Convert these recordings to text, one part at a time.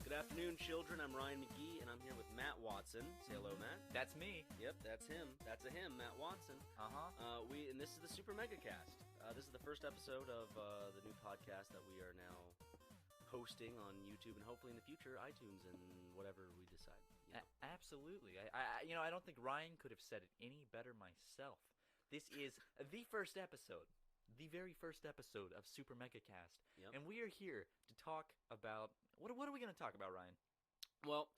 Good afternoon, children. I'm Ryan McGee, and I'm here with Matt Watson. Say hello, Matt. That's me. Yep, that's him. That's a him, Matt Watson. And this is the Super Mega Cast. This is the first episode of the new podcast that we are now hosting on YouTube, and hopefully in the future, iTunes and whatever we decide. Absolutely. I don't think Ryan could have said it any better myself. This is the first episode. The very first episode of Super Mega Cast. Yep. And we are here to talk about... What are we going to talk about, Ryan? Well,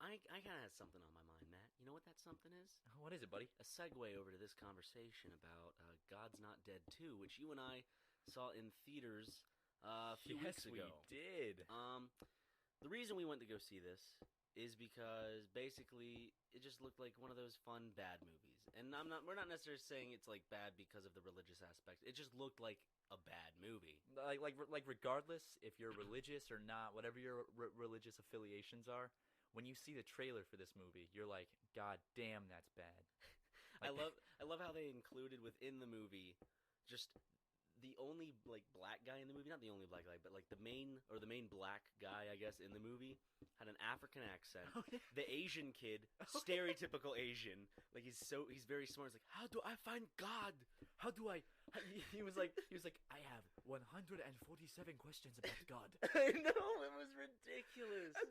I kind of had something on my mind, Matt. You know what that something is? What is it, buddy? A segue over to this conversation about God's Not Dead 2, which you and I saw in theaters a few weeks ago. Yes, we did. The reason we went to go see this is because basically it just looked like one of those fun bad movies. And we're not necessarily saying it's like bad because of the religious aspect. It just looked like a bad movie. Like regardless if you're religious or not, whatever your religious affiliations are, when you see the trailer for this movie, you're like, God damn, that's bad. I love how they included within the movie just the only black guy in the movie, not the only black guy, but the main black guy, I guess, in the movie had an African accent. Oh, yeah. The Asian kid, stereotypical Asian, he's very smart. He's like, how do I find God? How do I? He was like, I have 147 questions about God. I know, it was ridiculous. And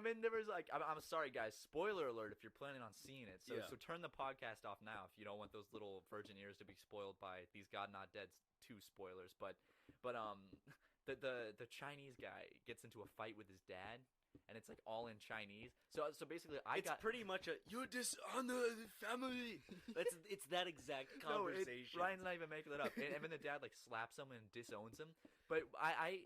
then there was I'm sorry guys, spoiler alert if you're planning on seeing it. So turn the podcast off now if you don't want those little virgin ears to be spoiled by these God Not Dead 2 spoilers. But the Chinese guy gets into a fight with his dad. And it's all in Chinese. So basically, it's pretty much you dishonor the family. It's that exact conversation. Ryan's not even making that up. And then the dad slaps him and disowns him. But I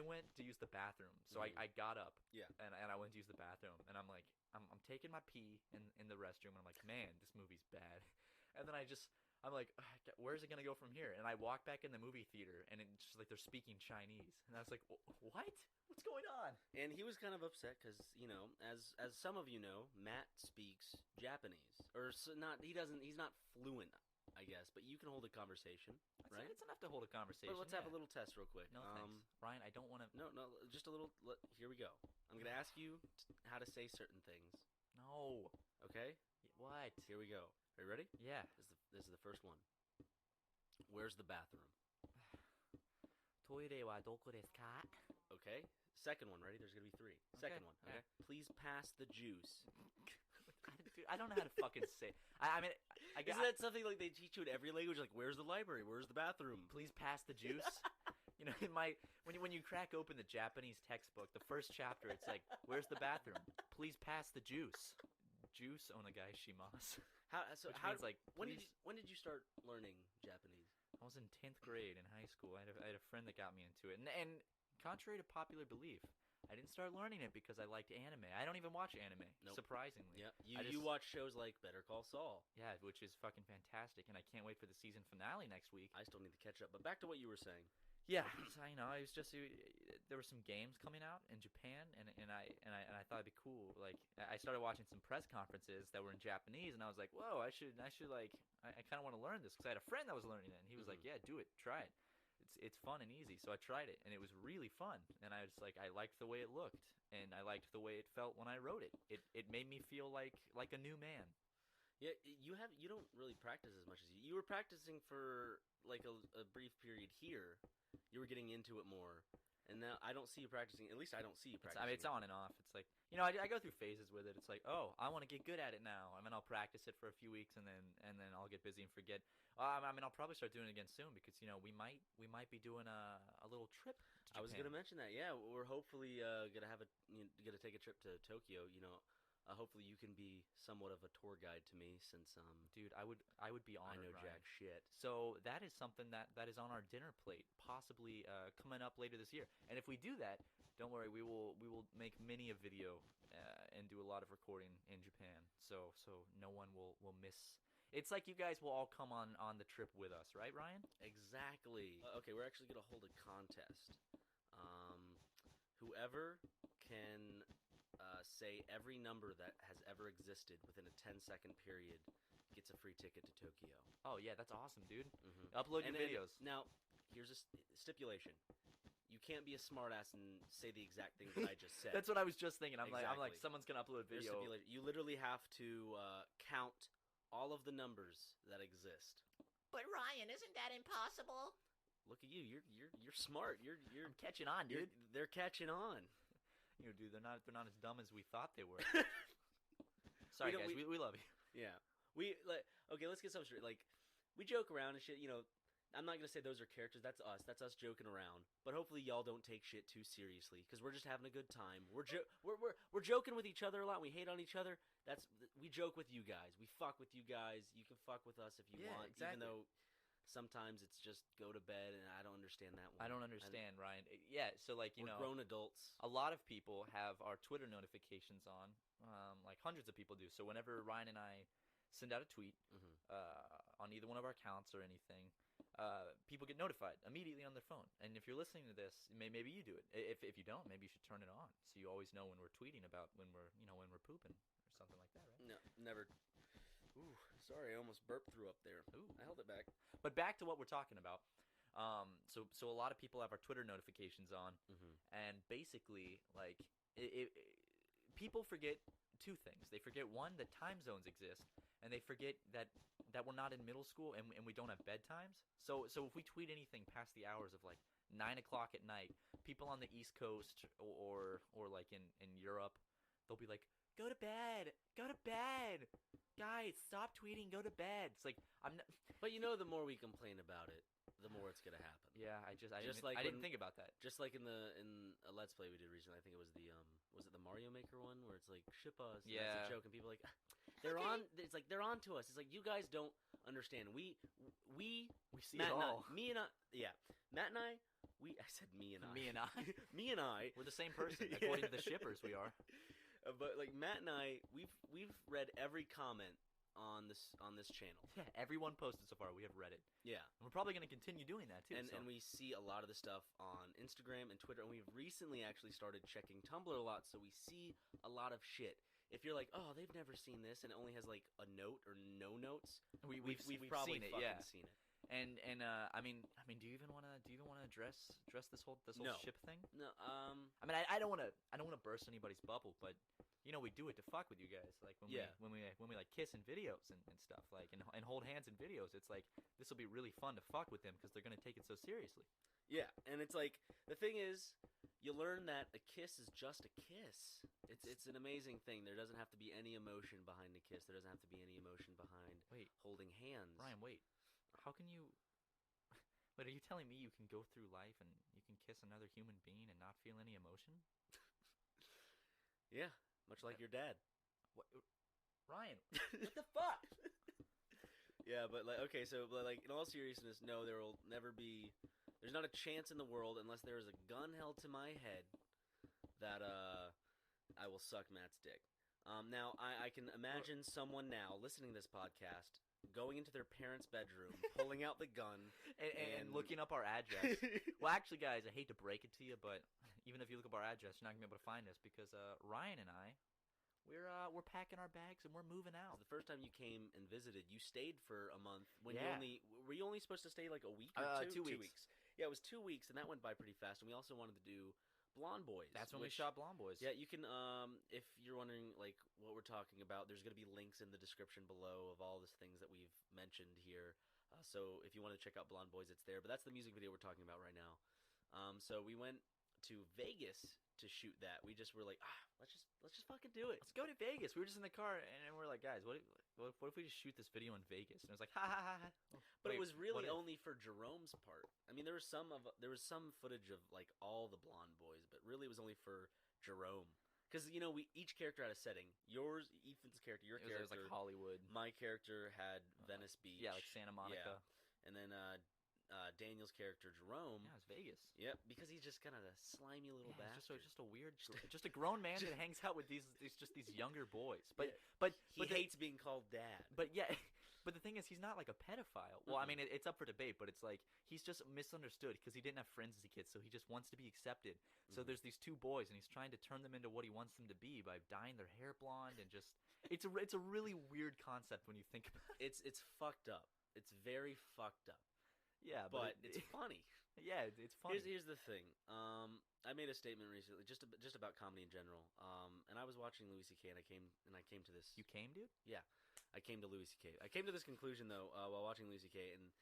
went to use the bathroom, so I got up. Yeah. And I went to use the bathroom, and I'm like, I'm taking my pee in the restroom, and I'm like, man, this movie's bad. And then I'm like, where's it going to go from here? And I walk back in the movie theater, and it's just they're speaking Chinese. And I was like, what? What's going on? And he was kind of upset because, as some of you know, Matt speaks Japanese. He's not fluent, I guess, but you can hold a conversation, right? It's enough to hold a conversation. But let's have a little test real quick. No, thanks. Ryan, I don't want to... No, just a little... Here we go. I'm going to ask you how to say certain things. No. Okay? What? Here we go. Are you ready? Yeah. This is the first one. Where's the bathroom? トイレはどこですか? Okay. Second one, ready? There's going to be 3. Second one, okay? Please pass the juice. Dude, I don't know how to fucking say. I mean, isn't that something they teach you in every language? Where's the library? Where's the bathroom? Please pass the juice. When you crack open the Japanese textbook, the first chapter, it's like, where's the bathroom? Please pass the juice. Juice onegai shimasu. When did you start learning Japanese? I was in 10th grade in high school. I had a friend that got me into it, and contrary to popular belief, I didn't start learning it because I liked anime. I don't even watch anime, surprisingly. Yeah, you watch shows like Better Call Saul. Yeah, which is fucking fantastic, and I can't wait for the season finale next week. I still need to catch up, but back to what you were saying. Yeah, so, it was just there were some games coming out in Japan, and I thought it'd be cool. I started watching some press conferences that were in Japanese, and I was like, whoa, I should I kind of want to learn this because I had a friend that was learning it, and he was like, yeah, do it, try it. It's fun and easy. So I tried it, and it was really fun. And I was I liked the way it looked, and I liked the way it felt when I wrote it. It made me feel like a new man. Yeah, you don't really practice as much as you were practicing for a brief period here. You were getting into it more, and now I don't see you practicing. At least I don't see you practicing. It's on and off. It's I go through phases with it. It's oh, I want to get good at it now. I mean, I'll practice it for a few weeks, and then I'll get busy and forget. I'll probably start doing it again soon because we might be doing a little trip to Japan. I was going to mention that. Yeah, we're hopefully gonna take a trip to Tokyo. Hopefully you can be somewhat of a tour guide to me since dude, I would be honored. I know Ryan. jack shit. So that is something that is on our dinner plate, possibly coming up later this year. And if we do that, don't worry, we will make many a video and do a lot of recording in Japan. So no one will miss. It's like you guys will all come on the trip with us, right, Ryan? Exactly. Okay, we're actually gonna hold a contest. Whoever can say every number that has ever existed within a 10-second period gets a free ticket to Tokyo. Oh, yeah, that's awesome, dude. Mm-hmm. Upload your videos. Now, here's a stipulation. you can't be a smartass and say the exact thing that I just said. That's what I was just thinking. I'm Exactly. like, someone's gonna upload a video. You literally have to count all of the numbers that exist. But Ryan, isn't that impossible? Look at you. You're smart. You're I'm catching on, dude. They're catching on. Dude, they're not as dumb as we thought they were. Sorry, guys. We love you. Yeah. Okay, let's get something straight. Like, we joke around and shit, I'm not going to say those are characters. That's us. That's us joking around. But hopefully y'all don't take shit too seriously because we're just having a good time. We're joking with each other a lot. We hate on each other. We joke with you guys. We fuck with you guys. You can fuck with us if you want. Exactly. Even though sometimes it's just go to bed, and I don't understand that one. I don't understand, Ryan. Yeah, so like, we're grown adults. A lot of people have our Twitter notifications on. Like hundreds of people do. So whenever Ryan and I send out a tweet on either one of our accounts or anything, people get notified immediately on their phone. And if you're listening to this, maybe you do it. If you don't, maybe you should turn it on so you always know when we're tweeting about when we're pooping or something like that, right? No, never. Ooh, sorry, I almost burped through up there. Ooh. I held it back. But back to what we're talking about. So a lot of people have our Twitter notifications on, and basically, like, people forget two things. They forget, one, that time zones exist, and they forget that we're not in middle school and we don't have bedtimes. So if we tweet anything past the hours of like 9 o'clock at night, people on the East Coast or like in Europe, they'll be like, go to bed, guys, stop tweeting, go to bed. It's like, I'm not. But the more we complain about it, the more it's gonna happen. Yeah, I didn't think about that. Just like in a Let's Play we did recently, I think it was was it the Mario Maker one where it's like ship us? And that's a joke, and people are like they're on. It's like they're on to us. It's like you guys don't understand. We see Matt it all. Matt and I. I said me and I. Me and I. We're the same person according to the shippers. We are. But like Matt and I, we've read every comment on this channel. Yeah, everyone posted so far. We have read it. Yeah, and we're probably going to continue doing that too. And we see a lot of the stuff on Instagram and Twitter, and we've recently actually started checking Tumblr a lot, so we see a lot of shit. If you're like, oh, they've never seen this, and it only has like a note or no notes, we've probably seen it. Fucking Yeah. seen it. And I mean, do you even want to address this whole ship thing? No. I mean, I don't want to burst anybody's bubble, but we do it to fuck with you guys. Like when we like kiss in videos and stuff, like and hold hands in videos. It's like this will be really fun to fuck with them because they're gonna take it so seriously. Yeah, and it's like the thing is, you learn that a kiss is just a kiss. It's an amazing thing. There doesn't have to be any emotion behind the kiss. There doesn't have to be any emotion behind holding hands. Ryan, wait. How can you? But are you telling me you can go through life and you can kiss another human being and not feel any emotion? Yeah, much like your dad. What? Ryan, what the fuck? Yeah, but like in all seriousness, no, there will never be. There's not a chance in the world unless there is a gun held to my head that I will suck Matt's dick. Now I can imagine someone now listening to this podcast going into their parents' bedroom, pulling out the gun, and looking up our address. Well, actually, guys, I hate to break it to you, but even if you look up our address, you're not gonna be able to find us because Ryan and I, we're packing our bags and we're moving out. The first time you came and visited, you stayed for a month. Were you only supposed to stay like a week or 2 weeks? Yeah, it was 2 weeks, and that went by pretty fast. And we also wanted to do Blonde Boys. That's when we shot Blonde Boys. Yeah, you can. If you're wondering like what we're talking about, there's going to be links in the description below of all the things that we've mentioned here. So if you want to check out Blonde Boys, it's there. But that's the music video we're talking about right now. So we went to Vegas to shoot that. We just were like, let's just fucking do it. Let's go to Vegas. We were just in the car, and we're like, guys, what if we just shoot this video in Vegas? And it was like, ha ha ha. But it was really only for Jerome's part. I mean, there was some footage of like all the Blonde Boys, but really it was only for Jerome. Because we each character had a setting. Yours, Ethan's character, your character was like Hollywood. My character had Venice Beach. Yeah, like Santa Monica. Yeah. And then Daniel's character Jerome. Yeah, it was Vegas. Yep, because he's just kind of a slimy little bastard. Just a weird, just a grown man that hangs out with these younger boys. But he hates being called dad. But yeah, but the thing is, he's not like a pedophile. Well, I mean, it's up for debate, but it's like he's just misunderstood because he didn't have friends as a kid, so he just wants to be accepted. So there's these two boys, and he's trying to turn them into what he wants them to be by dyeing their hair blonde and just it's a really weird concept when you think about it. It's fucked up. It's very fucked up. Yeah, but it's funny. Yeah, it's funny. Here's the thing. I made a statement recently, just about comedy in general. And I was watching Louis C.K. and I came to this. You came, dude? Yeah, I came to Louis C.K. I came to this conclusion though while watching Louis C.K. and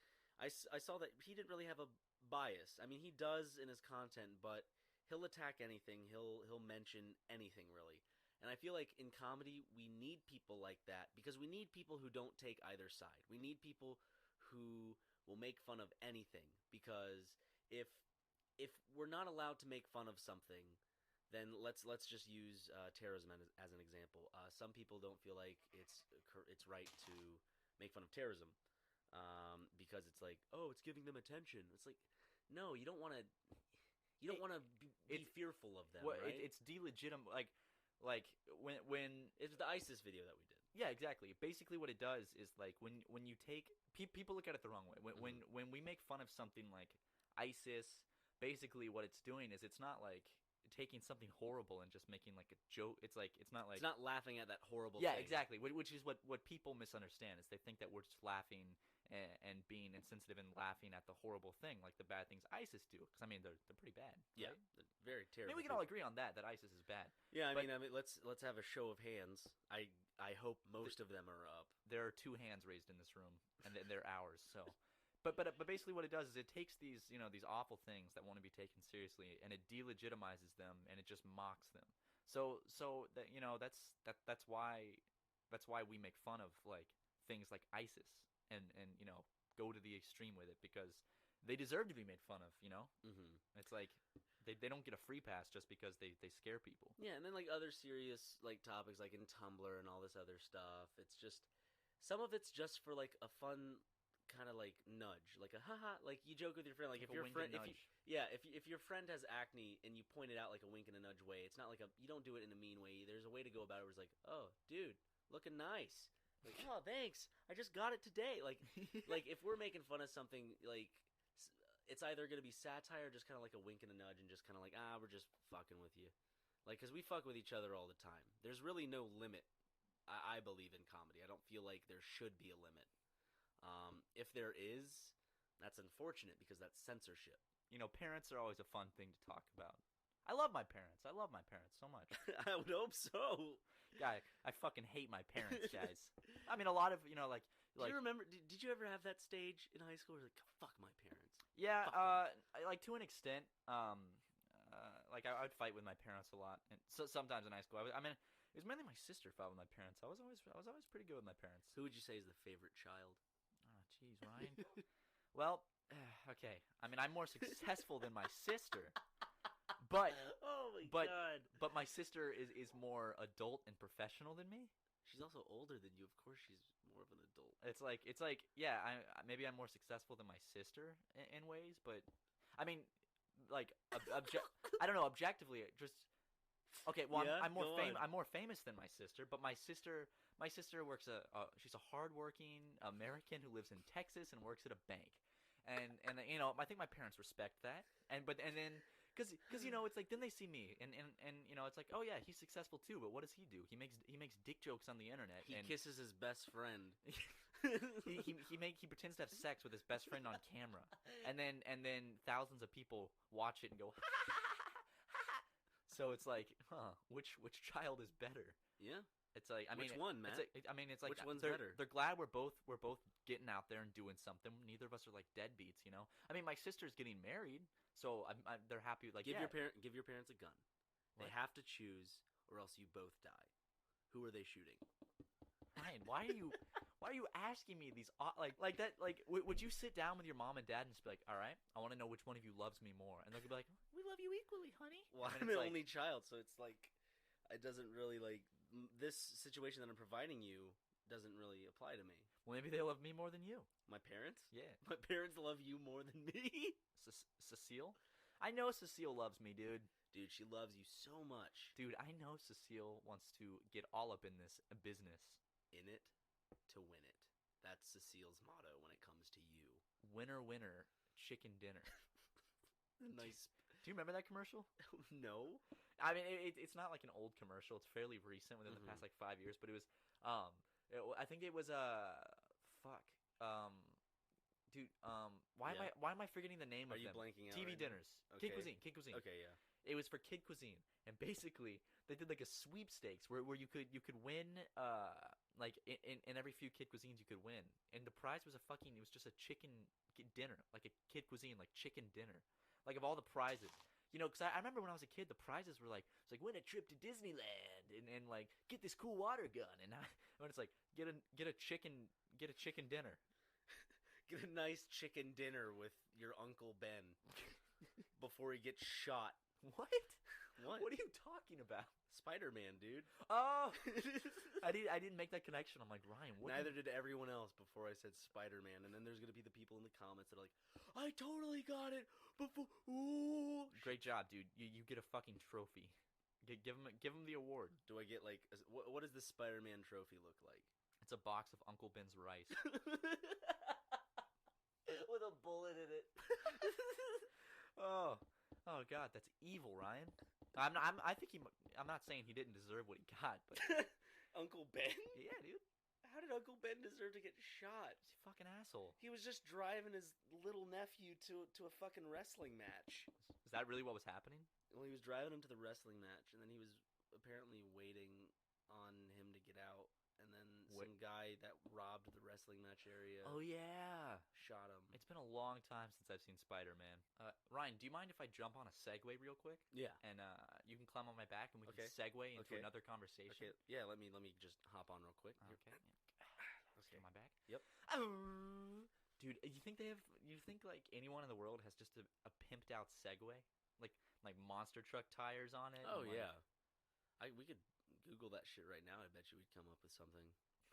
I saw that he didn't really have a bias. I mean, he does in his content, but he'll attack anything. He'll mention anything really. And I feel like in comedy we need people like that because we need people who don't take either side. We need people who will make fun of anything because if we're not allowed to make fun of something, then let's just use terrorism as an example. Some people don't feel like it's right to make fun of terrorism because it's like, oh, it's giving them attention. It's like, no, you don't want to be fearful of them. Right? It's delegitimate. Like when it's the ISIS video that we did. Yeah, exactly. Basically, what it does is like when you take people look at it the wrong way. When we make fun of something like ISIS, basically what it's doing is it's not like taking something horrible and just making like a joke. It's not laughing at that horrible. Yeah, thing. Exactly. Which is what people misunderstand is they think that we're just laughing and being insensitive and laughing at the horrible thing, like the bad things ISIS do. Because I mean, they're pretty bad. Yeah, right? They're very terrible. I mean, we can all agree on that ISIS is bad. Yeah, I mean, let's have a show of hands. I hope most of them are up. There are 2 hands raised in this room, and they're ours. So, but basically, what it does is it takes these these awful things that want to be taken seriously, and it delegitimizes them, and it just mocks them. So that that's why we make fun of like things like ISIS and go to the extreme with it because they deserve to be made fun of. Mm-hmm. It's like they don't get a free pass just because they scare people. Yeah, and then like other serious like topics like in Tumblr and all this other stuff. It's just some of it's just for like a fun kind of like nudge, like a haha, like you joke with your friend, like if your friend, if your friend has acne and you point it out like a wink and a nudge way, it's not like you don't do it in a mean way. There's a way to go about it where it's like, oh, dude, looking nice. Like, oh, thanks. I just got it today. Like if we're making fun of something, like it's either gonna be satire, or just kind of like a wink and a nudge, and just kind of like we're just fucking with you, like because we fuck with each other all the time. There's really no limit. I believe in comedy. I don't feel like there should be a limit. If there is, that's unfortunate because that's censorship. Parents are always a fun thing to talk about. I love my parents. I love my parents so much. I would hope so. Guy, I fucking hate my parents, guys. I mean, a lot of, like... Do you remember, did you ever have that stage in high school where you're like, fuck my parents? Yeah, like to an extent. Like I would fight with my parents a lot. And so sometimes in high school, I mean, it was mainly my sister fought with my parents. I was always pretty good with my parents. Who would you say is the favorite child? Oh, jeez, Ryan. Well, okay. I mean, I'm more successful than my sister. But God. But my sister is more adult and professional than me. She's also older than you. Of course, she's more of an adult. It's like yeah. Maybe I'm more successful than my sister in ways, but I mean, like I don't know. Objectively, just okay. Well, yeah, I'm more famous than my sister, but my sister works she's a hardworking American who lives in Texas and works at a bank, and I think my parents respect that, and then. Because it's like then they see me and it's like, oh yeah, he's successful too, but what does he do? He makes dick jokes on the internet. He kisses his best friend. he pretends to have sex with his best friend on camera, and then thousands of people watch it and go ha ha ha ha ha. So it's like, which child is better? Yeah. It's like, I mean, which one, Matt? It's like which one's better? They're glad we're both getting out there and doing something. Neither of us are like deadbeats, I mean, my sister's getting married, so they're happy. Like, give your parents a gun. They have to choose, or else you both die. Who are they shooting? Ryan, why are you asking me these like that? Like, would you sit down with your mom and dad and just be like, all right, I want to know which one of you loves me more, and they'll be like, we love you equally, honey. Well, I'm an only child, so it's like it doesn't really like. This situation that I'm providing you doesn't really apply to me. Well, maybe they love me more than you. My parents? Yeah. My parents love you more than me? Cecile? I know Cecile loves me, dude. Dude, she loves you so much. Dude, I know Cecile wants to get all up in this business. In it to win it. That's Cecile's motto when it comes to you. Winner, winner, chicken dinner. Nice. Do you remember that commercial? No. I mean, it's not like an old commercial. It's fairly recent, within the past like 5 years. But it was, I think it was Dude, why am I forgetting the name of them? Are you blanking out? TV right now? dinners. Okay. Kid Cuisine. Okay, yeah. It was for Kid Cuisine, and basically they did like a sweepstakes where you could win like in every few Kid Cuisines you could win, and the prize was it was just a chicken dinner, like a Kid Cuisine like chicken dinner, like of all the prizes. Because I remember when I was a kid, the prizes were like, it's like win a trip to Disneyland and like get this cool water gun, and when it's like get a chicken dinner. Get a nice chicken dinner with your Uncle Ben before he gets shot. What? What? What are you talking about? Spider-Man, dude. Oh, I didn't make that connection. I'm like, Ryan, what? Neither did everyone else before I said Spider-Man, and then there's gonna be the people in the comments that are like, I totally got it before. Ooh. Great job, dude. You get a fucking trophy. Give him the award. Do I get like what does the Spider-Man trophy look like? It's a box of Uncle Ben's rice with a bullet in it. Oh God, that's evil, Ryan. I'm not saying he didn't deserve what he got, but Uncle Ben? Yeah, dude. How did Uncle Ben deserve to get shot? He's a fucking asshole. He was just driving his little nephew to a fucking wrestling match. Is that really what was happening? Well, he was driving him to the wrestling match, and then he was apparently waiting on him to get out. And then some guy that robbed the wrestling match area. Oh yeah, shot him. It's been a long time since I've seen Spider-Man. Ryan, do you mind if I jump on a Segway real quick? Yeah. And you can climb on my back, and we can segue into another conversation. Okay. Yeah. Let me just hop on real quick. Okay. Okay. My back. Yep. Dude, you think like anyone in the world has just a pimped out Segway, like monster truck tires on it? Oh yeah. We could Google that shit right now. I bet you we'd come up with something.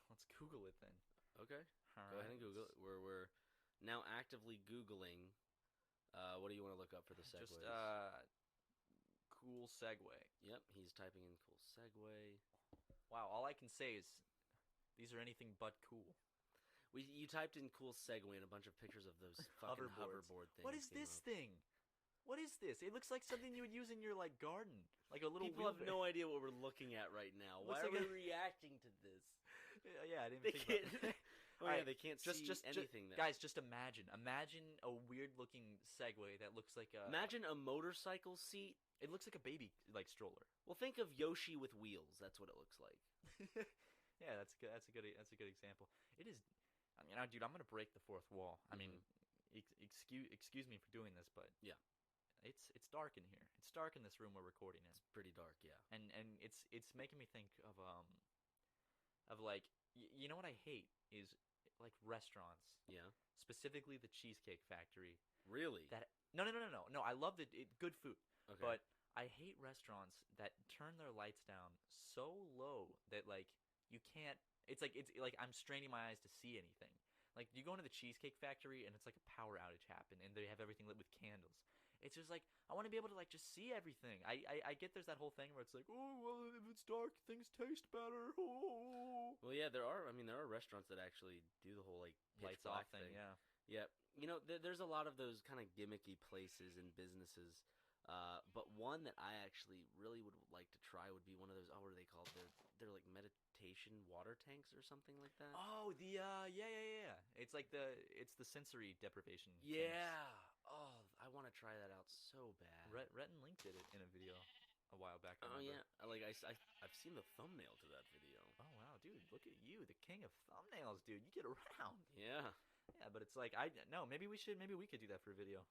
Let's Google it then. Okay. All Go ahead and Google it. We're now actively Googling. What do you want to look up for the Segways? Just cool Segway. Yep, he's typing in cool Segway. Wow, all I can say is these are anything but cool. You typed in cool Segway and a bunch of pictures of those fucking hoverboard things. What is this thing? What is this? It looks like something you would use in your garden, like a little. People have no idea what we're looking at right now. Why are we reacting to this? Yeah, I didn't think about that. They can't see anything. Guys, just imagine a weird-looking Segway that looks like a. Imagine a motorcycle seat. It looks like a baby stroller. Well, think of Yoshi with wheels. That's what it looks like. Yeah, that's good. That's a good example. It is. I mean, dude, I'm gonna break the fourth wall. I mean, excuse me for doing this, but yeah. It's dark in here. It's dark in this room we're recording in. It's pretty dark, yeah. And it's making me think of like you know what I hate is like restaurants. Yeah. Specifically the Cheesecake Factory. Really? No. I love good food. Okay. But I hate restaurants that turn their lights down so low that like you can't. It's like I'm straining my eyes to see anything. Like you go into the Cheesecake Factory and it's like a power outage happened and they have everything lit with candles. It's just like I want to be able to like just see everything. I get there's that whole thing where it's like, oh well, if it's dark things taste better. Oh. Well, yeah, there are restaurants that actually do the whole like lights off thing. Yeah. Yeah. There's a lot of those kind of gimmicky places and businesses. But one that I actually really would like to try would be one of those. Oh, what are they called? They're like meditation water tanks or something like that. Oh, yeah. It's like the sensory deprivation. Yeah. Tanks. Oh, I want to try that out so bad. Rhett and Link did it in a video a while back. Oh yeah, I've seen the thumbnail to that video. Oh wow, dude, look at you, the king of thumbnails, dude. You get around. Yeah. Yeah, but it's like maybe we could do that for a video.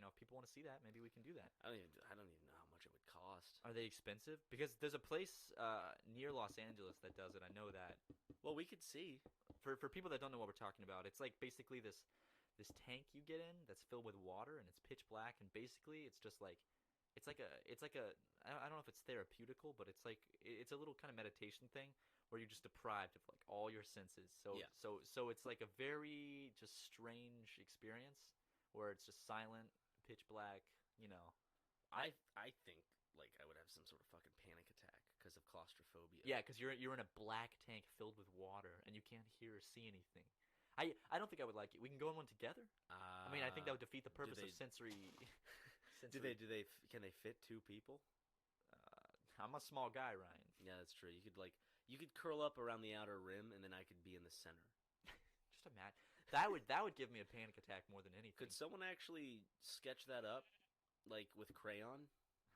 If people want to see that, maybe we can do that. I don't even know how much it would cost. Are they expensive? Because there's a place near Los Angeles that does it. I know that. Well, we could see. For people that don't know what we're talking about, it's like basically this tank you get in that's filled with water and it's pitch black, and basically it's just like it's like a I don't know if it's therapeutical, but it's like it's a little kind of meditation thing where you're just deprived of like all your senses. So yeah. so it's like a very just strange experience where it's just silent, pitch black. I think like I would have some sort of fucking panic attack because of claustrophobia. Yeah, because you're in a black tank filled with water and you can't hear or see anything. I don't think I would like it. We can go in one together. I mean, I think that would defeat the purpose of sensory. Can they fit two people? I'm a small guy, Ryan. Yeah, that's true. You could curl up around the outer rim, and then I could be in the center. Just imagine. That would give me a panic attack more than anything. Could someone actually sketch that up, like with crayon?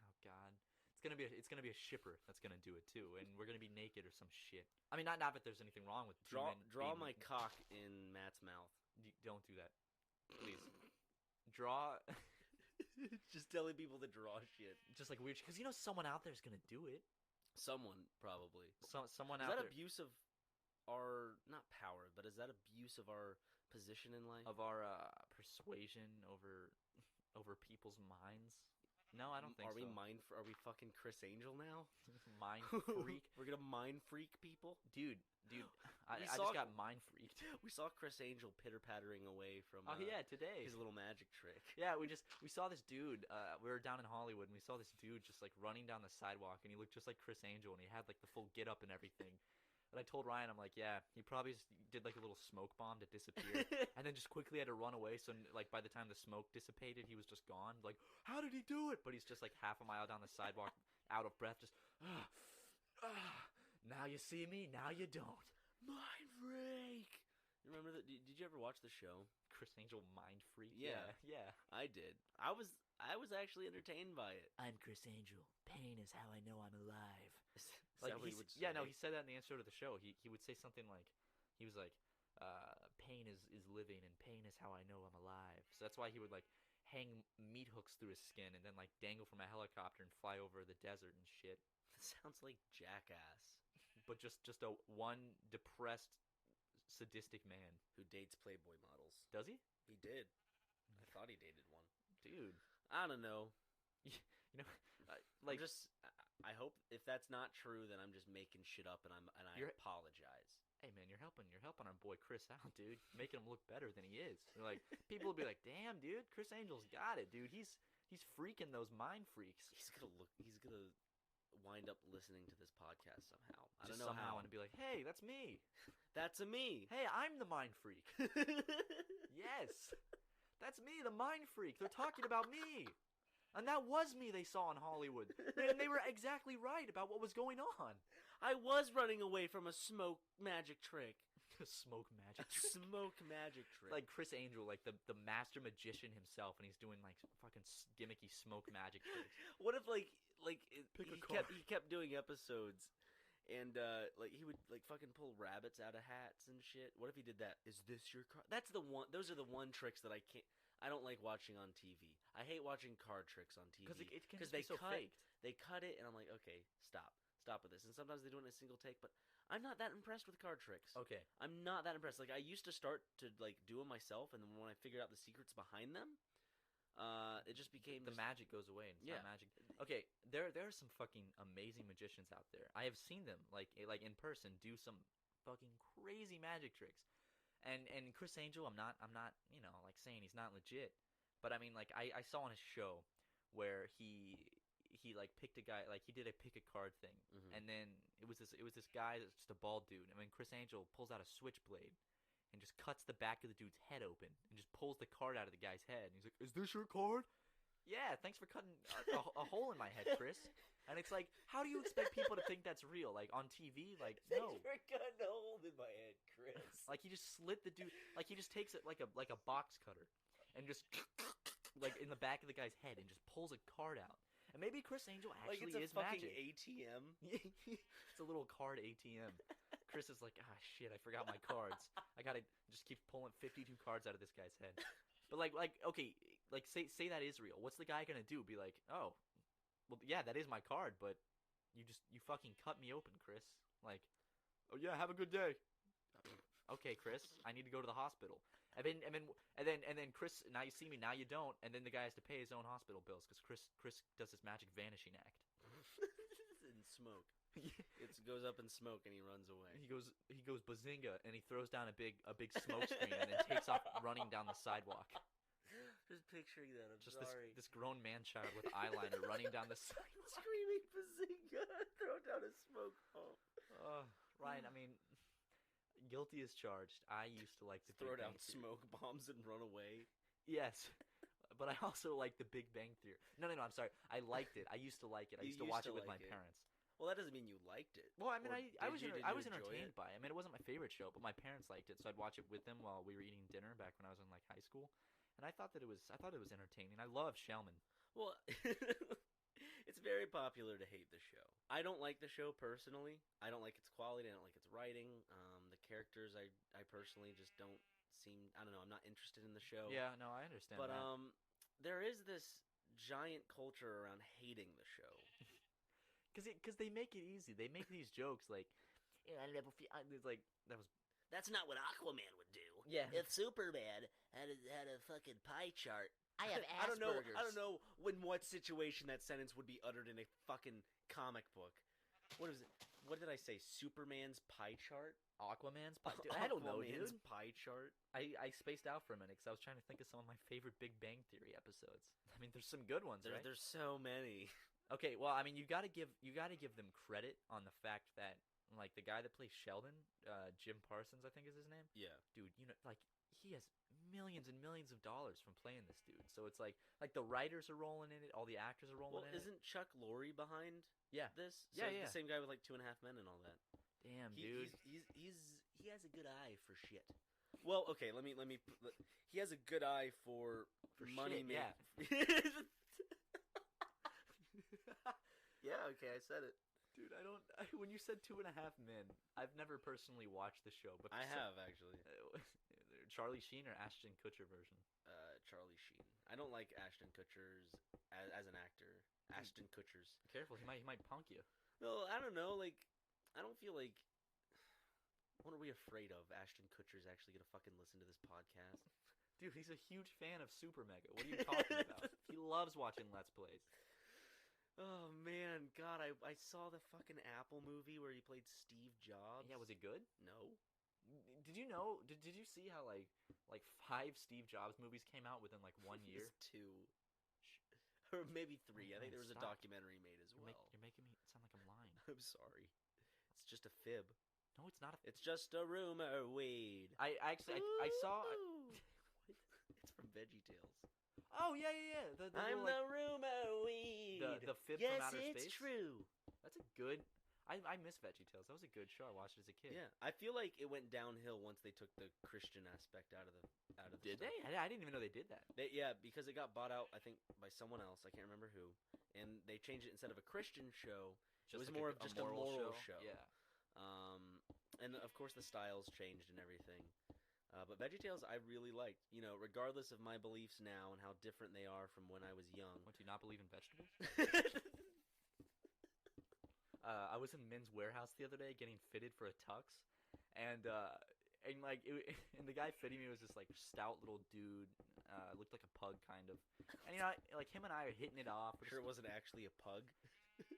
Oh God, it's gonna be a shipper that's gonna do it too, and we're gonna be naked or some shit. I mean, not that there's anything wrong with draw my cock in Matt's mouth. Don't do that, please. Draw. Just telling people to draw shit, just like weird, because someone out there is gonna do it. Someone probably. Someone is out that there. Abuse of our not power, but is that abuse of our position in life? Of our persuasion over people's minds? No, I don't think so. Are we fucking Chris Angel now? Mind freak? We're gonna mind freak people? Dude, I just got mind freaked. We saw Chris Angel pitter-pattering away from today. His little magic trick. Yeah, we saw this dude, we were down in Hollywood, and we saw this dude just like running down the sidewalk, and he looked just like Chris Angel, and he had like the full get up and everything. And I told Ryan, I'm like, yeah, he probably just did like a little smoke bomb to disappear, and then just quickly had to run away. So like by the time the smoke dissipated, he was just gone. Like, how did he do it? But he's just like half a mile down the sidewalk, out of breath, just. Now you see me, now you don't. Mind freak. You remember that? Did you ever watch the show? Chris Angel Mind Freak. Yeah, I did. I was actually entertained by it. I'm Chris Angel. Pain is how I know I'm alive. Like he said that in the intro to the show. He would say something like, he was like, pain is living, and pain is how I know I'm alive. So that's why he would like hang meat hooks through his skin and then like dangle from a helicopter and fly over the desert and shit. That sounds like Jackass. But just a one depressed, sadistic man who dates Playboy models. Does he? He did. I thought he dated one. Dude, I don't know. Like, I hope if that's not true, then I'm just making shit up, and I apologize. Hey man, you're helping our boy Chris out, dude. Making him look better than he is. Like, people will be like, "Damn, dude, Chris Angel's got it, dude. He's freaking those mind freaks." He's gonna wind up listening to this podcast somehow. I don't know how. And be like, "Hey, that's me. That's me. Hey, I'm the mind freak." Yes, that's me, the mind freak. They're talking about me. And that was me they saw in Hollywood. And they were exactly right about what was going on. I was running away from a smoke magic trick. Smoke magic trick? Smoke magic trick. Like Chris Angel, like the master magician himself, and he's doing like fucking gimmicky smoke magic tricks. What if he kept doing episodes, and like he would like fucking pull rabbits out of hats and shit? What if he did that? Is this your car? That's the one. Those are the one tricks that I don't like watching on TV. I hate watching card tricks on TV because they so faked. They cut it, and I'm like, okay, stop with this. And sometimes they do it in a single take, but I'm not that impressed with card tricks. Okay, I'm not that impressed. Like I used to start to like do them myself, and then when I figured out the secrets behind them, it just became the magic goes away. And it's not magic. Okay, there are some fucking amazing magicians out there. I have seen them like in person do some fucking crazy magic tricks. And Chris Angel, I'm not like saying he's not legit, but I mean like I saw on his show where he like picked a guy, like he did a pick a card thing, and then it was this guy that's just a bald dude, and then Chris Angel pulls out a switchblade and just cuts the back of the dude's head open and just pulls the card out of the guy's head, and he's like, "Is this your card?" Yeah, thanks for cutting a hole in my head, Chris. And it's like, how do you expect people to think that's real? Like, on TV? Like, no. Thanks for cutting a hole in my head, Chris. Like, he just slit the dude, like, he just takes it like a box cutter and just, like, in the back of the guy's head and just pulls a card out. And maybe Chris Angel actually is magic. ATM. It's a little card ATM. Chris is like, shit, I forgot my cards. I gotta just keep pulling 52 cards out of this guy's head. But like, okay, like say that is real. What's the guy gonna do? Be like, oh, well, yeah, that is my card, but you fucking cut me open, Chris. Like, oh yeah, have a good day. Okay, Chris, I need to go to the hospital. And then Chris, now you see me, now you don't, and then the guy has to pay his own hospital bills because Chris does his magic vanishing act. In smoke. It goes up in smoke and he runs away. He goes bazinga and he throws down a big smoke screen and then takes off running down the sidewalk. Just picturing that. I'm just sorry. This grown man child with eyeliner running down the sidewalk, screaming bazinga, throw down a smoke bomb. Ryan, I mean, guilty as charged. I used to like the throw down smoke bombs and run away. Yes. But I also like the Big Bang Theory. No, I'm sorry. I liked it. I used to like it. I used to watch it with my parents. Well, that doesn't mean you liked it. Well, I mean, Or I was did you entertained enjoy it? by it. I mean, it wasn't my favorite show, but my parents liked it, so I'd watch it with them while we were eating dinner back when I was in like high school, and I thought it was entertaining. I love Shellman. Well, it's very popular to hate the show. I don't like the show personally. I don't like its quality. I don't like its writing. The characters, I personally just don't seem. I don't know. I'm not interested in the show. Yeah, no, I understand. But that. there is this giant culture around hating the show. Because they make it easy. They make these jokes like, it's like that was. That's not what Aquaman would do. Yeah. If Superman had a fucking pie chart, I have I Asperger's. don't know in what situation that sentence would be uttered in a fucking comic book. What is it? What did I say? Superman's pie chart? Aquaman's pie. Dude, I don't know, Aquaman's dude. pie chart. I spaced out for a minute because I was trying to think of some of my favorite Big Bang Theory episodes. I mean, there's some good ones, right? There's so many. Okay, well, I mean, you gotta give them credit on the fact that like the guy that plays Sheldon, Jim Parsons, I think is his name. Yeah, dude, like he has millions and millions of dollars from playing this dude. So it's like the writers are rolling in it, all the actors are rolling in it. Well, isn't Chuck Lorre behind? Yeah. This. Yeah, so yeah. The same guy with like 2.5 Men and all that. Damn, dude. He has a good eye for shit. Well, okay, let me. He has a good eye for money. Shit, yeah. Yeah. Okay, I said it. Dude, when you said 2.5 Men, I've never personally watched the show, but I have actually. Charlie Sheen or Ashton Kutcher version? Charlie Sheen. I don't like Ashton Kutcher's as an actor. Ashton Kutcher's. Careful, he might punk you. No, I don't know. Like, I don't feel like. What are we afraid of? Ashton Kutcher's actually gonna fucking listen to this podcast. Dude, he's a huge fan of Super Mega. What are you talking about? He loves watching Let's Plays. Oh man, God, I saw the fucking Apple movie where he played Steve Jobs. Yeah, was it good? No. Did you know? Did you see how like 5 Steve Jobs movies came out within like 1 year? Just 2, or maybe 3. I think Man, there was stop. a documentary made as well. You're making me sound like I'm lying. I'm sorry. It's just a fib. No, it's not. It's just a rumor, Wade. I saw. It's from VeggieTales. Oh yeah. I'm the rumor weed. The fib yes, from outer space. Yes, it's true. That's a good. I miss VeggieTales. That was a good show. I watched it as a kid. Yeah, I feel like it went downhill once they took the Christian aspect out of the. Did stuff. they? I didn't even know they did that. Yeah, because it got bought out, I think, by someone else. I can't remember who. And they changed it instead of a Christian show. It was like more of just a moral show. Yeah. And of course the styles changed and everything. But VeggieTales I really liked. You know, regardless of my beliefs now and how different they are from when I was young. What, do you not believe in vegetables? I was in Men's Warehouse the other day getting fitted for a tux, and the guy fitting me was this like stout little dude, looked like a pug kind of, and like him and I are hitting it off. Sure, it wasn't actually a pug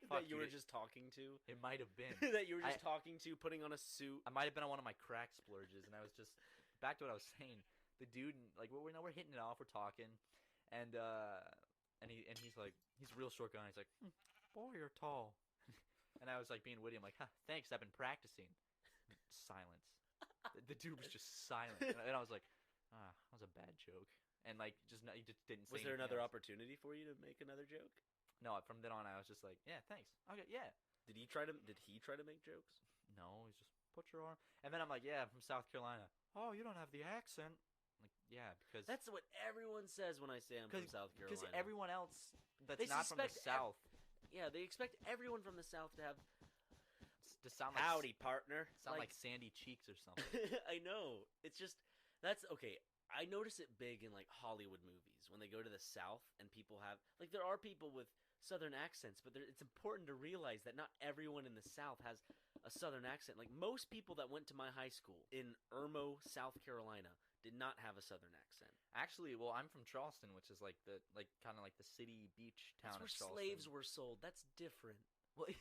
Fuck that you were dude. just talking to. It might have been that you were just talking to, putting on a suit. I might have been on one of my crack splurges, and I was just back to what I was saying. The dude, like we're hitting it off, we're talking, and he's like, he's a real short guy. He's like, boy, you're tall. And I was like being witty. I'm like, thanks, I've been practicing. Silence. The dude was just silent, and I was like, that was a bad joke. And like, he just didn't say. Was there another else. opportunity for you to make another joke? No, from then on, I was just like, yeah, thanks. Okay, yeah. Did he try to make jokes? No, he's just put your arm. And then I'm like, yeah, I'm from South Carolina. Oh, you don't have the accent. I'm like, yeah, because that's what everyone says when I say I'm from South Carolina. Because everyone else that's not from the South. Yeah, they expect everyone from the South to have. To sound howdy, partner. Sound like Sandy Cheeks or something. I know. It's just that's okay. I notice it big in like Hollywood movies when they go to the South and people have like there are people with Southern accents, but it's important to realize that not everyone in the South has a Southern accent. Like most people that went to my high school in Irmo, South Carolina, did not have a Southern accent. Actually, well, I'm from Charleston, which is like kind of like the city beach town. That's where of Charleston. slaves were sold. That's different. Well,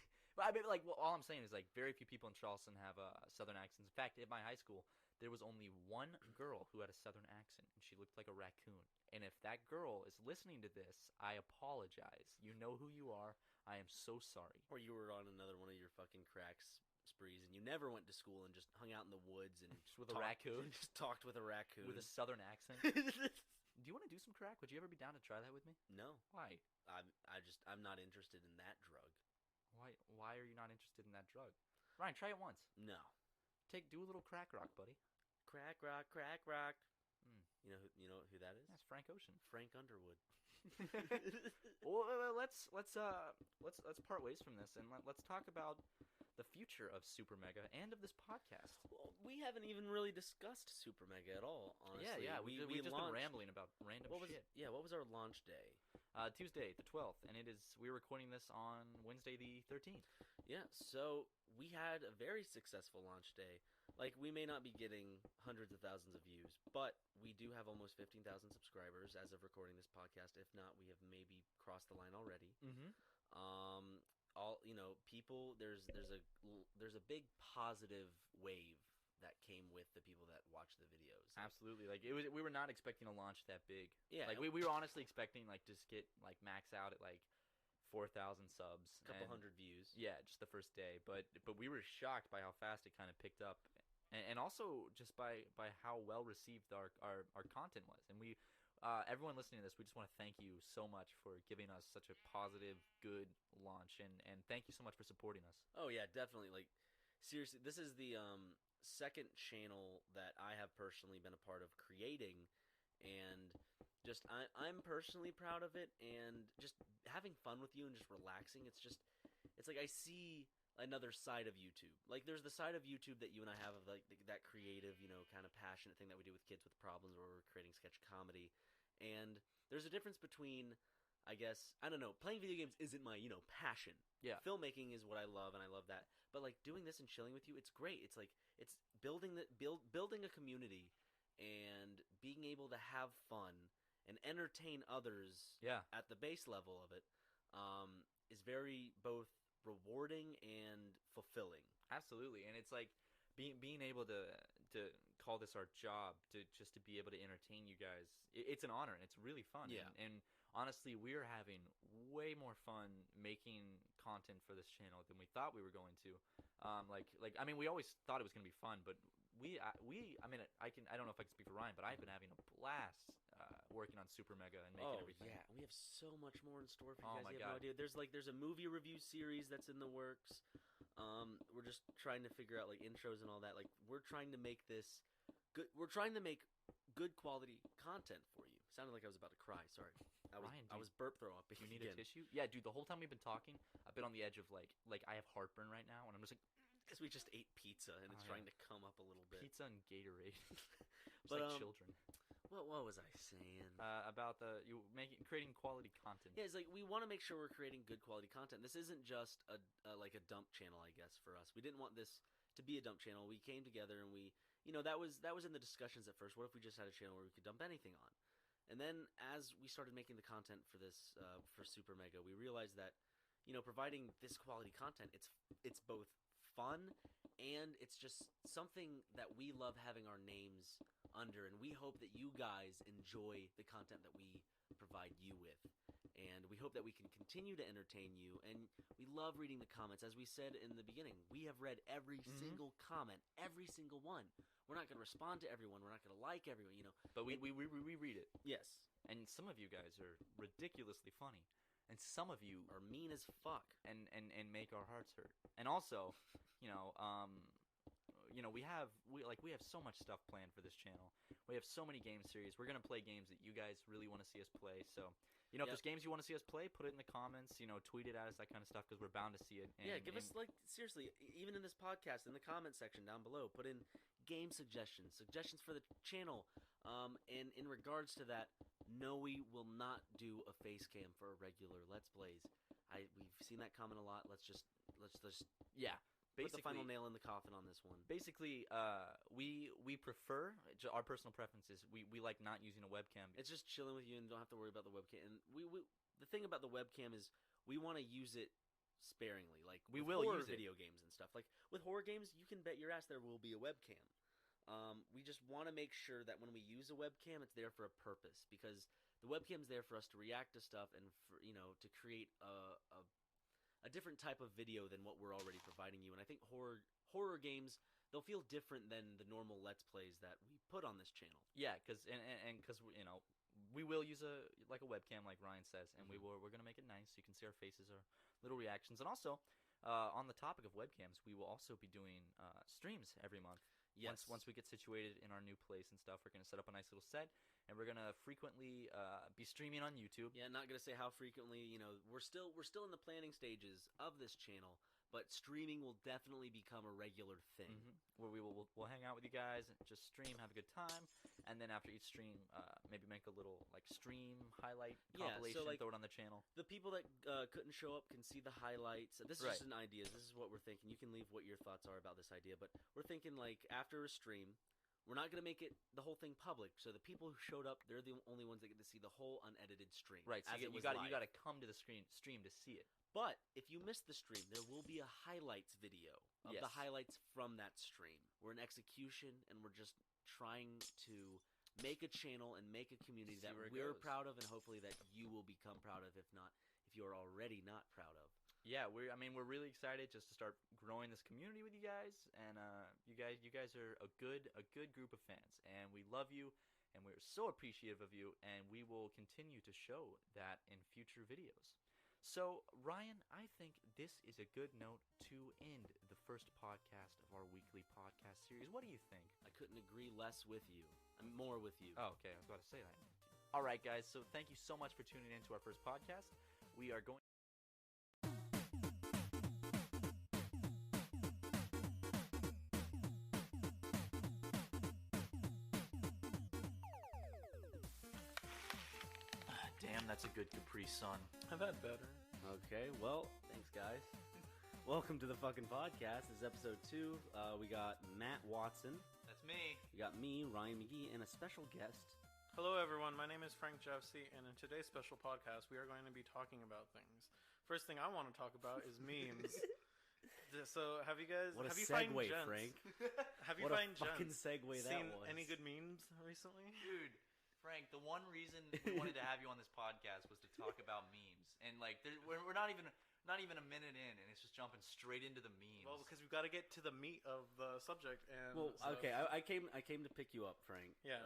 I mean, like, all I'm saying is like very few people in Charleston have Southern accents. In fact, at my high school, there was only one girl who had a Southern accent, and she looked like a raccoon. And if that girl is listening to this, I apologize. You know who you are. I am so sorry. Or you were on another one of your fucking sprees, and you never went to school and just hung out in the woods and just with a raccoon. Just talked with a raccoon with a Southern accent. Do you want to do some crack? Would you ever be down to try that with me? No. Why? I'm not interested in that drug. Why are you not interested in that drug? Ryan, try it once. No. Do a little crack rock, buddy. Crack rock, crack rock. You know who that is? That's Frank Ocean. Frank Underwood. Well, let's part ways from this and let's talk about the future of Super Mega and of this podcast. Well, we haven't even really discussed Super Mega at all, honestly. Yeah, we've just been rambling about random shit. What was our launch day? Tuesday, the 12th, and we're recording this on Wednesday, the 13th. Yeah, so we had a very successful launch day. Like, we may not be getting hundreds of thousands of views, but we do have almost 15,000 subscribers as of recording this podcast. If not, we have maybe crossed the line already. Mm-hmm. People. There's a big positive wave that came with the people that watch the videos. Absolutely. Like, we were not expecting a launch that big. Yeah. Like, we were honestly expecting, like, just get, like, max out at, like, 4,000 subs. A couple hundred views. Yeah, just the first day. But we were shocked by how fast it kind of picked up. And also just by how well received our content was. And we, everyone listening to this, we just want to thank you so much for giving us such a positive, good launch. And thank you so much for supporting us. Oh, yeah, definitely. Like, seriously, this is the second channel that I have personally been a part of creating. And just I'm personally proud of it, and just having fun with you and just relaxing. It's like I see another side of YouTube. Like, there's the side of YouTube that you and I have of, like, that creative, kind of passionate thing that we do with kids with problems, where we're creating sketch comedy. And there's a difference between, I guess, I don't know, playing video games isn't my, passion. Yeah. Filmmaking is what I love, and I love that. But, like, doing this and chilling with you, it's great. It's like, it's building a community and being able to have fun and entertain others at the base level of it is very both rewarding and fulfilling. Absolutely. And it's like being able to call this our job, to be able to entertain you guys. It's an honor, and it's really fun. Yeah. And honestly, we're having way more fun making content for this channel than we thought we were going to. We always thought it was going to be fun, but I don't know if I can speak for Ryan, but I've been having a blast working on Super Mega and making everything. Yeah, we have so much more in store for you Oh guys. my You have God. no idea. There's a movie review series that's in the works. We're just trying to figure out, like, intros and all that. Like, we're trying to make this good. We're trying to make good quality content for you. Sounded like I was about to cry. Sorry, I was burp throw up. You need a tissue? Yeah, dude. The whole time we've been talking, I've been on the edge of like I have heartburn right now, and I'm just like. Because we just ate pizza and it's trying to come up a little bit. Pizza and Gatorade. But, like children. What was I saying? About creating quality content. Yeah, it's like we want to make sure we're creating good quality content. This isn't just a dump channel, I guess, for us. We didn't want this to be a dump channel. We came together and we, that was in the discussions at first. What if we just had a channel where we could dump anything on? And then as we started making the content for this, for Super Mega, we realized that, providing this quality content, it's both fun, and it's just something that we love having our names under, and we hope that you guys enjoy the content that we provide you with, and we hope that we can continue to entertain you. And we love reading the comments. As we said in the beginning, we have read every single comment, every single one. We're not going to respond to everyone, we're not going to like everyone, but we read it. Yes. And some of you guys are ridiculously funny. And some of you are mean as fuck and make our hearts hurt. And also, we have so much stuff planned for this channel. We have so many game series. We're gonna play games that you guys really want to see us play. So, if there's games you want to see us play, put it in the comments. Tweet it at us, that kind of stuff, because we're bound to see it. And, give us, seriously, even in this podcast, in the comment section down below, put in game suggestions for the channel. And in regards to that, no, we will not do a face cam for a regular Let's Plays. We've seen that comment a lot. Let's just put the final nail in the coffin on this one. Basically, we prefer, our personal preferences, we like not using a webcam. It's just chilling with you and don't have to worry about the webcam. And the thing about the webcam is we want to use it sparingly. Like, we will use video games and stuff. Like, with horror games, you can bet your ass there will be a webcam. We just want to make sure that when we use a webcam, it's there for a purpose, because the webcam's there for us to react to stuff and for, to create a different type of video than what we're already providing you. And I think horror games, they'll feel different than the normal Let's Plays that we put on this channel. Yeah, because we will use a webcam, like Ryan says, and we're gonna make it nice so you can see our faces, our little reactions, and also. On the topic of webcams, we will also be doing streams every month. Yes. Once we get situated in our new place and stuff, we're going to set up a nice little set, and we're going to frequently be streaming on YouTube. Yeah, not going to say how frequently. You know, we're still in the planning stages of this channel, but streaming will definitely become a regular thing. Where we'll hang out with you guys and just stream, have a good time, and then after each stream, maybe make a little like stream highlight compilation, so, like, throw it on the channel. The people that couldn't show up can see the highlights. This is just an idea. This is what we're thinking. You can leave what your thoughts are about this idea, but we're thinking like after a stream, we're not going to make it the whole thing public. So the people who showed up, they're the only ones that get to see the whole unedited stream. Right. So you got to come to the stream to see it. But if you missed the stream, there will be a highlights video of the highlights from that stream. We're in execution, and we're just trying to make a channel and make a community that we're proud of, and hopefully that you will become proud of. If you are already not proud of. Yeah, we're really excited just to start growing this community with you guys, and you guys are a good group of fans, and we love you, and we're so appreciative of you, and we will continue to show that in future videos. So, Ryan, I think this is a good note to end the first podcast of our weekly podcast series. What do you think? I couldn't agree less with you. More with you. Oh, okay. I was about to say that. All right, guys. So thank you so much for tuning in to our first podcast. We are going... Damn, that's a good Capri Sun. I've had better. Okay, well, thanks, guys. Welcome to the fucking podcast. This is episode 2. We got Matt Watson. That's me. We got me, Ryan McGee, and a special guest. Hello, everyone. My name is Frank Jeffsey, and in today's special podcast, we are going to be talking about things. First thing I want to talk about is memes. So, have you guys... What a have you segue, gents, Frank. Have you What find a fucking gents segue that seen was. any good memes recently? Dude, Frank, the one reason we wanted to have you on this podcast was to talk about memes. And, like, we're not even a minute in, and it's just jumping straight into the memes. Well, because we've got to get to the meat of the subject. And Well, so, okay, I came to pick you up, Frank. Yeah.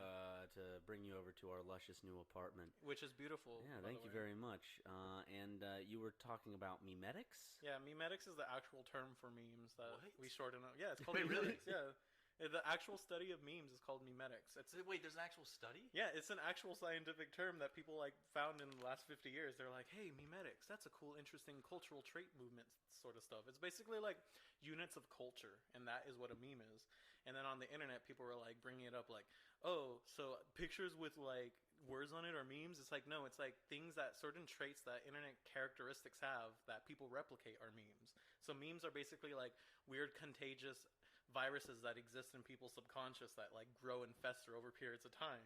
To bring you over to our luscious new apartment. which is beautiful. Yeah, by thank the you way. very much. And you were talking about memetics? Yeah, memetics is the actual term for memes that What? we shorten up. Yeah, it's called Wait, really? memetics. Yeah. The actual study of memes is called memetics. Wait, there's an actual study? Yeah, it's an actual scientific term that people like found in the last 50 years. They're like, hey, memetics, that's a cool, interesting cultural trait movement sort of stuff. It's basically like units of culture, and that is what a meme is. And then on the internet, people were like bringing it up like, oh, so pictures with like words on it are memes? It's like, no, it's like things that certain traits that internet characteristics have that people replicate are memes. So memes are basically like weird, contagious viruses that exist in people's subconscious that like grow and fester over periods of time.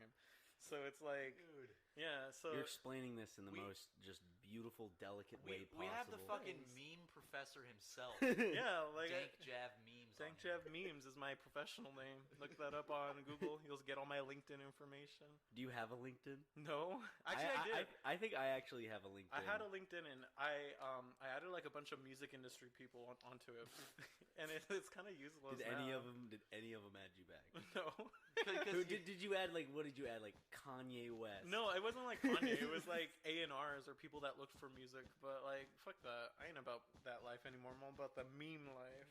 So it's like, Dude. yeah. So You're explaining this in the most just beautiful, delicate way possible. We have the fucking meme professor himself. yeah, like Dank Jav Memes. Dank on here. Jav Memes is my professional name. Look that up on Google. You'll get all my LinkedIn information. Do you have a LinkedIn? No, actually I did. I think I actually have a LinkedIn. I had a LinkedIn, and I added like a bunch of music industry people onto it, and it's kind of useless. Did any of them add you back? No. Who did you add? Like, what did you add? Like Kanye West? No, it wasn't like Kanye. It was like A&Rs or people that looked for music. But like, fuck that. I ain't about that life anymore. I'm all about the meme life.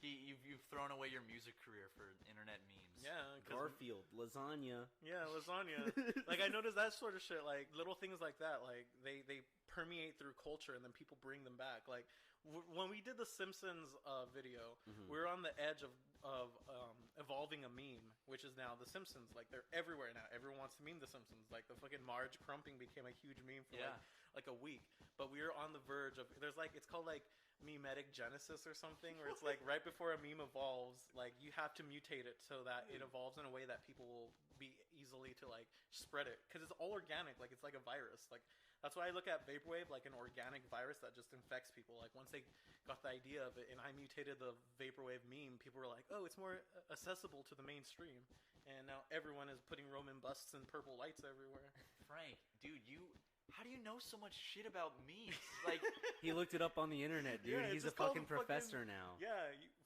You've thrown away your music career for internet memes. Yeah. Garfield, lasagna. Yeah, lasagna. Like, I noticed that sort of shit. Like, little things like that. Like, they permeate through culture, and then people bring them back. Like, when we did the Simpsons video, we were on the edge of evolving a meme, which is now the Simpsons. Like, they're everywhere now. Everyone wants to meme the Simpsons. Like, the fucking Marge crumping became a huge meme for like a week. But we were on the verge of, it's called like memetic genesis or something, where it's like right before a meme evolves, like you have to mutate it so that it evolves in a way that people will be easily to like spread it, because it's all organic. Like, it's like a virus. Like, that's why I look at vaporwave like an organic virus that just infects people. Like, once they got the idea of it and I mutated the vaporwave meme, people were like, oh, it's more accessible to the mainstream, and now everyone is putting Roman busts and purple lights everywhere. Frank, dude, how do you know so much shit about memes? Like, He looked it up on the internet, dude. Yeah, He's a it's called fucking professor now. Yeah,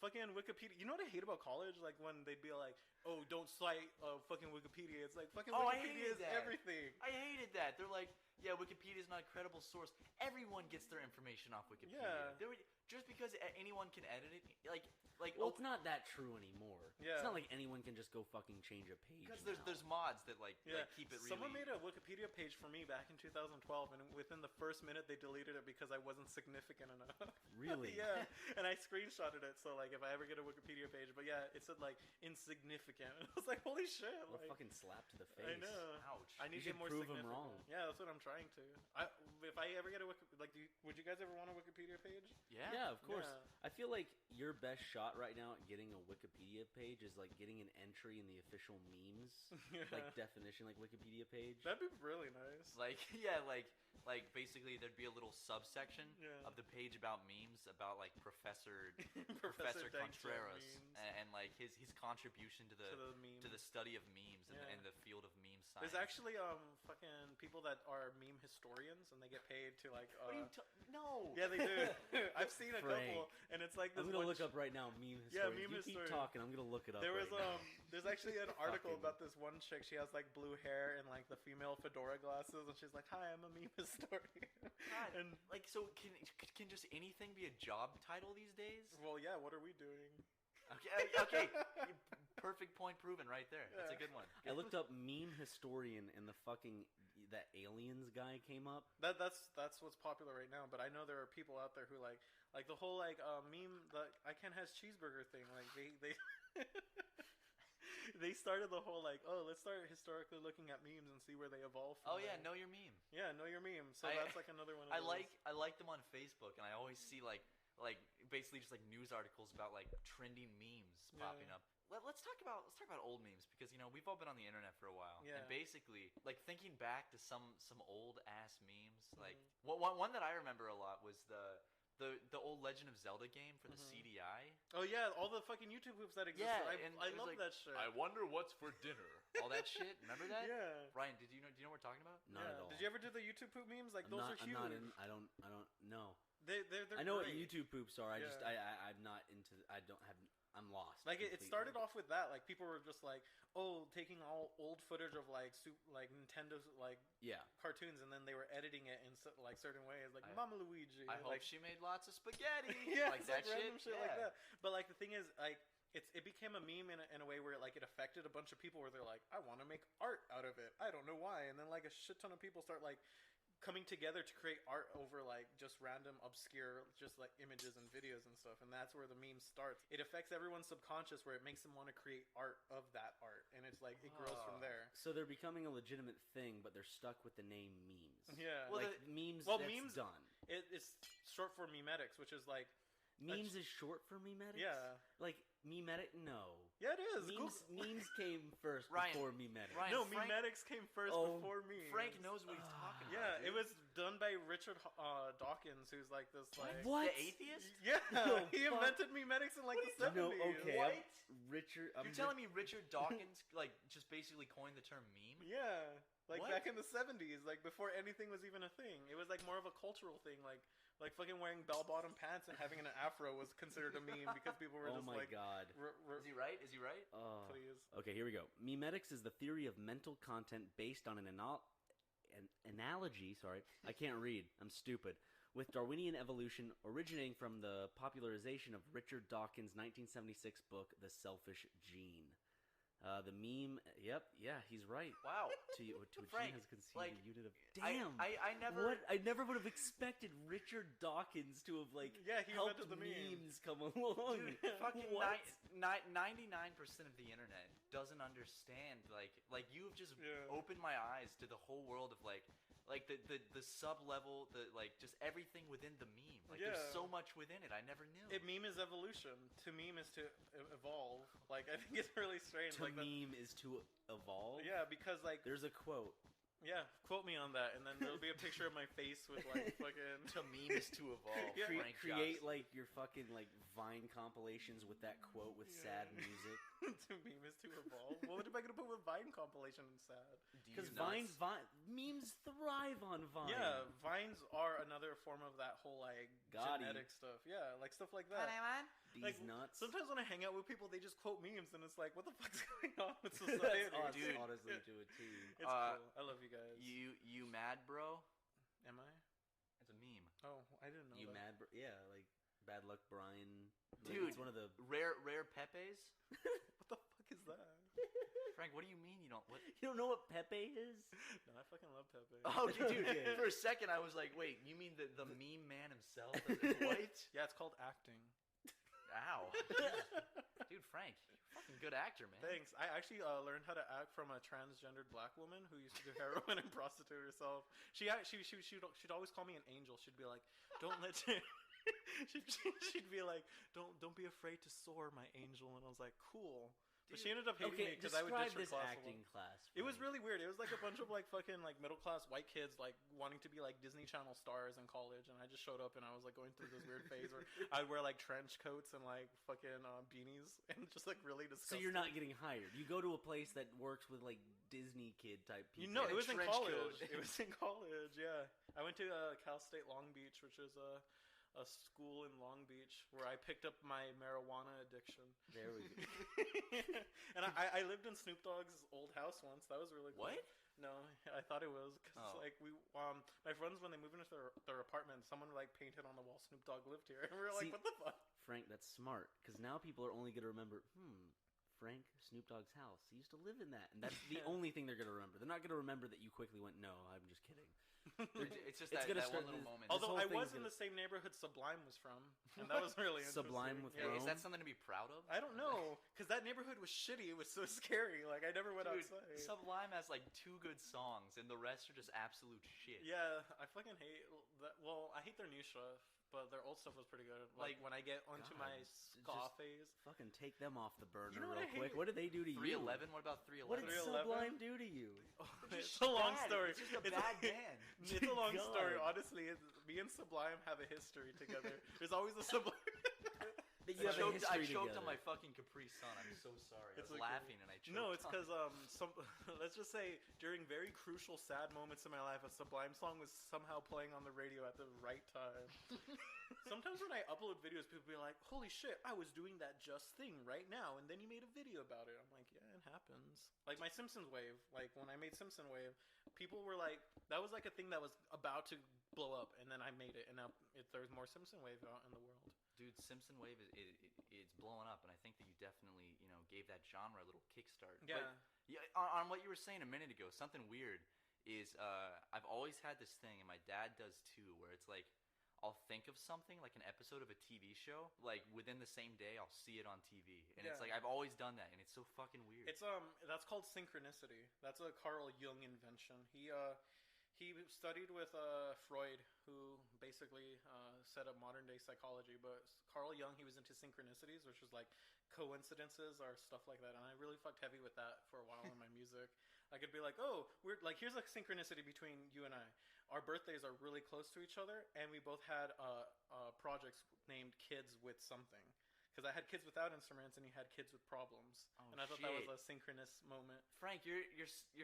fucking Wikipedia. You know what I hate about college? Like, when they'd be like, oh, don't cite fucking Wikipedia. It's like, fucking I Wikipedia hated is that. everything. I hated that. They're like, yeah, Wikipedia is not a credible source. Everyone gets their information off Wikipedia. Yeah. Just because anyone can edit it, like. Well, it's not that true anymore. Yeah. It's not like anyone can just go fucking change a page. Because there's mods that like keep it really. Someone made a Wikipedia page for me back in 2012, and within the first minute they deleted it because I wasn't significant enough. Really? Yeah. And I screenshotted it, so like if I ever get a Wikipedia page, but yeah, it said like insignificant. I was like, holy shit! What a like, fucking slap to the face. I know. Ouch. I need You to get more should prove 'em significant. wrong. Yeah, that's what I'm trying to. If I ever get a would you guys ever want a Wikipedia page? Yeah. Yeah, of course. Yeah. I feel like your best shot right now at getting a Wikipedia page is like getting an entry in the official memes, like definition, like Wikipedia page. That'd be really nice. Like basically there'd be a little subsection of the page about memes about like Professor Dank's Contreras memes. and like his contribution to the study of memes and the field of meme science. There's actually fucking people that are meme historians, and they get paid to like. What are you no. Yeah, they do. I've seen a Frank. couple, and it's like this. I'm gonna look up right now meme historian. Yeah, meme you historian. keep talking. I'm gonna look it up. There was right now. there's actually an article Fucking- about this one chick. She has like blue hair and like the female fedora glasses, and she's like, "Hi, I'm a meme historian." God, And like so can just anything be a job title these days? well, yeah. What are we doing? Okay. Perfect point proven right there. That's a good one. I looked up meme historian, and that aliens guy came up. That's what's popular right now. But I know there are people out there who like the whole like meme the I can't has cheeseburger thing. Like they they started the whole like, oh, let's start historically looking at memes and see where they evolve from. Oh yeah, there. know your meme. Yeah, know your meme. So I- that's like another one of I those. like them on Facebook, and I always see like basically just like news articles about like trending memes popping up. Let's talk about old memes because we've all been on the internet for a while, Yeah. and basically like thinking back to some old ass memes. Like one that I remember a lot was the old Legend of Zelda game for the CDI. Oh yeah, all the fucking YouTube hoops that exist. Yeah, I and I it was love like, that shit. I wonder what's for dinner. All that shit. Remember that? Yeah. Ryan, do you know what we're talking about? Not at all. Did you ever do the YouTube poop memes? Like those are huge. I don't know. They're I know great. what YouTube poops are. Yeah. I'm not into. I'm lost. Like it completely. started off with that. Like people were just like, oh, taking all old footage of like Nintendo's like cartoons, and then they were editing it in like certain ways, like Mama Luigi. I hope like, she made lots of spaghetti. yeah, like it's that random shit yeah. like that. But like the thing is, like it became a meme in a way where like it affected a bunch of people where they're like, I want to make art out of it. I don't know why. And then like a shit ton of people start like coming together to create art over like just random obscure just like images and videos and stuff, and that's where the meme starts. It affects everyone's subconscious where it makes them want to create art of that art, and it's like it grows from there. So they're becoming a legitimate thing, but they're stuck with the name memes. Yeah. Well, like memes. That's memes done. It's short for memetics, which is like memes is short for memetics. Yeah. Like memetic, no. Yeah, it is. Memes came first Ryan, before memetics. Ryan, No, Frank, memetics came first before memes. Frank knows what he's talking about. Yeah, dude. it was done by Richard Dawkins, who's like this like What? The atheist? Yeah, No, he fuck. invented memetics in like the 70s. No, okay. What? Richard. You're telling me Richard Dawkins like just basically coined the term meme? Yeah, like What? back in the 70s, like before anything was even a thing. It was like more of a cultural thing, like fucking wearing bell-bottom pants and having an afro was considered a meme because people were Oh just my like, god. Is he right? Is he right? please. Okay, here we go. Memetics is the theory of mental content based on an analogy. Sorry, I can't read. I'm stupid. With Darwinian evolution originating from the popularization of Richard Dawkins' 1976 book, The Selfish Gene. The meme. Yep. Yeah, he's right. Wow. To a Frank, gene has conceived like, a unit of. Damn. I never. What? I never would have expected Richard Dawkins to have like Yeah, he helped invented the meme. memes come along. Dude, fucking What? 99% of the internet doesn't understand like you've just opened my eyes to the whole world of like the sub level, the like just everything within the meme. Like there's so much within it I never knew. Meme is evolution. To meme is to evolve. Like I think it's really strange. To like that. meme is to evolve. Yeah, because like There's a quote. yeah, quote me on that, and then there'll be a picture of my face with like fucking. To meme is to evolve. Yeah. Frank Create Johnson. like your fucking like Vine compilations with that quote with sad music. To meme is to evolve. What am I gonna put with Vine compilation and sad? Because Vine memes thrive on Vine. Yeah, Vines are another form of that whole like Got genetic stuff. Yeah, like stuff like that. These nuts. Sometimes when I hang out with people, they just quote memes, and it's like, what the fuck's going on with society? That's Dude. honestly to a T. It's cool. I love you guys. You mad, bro? Am I? It's a meme. Oh, I didn't know You that. mad? Yeah, like Bad Luck Brian. Dude, it's one of the rare Pepes. What the fuck is that? Frank, what do you mean you don't? What? You don't know what Pepe is? No, I fucking love Pepe. Oh, dude. For a second, I was like, wait, you mean the meme man himself? What? Yeah, it's called acting. Ow. Dude, Frank, you're a fucking good actor, man. Thanks. I actually learned how to act from a transgendered black woman who used to do heroin and prostitute herself. She'd always call me an angel. She'd be like, "Don't let you." she'd be like, "Don't be afraid to soar, my angel." And I was like, "Cool." But she ended up hating me because I would ditch her this class. acting class. It was really weird. It was like a bunch of like fucking like middle class white kids like wanting to be like Disney Channel stars in college, and I just showed up and I was like going through this weird phase where I'd wear like trench coats and like fucking beanies and just like really disgusting. So you're not getting hired. You go to a place that works with like Disney kid type people. You know, it was in trench college. coat. It was in college. Yeah, I went to Cal State Long Beach, which is a school in Long Beach where I picked up my marijuana addiction. There we go. And I lived in Snoop Dogg's old house once. That was really cool. What? No, I thought it was because like my friends when they moved into their apartment, someone like painted on the wall Snoop Dogg lived here, and we were like, See, what the fuck? Frank, that's smart because now people are only going to remember. Frank, Snoop Dogg's house. He used to live in that, and that's the only thing they're going to remember. They're not going to remember that you quickly went, "No, I'm just kidding." It's just It's that gonna one start little this- moment. Although whole I was thing's in gonna- the same neighborhood Sublime was from, and that was really interesting. Sublime with yeah. Rome? Is that something to be proud of? I don't know, because that neighborhood was shitty. It was so scary. Like I never went Dude, outside. Sublime has like 2 good songs, and the rest are just absolute shit. Yeah, I fucking hate that. Well, I hate their new stuff, but their old stuff was pretty good. Like when I get onto God, my ska phase. Fucking take them off the burner You know what real I quick. hate? What did they do to you? 311. What about 311? What did 311? Sublime do to you? It's a long bad. story. It's just a It's bad like- band. It's a long God. story. Honestly, me and Sublime have a history together. There's always a Sublime. That you have a I history choked together. on my fucking Capri Sun. I'm so sorry. I It's was okay. laughing and I choked. No, it's on because it. let's just say during very crucial, sad moments in my life, a Sublime song was somehow playing on the radio at the right time. Sometimes when I upload videos, people be like, "Holy shit, I was doing that just thing right now," and then you made a video about it. I'm like, "Yeah, it happens." Like my Simpsons wave. Like when I made Simpson wave, people were like, "That was like a thing that was about to blow up," and then I made it, and now there's more Simpson wave out in the world. Dude, Simpson Wave it's blowing up, and I think that you definitely gave that genre a little kickstart. Yeah. But, yeah. On what you were saying a minute ago, something weird is I've always had this thing, and my dad does too, where it's like I'll think of something like an episode of a TV show, like within the same day I'll see it on TV, and it's Yeah. like I've always done that, and it's so fucking weird. It's that's called synchronicity. That's a Carl Jung invention. He studied with Freud, who basically set up modern day psychology. But Carl Jung, he was into synchronicities, which was like coincidences or stuff like that. And I really fucked heavy with that for a while in my music. I could be like, "Oh, we're like, here's a synchronicity between you and I. Our birthdays are really close to each other, and we both had projects named Kids with Something." Because I had kids without instruments, and he had kids with problems, Oh, and I thought that was shit. a synchronous moment. Frank, you're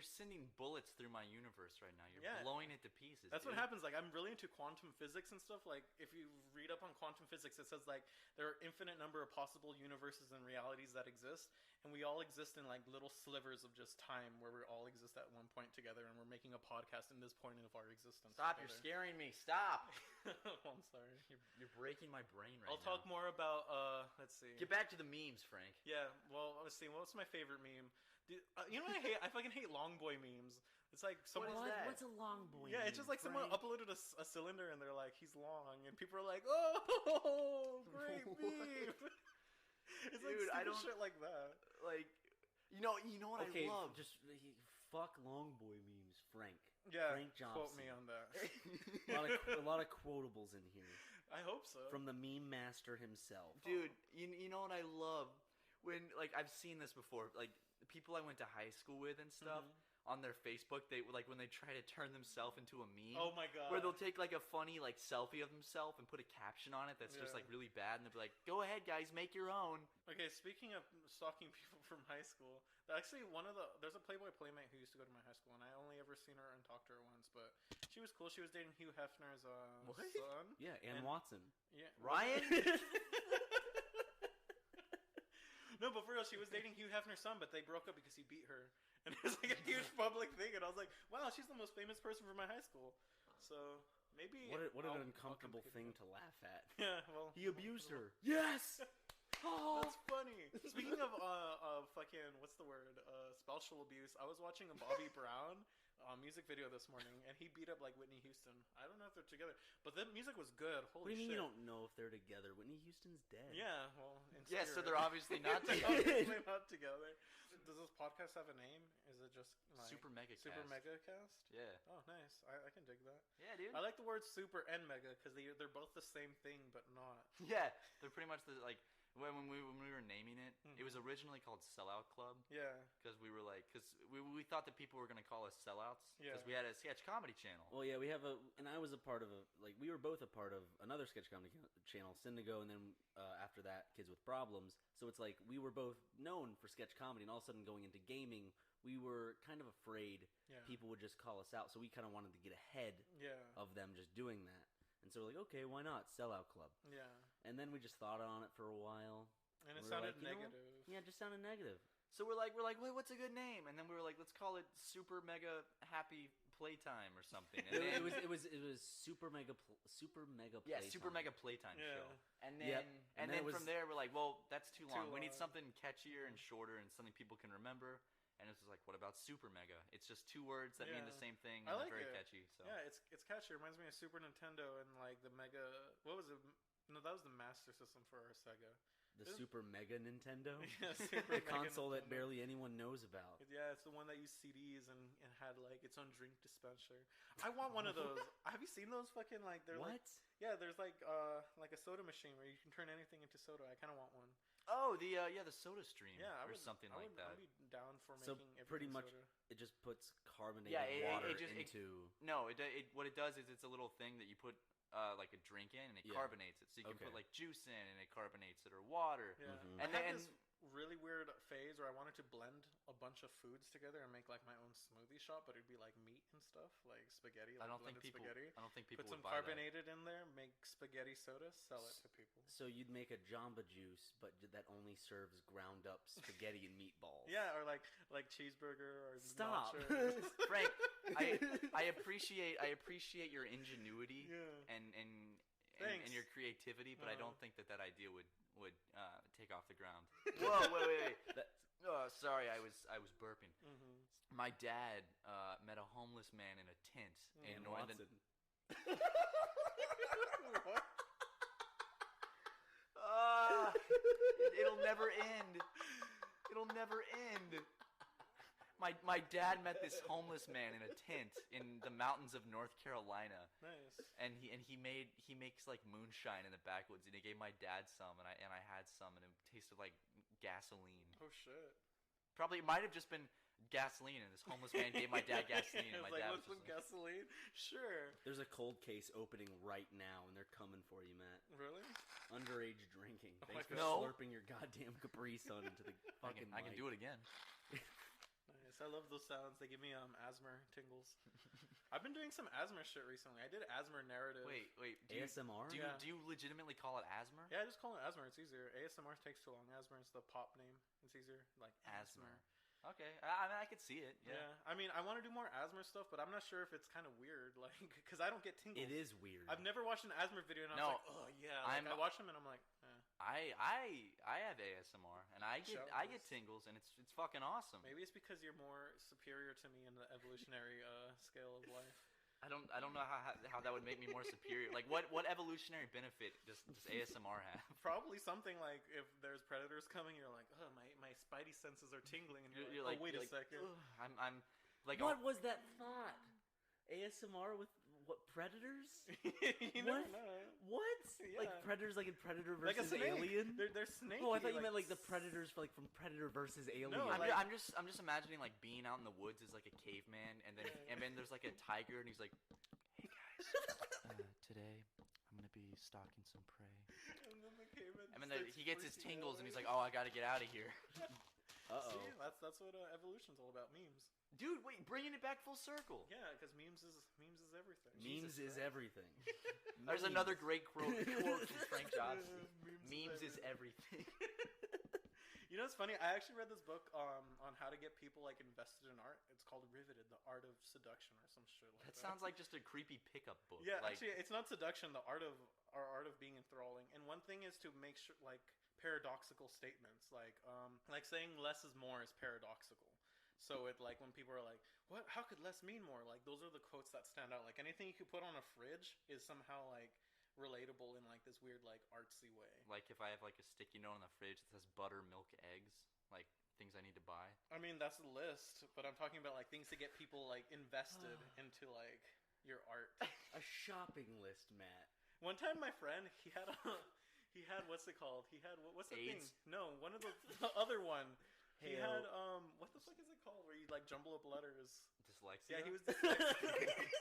sending bullets through my universe right now. You're Yeah. blowing it to pieces. That's what dude. happens. Like I'm really into quantum physics and stuff. Like if you read up on quantum physics, it says like there are infinite number of possible universes and realities that exist, and we all exist in like little slivers of just time where we all exist at one point together, and we're making a podcast in this point of our existence. Stop! You're together. scaring me. Stop! Oh, I'm sorry. You're breaking my brain right I'll now. talk more about. Let's see. Get back to the memes, Frank. Yeah. Well, let's see. What's my favorite meme? You know what I hate? I fucking hate long boy memes. It's like someone. is that? What's a long boy? Yeah, it's just like someone Frank? uploaded a cylinder and they're like, "He's long," and people are like, "Oh, great meme." It's like Dude, I stupid don't- shit like that. Like, you know what Okay, I love? just fuck long boy memes, Frank. Yeah, Frank quote Johnson. me on that. A lot of quotables in here I hope so. from the meme master himself. Dude, you know what I love? When, like, I've seen this before. Like, the people I went to high school with and stuff, on their Facebook, they like when they try to turn themselves into a meme. Oh my god. Where they'll take like a funny like selfie of themselves and put a caption on it that's just Yeah. like really bad, and they'll be like, "Go ahead, guys, make your own." Okay, speaking of stalking people from high school, actually there's a Playboy playmate who used to go to my high school, and I only ever seen her and talked to her once, but she was cool. She was dating Hugh Hefner's What? son. Yeah, and And- Watson. Yeah, Ryan? No, but for real, she was dating Hugh Hefner's son, but they broke up because he beat her. And it was like a huge public thing. And I was like, wow, she's the most famous person from my high school. So maybe... What an uncomfortable thing to laugh at. Yeah, well... He abused her. Yes! Oh. That's funny. Speaking of fucking, what's the word? Spatial abuse. I was watching a Bobby Brown music video this morning, and he beat up like Whitney Houston. I don't know if they're together, but the music was good. Holy what do you mean shit! You don't know if they're together? Whitney Houston's dead. Yeah, well, yeah, so they're obviously not they're together. obviously not together. Does this podcast have a name? Is it just like Super Mega Super Cast? Mega Cast? Yeah. Oh, nice. I can dig that. Yeah, dude. I like the word super and mega because they're both the same thing, but not. Yeah, they're pretty much the like. When we were naming it, it was originally called Sellout Club. Yeah. Because we thought that people were gonna call us sellouts. Yeah. Because we had a sketch comedy channel. Well, yeah, we have and I was a part of we were both a part of another sketch comedy channel, Syndigo, and then after that, Kids with Problems. So it's like we were both known for sketch comedy, and all of a sudden going into gaming, we were kind of afraid people would just call us out. So we kind of wanted to get ahead of them just doing that. And so we're like, okay, why not? Sellout Club. Yeah. And then we just thought on it for a while. And it sounded negative. Yeah, it just sounded negative. So we're like, wait, what's a good name? And then we were like, let's call it Super Mega Happy Playtime or something. And then, it was Super Mega Playtime. Yeah, Super Mega Playtime show. And then and then from there we're like, well, that's too long. We need long. something catchier and shorter and something people can remember. And it's just like, what about Super Mega? It's just two words that mean the same thing. And I like they're very it. catchy. So yeah, it's catchy. It reminds me of Super Nintendo and like the Mega. What was it? No, that was the Master System for our Sega. The Super Mega Nintendo? Yeah, Super The Mega console that Nintendo. barely anyone knows about. Yeah, it's the one that used CDs and had like its own drink dispenser. I want one of those. Have you seen those fucking like they're What? like there's like a soda machine where you can turn anything into soda. I kind of want one. oh, the Soda Stream. Yeah, or something like that. I'd be down for So making everything pretty much soda. it just puts carbonated Yeah, water it just- into... No, what it does is it's a little thing that you put like a drink in and it carbonates it. So you can put like juice in and it carbonates it or water. Yeah, Mhm. I And had then this really weird phase where I wanted to blend a bunch of foods together and make like my own smoothie shop, but it'd be like meat and stuff, like spaghetti. Like I don't think blended people. spaghetti. I don't think people Put would some buy carbonated in there, make spaghetti soda, sell it to people. So you'd make a Jamba Juice, but that only serves ground up spaghetti and meatballs. Yeah, or like cheeseburger or Stop. nachos. that. Frank, I appreciate your ingenuity Yeah. and Thanks. your creativity, but I don't think that idea would take off the ground. Whoa, wait. Sorry, I was burping. Mm-hmm. My dad met a homeless man in a tent in northern. What? It'll never end. It'll never end. My dad met this homeless man in a tent in the mountains of North Carolina. Nice. And he makes like moonshine in the backwoods, and he gave my dad some, and I had some, and it tasted like gasoline. Oh shit. Probably it might have just been gasoline, and this homeless man gave my dad gasoline, and my like, dad what's was some just like, gasoline? Sure. There's a cold case opening right now, and they're coming for you, Matt. Really? Underage drinking. Oh Thanks my for God. No. slurping your goddamn Capri Sun into the fucking I can mic. do it again. Nice. I love those sounds. They give me asthma tingles. I've been doing some asthma shit recently. I did asthma narrative. Wait. ASMR? Do Yeah. you legitimately call it asthma? Yeah, I just call it asthma. It's easier. ASMR takes too long. Asthma is the pop name. It's easier. Like Asthma. Okay, I mean I could see it. Yeah. I mean, I want to do more asthma stuff, but I'm not sure if it's kind of weird, like, because I don't get tingles. It is weird. I've never watched an asthma video and I No. was like, oh yeah. Like, I watch them and I'm like, I have ASMR and I get Jealous. tingles and it's fucking awesome. maybe it's because you're more superior to me in the evolutionary scale of life. I don't know how that would make me more superior. Like what evolutionary benefit does ASMR have? Probably something like if there's predators coming, you're like, oh, my spidey senses are tingling, and you're like, oh, wait a second. "Ugh, I'm like What was that thought? ASMR with what, predators? You never know. What? Yeah. Like predators, like in Predator Like a versus snake. Alien? They're snaky. Oh, I thought you meant like the predators for, like from Predator versus Alien. No, I'm, like- I'm just imagining like being out in the woods as like a caveman, and then there's like a tiger, and he's like, "Hey guys, today I'm gonna be stalking some prey." And then the caveman And then starts he gets his freaking tingles, out. and he's like, "Oh, I gotta get out of here." Uh-oh. See, that's what evolution's all about. Memes. Dude, wait, bringing it back full circle. Yeah, because memes is everything. Memes is everything. There's Memes. another great quote from Frank Johnson. Memes Memes is everything. You You know, it's funny. I actually read this book on how to get people like invested in art. It's called Riveted: The Art of Seduction or some shit like that. That sounds like just a creepy pickup book. Yeah, like, actually, it's not seduction. The art of being enthralling. And one thing is to make sure like paradoxical statements, like saying less is more is paradoxical. So it like when people are like, "What? How could less mean more?" Like those are the quotes that stand out. Like anything you could put on a fridge is somehow like relatable in like this weird like artsy way. Like if I have like a sticky note on the fridge that says butter, milk, eggs, like things I need to buy. I mean that's the list, but I'm talking about like things to get people like invested into like your art. A shopping list, Matt. One time, my friend he had what's it called? He had what's the AIDS? thing? No, one of the other one. He Hail. had what the fuck is it called? Where you like jumble up letters. Dyslexia? Yeah, he was dyslexic.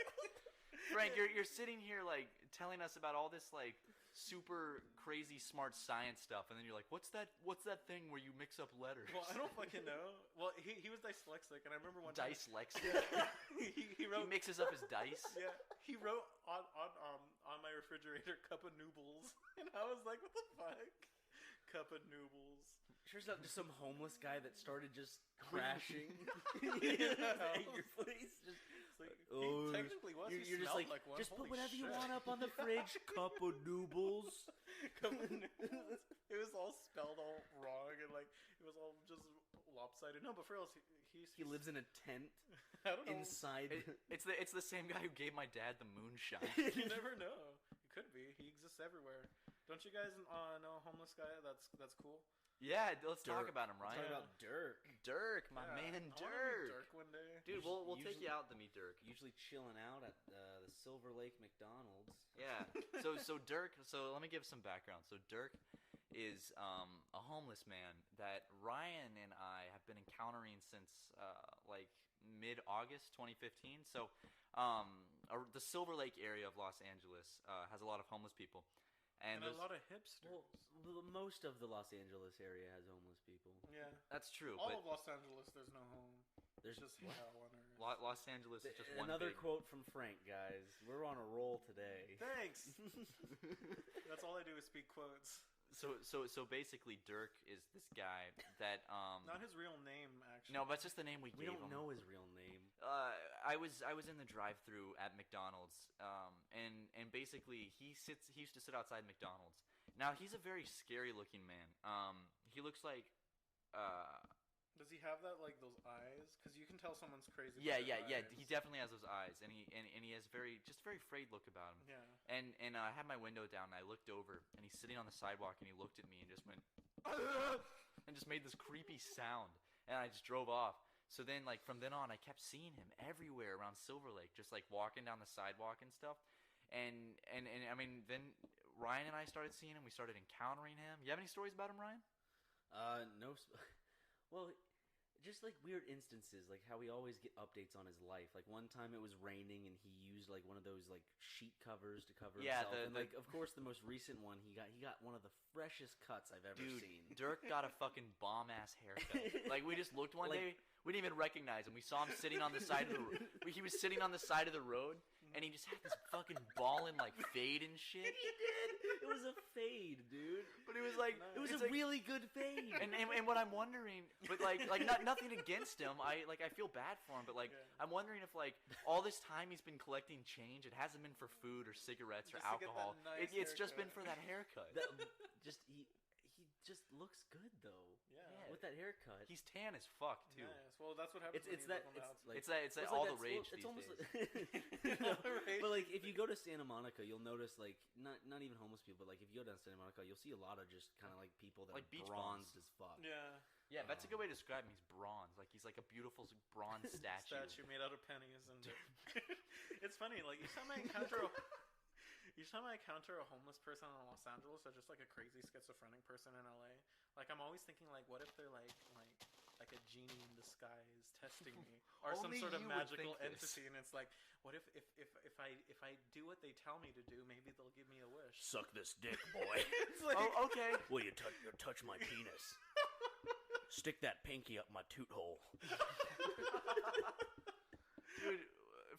Frank, you're sitting here like telling us about all this like super crazy smart science stuff, and then you're like, what's that thing where you mix up letters? Well, I don't fucking know. Well, he was dyslexic, and I remember one time. Dyslexia? He wrote. He mixes up his dice? Yeah, he wrote on my refrigerator "cup of noodles," and I was like, "What the fuck?" Cup of noodles. Sure, it's not just some homeless guy that started just crashing Yeah. at your place. Just, It's like, oh, he technically was. you're He just smelled like, one. just put Holy whatever you shit. want up on the fridge. Cup of noodles. Cup of noodles. It was all spelled all wrong and like it was all just lopsided. No, but for real, He lives in a tent I don't know. inside. It's the same guy who gave my dad the moonshine. You never know. It could be. He exists everywhere. Don't you guys know a homeless guy? That's cool. Yeah, let's talk Dirk. about him, Talk Ryan. about Dirk. Dirk, my Yeah, man, I wanna meet Dirk. Dirk one day. Dude, we'll take Usually- you out to meet Dirk. Usually chilling out at the Silver Lake McDonald's. Yeah. So Dirk. So let me give some background. So Dirk is a homeless man that Ryan and I have been encountering since like mid-August 2015. So the Silver Lake area of Los Angeles has a lot of homeless people, And a there's- lot of hipsters. Well, most of the Los Angeles area has homeless people. Yeah. that's true. All But of Los Angeles, there's no home. There's Just hell on earth. Los Angeles is just one another big. quote from Frank, guys. We're on a roll today. Thanks. That's all I do is speak quotes. So basically, Dirk is this guy that Not his real name, actually. no, but it's just the name we We gave don't him. know his real name. I was in the drive-through at McDonald's, and basically he used to sit outside McDonald's. Now he's a very scary-looking man. He looks like Does he have that like those eyes? Because you can tell someone's crazy. yeah. by their eyes. He definitely has those eyes, and he has very frayed look about him. Yeah. And I had my window down, and I looked over, and he's sitting on the sidewalk, and he looked at me and just went, and just made this creepy sound, and I just drove off. So then, like, from then on, I kept seeing him everywhere around Silver Lake, just, like, walking down the sidewalk and stuff. And I mean, then Ryan and I started seeing him. We started encountering him. You have any stories about him, Ryan? No. Well, just like weird instances, like how we always get updates on his life. Like one time it was raining and he used like one of those like sheet covers to cover himself. And like of course the most recent one he got one of the freshest cuts I've ever seen. Dirk got a fucking bomb ass haircut. Like we just looked one day, we didn't even recognize him. We saw him sitting on the side of the he was sitting on the side of the road and he just had this fucking ballin' like fade and shit. He did. It was a fade, dude. But it was like It was it's a like, really good fade. and what I'm wondering, but like nothing against him. I feel bad for him, but like I'm wondering if like all this time he's been collecting change, it hasn't been for food or cigarettes or Just to get that alcohol. nice It's just been haircut. for that haircut. He just looks good though. Yeah. With that haircut. He's tan as fuck too. Nice. Well, that's what happens. It's when that you live on the outside. it's like It's that all the rage it's these almost days. like, Rage. but like if you go to Santa Monica, you'll notice like not even homeless people, but like if you go down to Santa Monica, you'll see a lot of just kind of like people that Like are beach bronzed bums. as fuck. Yeah. Yeah, that's a good way to describe him. He's bronze. Like he's like a beautiful bronze statue. Statue made out of pennies and it's funny. Like each time I encounter a homeless person in Los Angeles or just like a crazy schizophrenic person in LA, like I'm always thinking like, what if they're like a genie in disguise testing me or some Only sort of you would magical think this. entity, and it's like, what if I do what they tell me to do, maybe they'll give me a wish. Suck this dick, boy. It's like, Oh, okay. Will you touch my penis? Stick that pinky up my toot hole. Dude,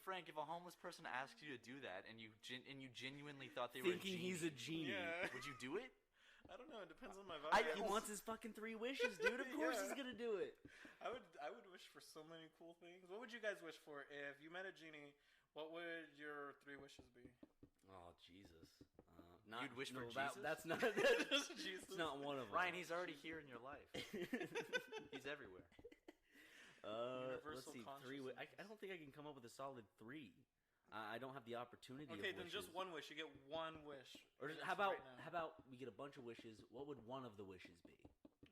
Frank, if a homeless person asked you to do that and you genuinely thought they were Thinking a genie, he's a genie. yeah. would you do it? I don't know. It depends on my vibe. He wants his fucking 3 wishes, dude. Of course he's gonna do it. I would wish for so many cool things. What would you guys wish for if you met a genie? What would your 3 wishes be? Oh Jesus! You'd wish for Jesus? That's not. Jesus. It's not one of them. Ryan, he's already here in your life. He's everywhere. Let's see. 3. I don't think I can come up with a solid 3. I don't have the opportunity. Okay, of then just one wish. You get one wish. Or how about we get a bunch of wishes? What would one of the wishes be?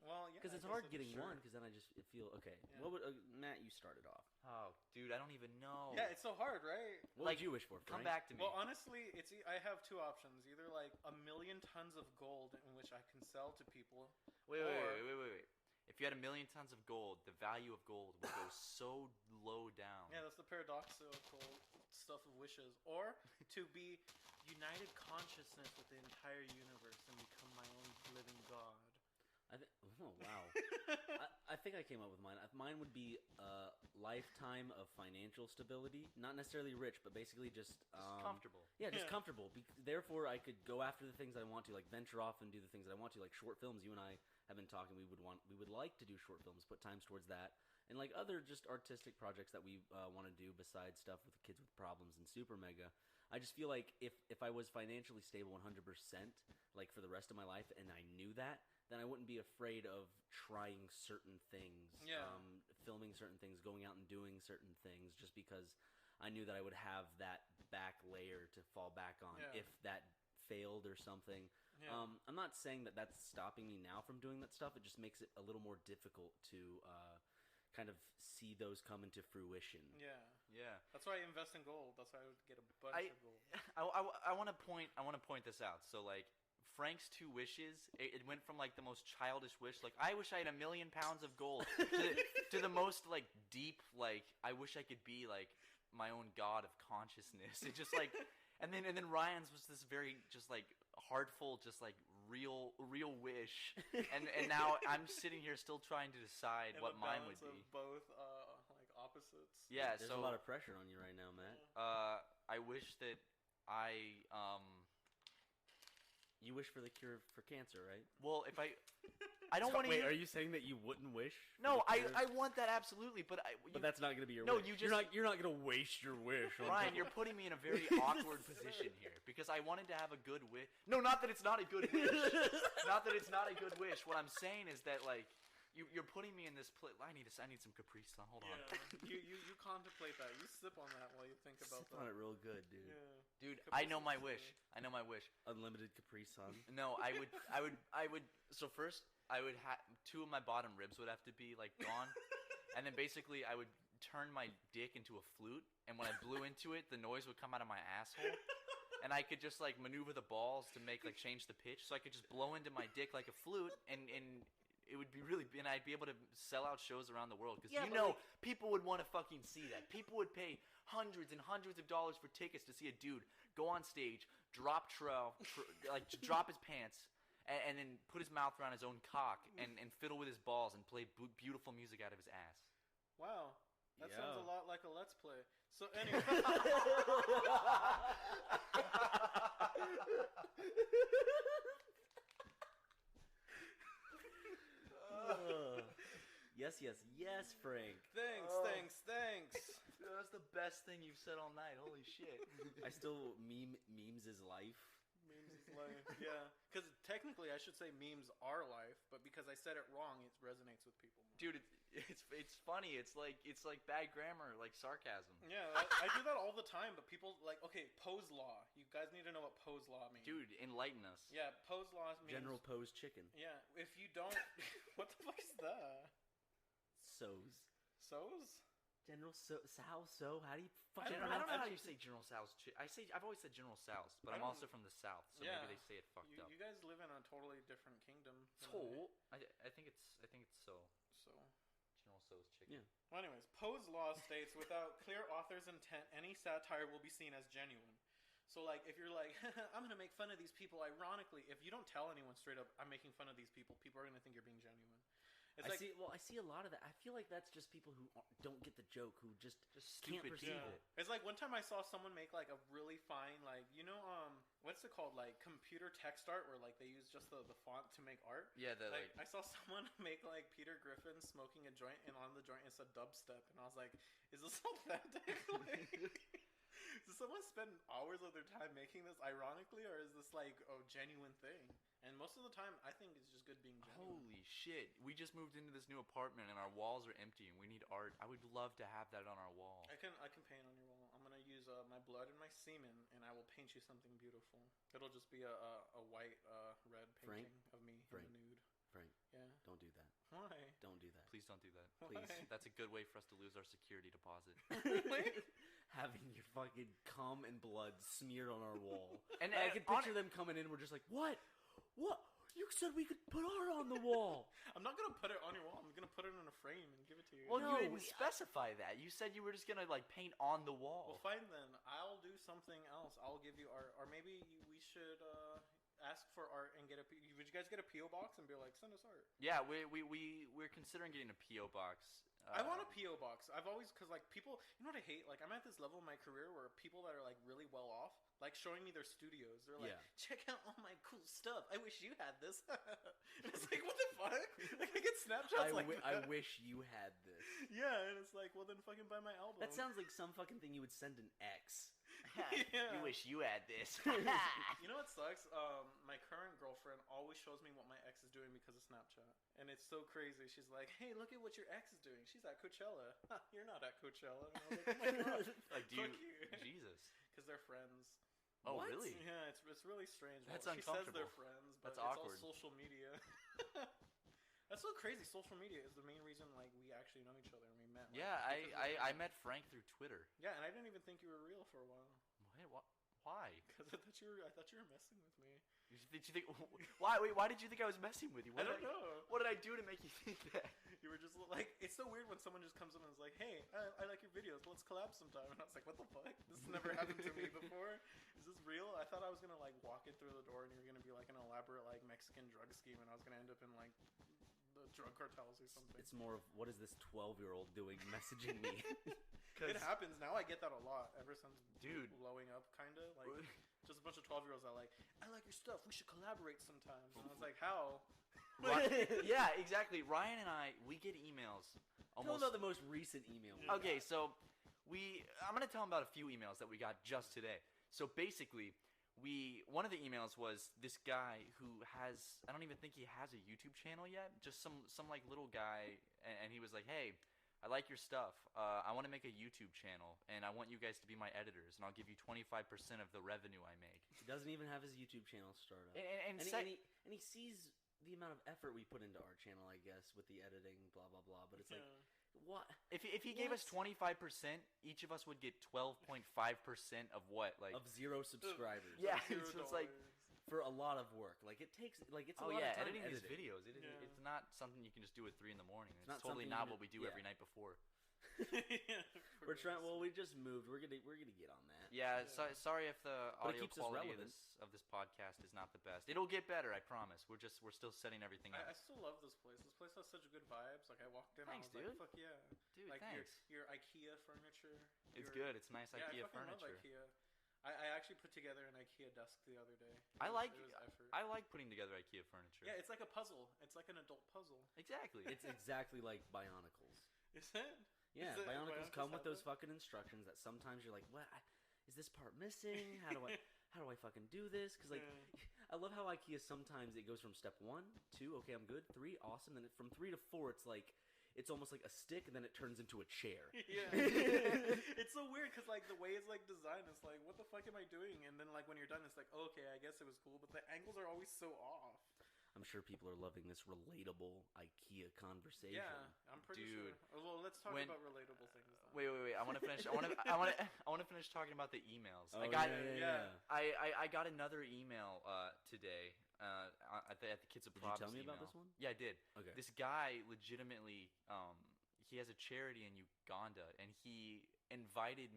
Well, yeah. Because it's hard getting one. Because then I just feel okay. Yeah. What would Matt? You started off. Oh, dude, I don't even know. Yeah, it's so hard, right? What would you wish for, Frank? Come back to me. Well, honestly, I have 2 options. Either like 1,000,000 tons of gold in which I can sell to people. Wait. If you had 1,000,000 tons of gold, the value of gold would go so low down. Yeah, that's the paradoxical stuff of wishes. Or to be united consciousness with the entire universe and become my own living god. Oh wow! I think I came up with mine. Mine would be a lifetime of financial stability. Not necessarily rich, but basically just comfortable. Yeah, just comfortable. Therefore, I could go after the things that I want to, like venture off and do the things that I want to, like short films. You and I have been talking. We would like to do short films, put times towards that, and like other just artistic projects that we want to do besides stuff with kids with problems and Super Mega. I just feel like if I was financially stable 100%, like for the rest of my life, and I knew that, then I wouldn't be afraid of trying certain things, filming certain things, going out and doing certain things, just because I knew that I would have that back layer to fall back on if that failed or something. Yeah. I'm not saying that that's stopping me now from doing that stuff. It just makes it a little more difficult to kind of see those come into fruition. Yeah. That's why I invest in gold. That's why I would get a bunch of gold. I want to point this out. So like Frank's 2 wishes, it went from like the most childish wish, like I wish I had 1,000,000 pounds of gold, to the most like deep, like I wish I could be like my own god of consciousness. It just like, and then Ryan's was this very just like heartful, just like real wish, and now I'm sitting here still trying to decide what mine would be. Both like opposites. Yeah, there's a lot of pressure on you right now, Matt. I wish that I You wish for the cure for cancer, right? Well, if I don't want to. Wait, are you saying that you wouldn't wish? No, I want that absolutely, but but that's not going to be your wish. No, you're not going to waste your wish. Ryan, you're putting me in a very awkward position here because I wanted to have a good wish. No, not that it's not a good wish. Not that it's not a good wish. What I'm saying is that like you're putting me in this place. I need some Capri Sun. Hold on. You contemplate that. You sip on that while you think about that. Sip on it real good, dude. Yeah. Dude, I know my wish. I know my wish. Unlimited Capri Sun. No, I would. So first, I would have 2 of my bottom ribs would have to be like gone, and then basically I would turn my dick into a flute, and when I blew into it, the noise would come out of my asshole, and I could just like maneuver the balls to make like change the pitch, so I could just blow into my dick like a flute, and it would be really, and I'd be able to sell out shows around the world because people would want to fucking see that. People would pay hundreds and hundreds of dollars for tickets to see a dude go on stage, drop drop his pants, and then put his mouth around his own cock and fiddle with his balls and play beautiful music out of his ass. Wow, that sounds a lot like a Let's Play. So anyway. Yes, Frank. Thanks. Dude, that's the best thing you've said all night. Holy shit. I still memes is life. Memes is life. Yeah, because technically I should say memes are life, but because I said it wrong, it resonates with people more. Dude, it's funny. It's like bad grammar, like sarcasm. Yeah, I do that all the time, but people like, okay, pose law. You guys need to know what pose law means. Dude, enlighten us. Yeah, pose law means General Pose Chicken. Yeah, if you don't, what the fuck is that? So's. General So. How do you fucking? I don't know how you say General Sal's. I've always said General Sal's, but I'm also from the South, so maybe they say it fucked up. You guys live in a totally different kingdom. I think it's so. General So's chicken. Yeah. Well, anyways, Poe's law states without clear author's intent, any satire will be seen as genuine. So, like, if you're like, I'm going to make fun of these people ironically, if you don't tell anyone straight up, I'm making fun of these people, people are going to think you're being genuine. I see a lot of that. I feel like that's just people who don't get the joke, who just can't perceive it. It's like one time I saw someone make like a really fine, like, what's what's it called? Like computer text art, where like they use just the font to make art. Yeah, like I saw someone make like Peter Griffin smoking a joint, and on the joint it said dubstep, and I was like, is this authentic? Like, does someone spend hours of their time making this ironically, or is this like a genuine thing? And most of the time, I think it's just good being genuine. Holy shit! We just moved into this new apartment, and our walls are empty, and we need art. I would love to have that on our wall. I can paint on your wall. I'm gonna use my blood and my semen, and I will paint you something beautiful. It'll just be a white red painting of me in the nude. Frank, yeah, don't do that. Why? Don't do that. Please don't do that. Why? Please. That's a good way for us to lose our security deposit. Having your fucking cum and blood smeared on our wall. And I can picture them coming in. We're just like, what? What? You said we could put art on the wall. I'm not gonna put it on your wall. I'm gonna put it in a frame and give it to you. Well, you didn't specify that. You said you were just gonna like paint on the wall. Well, fine then. I'll do something else. I'll give you art, or maybe we should ask for art and get a. Would you guys get a PO box and be like, send us art? Yeah, we're considering getting a PO box. I want a PO box. I've always, because like people, you know what I hate? Like I'm at this level in my career where people that are like really well off, like showing me their studios. They're like, check out all my cool stuff. I wish you had this. And it's like, what the fuck? Like I get Snapchats I wish you had this. Yeah, and it's like, well then fucking buy my album. That sounds like some fucking thing you would send an ex. Yeah. You wish you had this. You know what sucks? My current girlfriend always shows me what my ex is doing because of Snapchat. And it's so crazy. She's like, hey, look at what your ex is doing. She's at Coachella. You're not at Coachella. And I was like, oh my God. Like, Fuck you. Jesus. Because they're friends. Oh, What? really? Yeah, it's really strange. That's She says uncomfortable. they're friends, but That's it's awkward. all social media. That's so crazy. Social media is the main reason like we actually know each other and we met. Like, Yeah, because I met Frank through Twitter. Yeah, and I didn't even think you were real for a while. What? Why? Because I thought you were messing with me. Did you think? Why? Wait, why did you think I was messing with you? I don't know. What did I do to make you think that? You were just like, it's so weird when someone just comes up and is like, hey, I like your videos, let's collab sometime. And I was like, what the fuck? This has never happened to me before. Is this real? I thought I was gonna like walk in through the door and you were gonna be like an elaborate like Mexican drug scheme, and I was gonna end up in like the drug cartels or something. It's more of, what is this 12-year-old doing messaging me? It happens now. I get that a lot ever since Dude. blowing up, kind of like just a bunch of 12-year-olds that like, I like your stuff. We should collaborate sometimes. And I was like, how? Yeah, exactly. Ryan and I, we get emails. Tell them about the most recent email. Okay, so I'm gonna tell them about a few emails that we got just today. So basically, one of the emails was this guy who has, I don't even think he has a YouTube channel yet, just some like little guy, and he was like, hey, I like your stuff. I want to make a YouTube channel, and I want you guys to be my editors, and I'll give you 25% of the revenue I make. He doesn't even have his YouTube channel started up. And he sees the amount of effort we put into our channel, I guess, with the editing, blah, blah, blah. But it's like, what? If he gave us 25%, each of us would get 12.5% of what? Like of 0 subscribers. Yeah, $0. so it's like, for a lot of work. Like it's a lot of time editing these videos. Yeah. It's not something you can just do at 3 in the morning. It's not totally something not you what we do yeah. every night before. We're trying. Well, we just moved. We're gonna get on that. Yeah. So, sorry if the But it audio keeps us quality relevant. of this podcast is not the best. It'll get better, I promise. We're still setting everything up. I still love this place. This place has such good vibes. Like I walked in, Thanks, I was dude. like, fuck yeah. Dude, Like thanks. your IKEA furniture. It's good. It's nice Yeah, IKEA I fucking furniture. love IKEA. I actually put together an IKEA desk the other day. I like It was effort. I like putting together IKEA furniture. Yeah, it's like a puzzle. It's like an adult puzzle. Exactly. It's exactly like Bionicles. Is it? Yeah, Is it- Bionicles come with have those it? fucking instructions that sometimes you're like, what? Is this part missing? How do I fucking do this? Because like, Yeah. I love how IKEA sometimes it goes from step 1, 2, okay, I'm good, 3, awesome. Then from 3 to 4, it's like, it's almost like a stick, and then it turns into a chair. Yeah. It's so weird because like the way it's like designed, it's like, what the fuck am I doing? And then like when you're done, it's like, oh, okay, I guess it was cool, but the angles are always so off. I'm sure people are loving this relatable IKEA conversation. Yeah, I'm pretty sure. Dude, Well, let's talk about relatable things. Then. Wait. I want to finish. I want to finish talking about the emails. Oh, I got yeah. I got another email today at the Kids of Did you Providence tell me about email. this one? Yeah, I did. Okay. This guy legitimately, he has a charity in Uganda, and he invited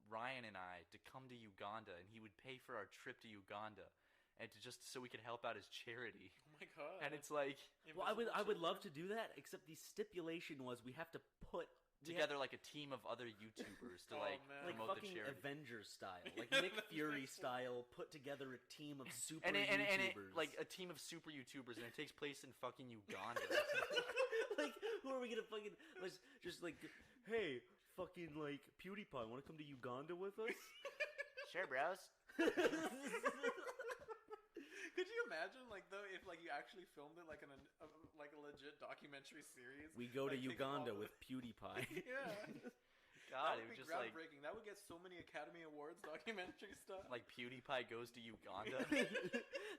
Ryan and I to come to Uganda, and he would pay for our trip to Uganda, and to just so we could help out his charity. Oh my god. And it's like, Well, I would love to do that, except the stipulation was we have to put together like a team of other YouTubers to man. like promote fucking the charity. Avengers style, like Nick Fury style, put together a team of super and YouTubers. like a team of super YouTubers, and it takes place in fucking Uganda. Like, who are we gonna fucking just like, hey, fucking like PewDiePie, want to come to Uganda with us? Sure, bros. Could you imagine, like, though, if like you actually filmed it like a legit documentary series? We go to like, Uganda with PewDiePie. Yeah. God, that it would was be just like groundbreaking. That would get so many Academy Awards documentary stuff. like PewDiePie goes to Uganda.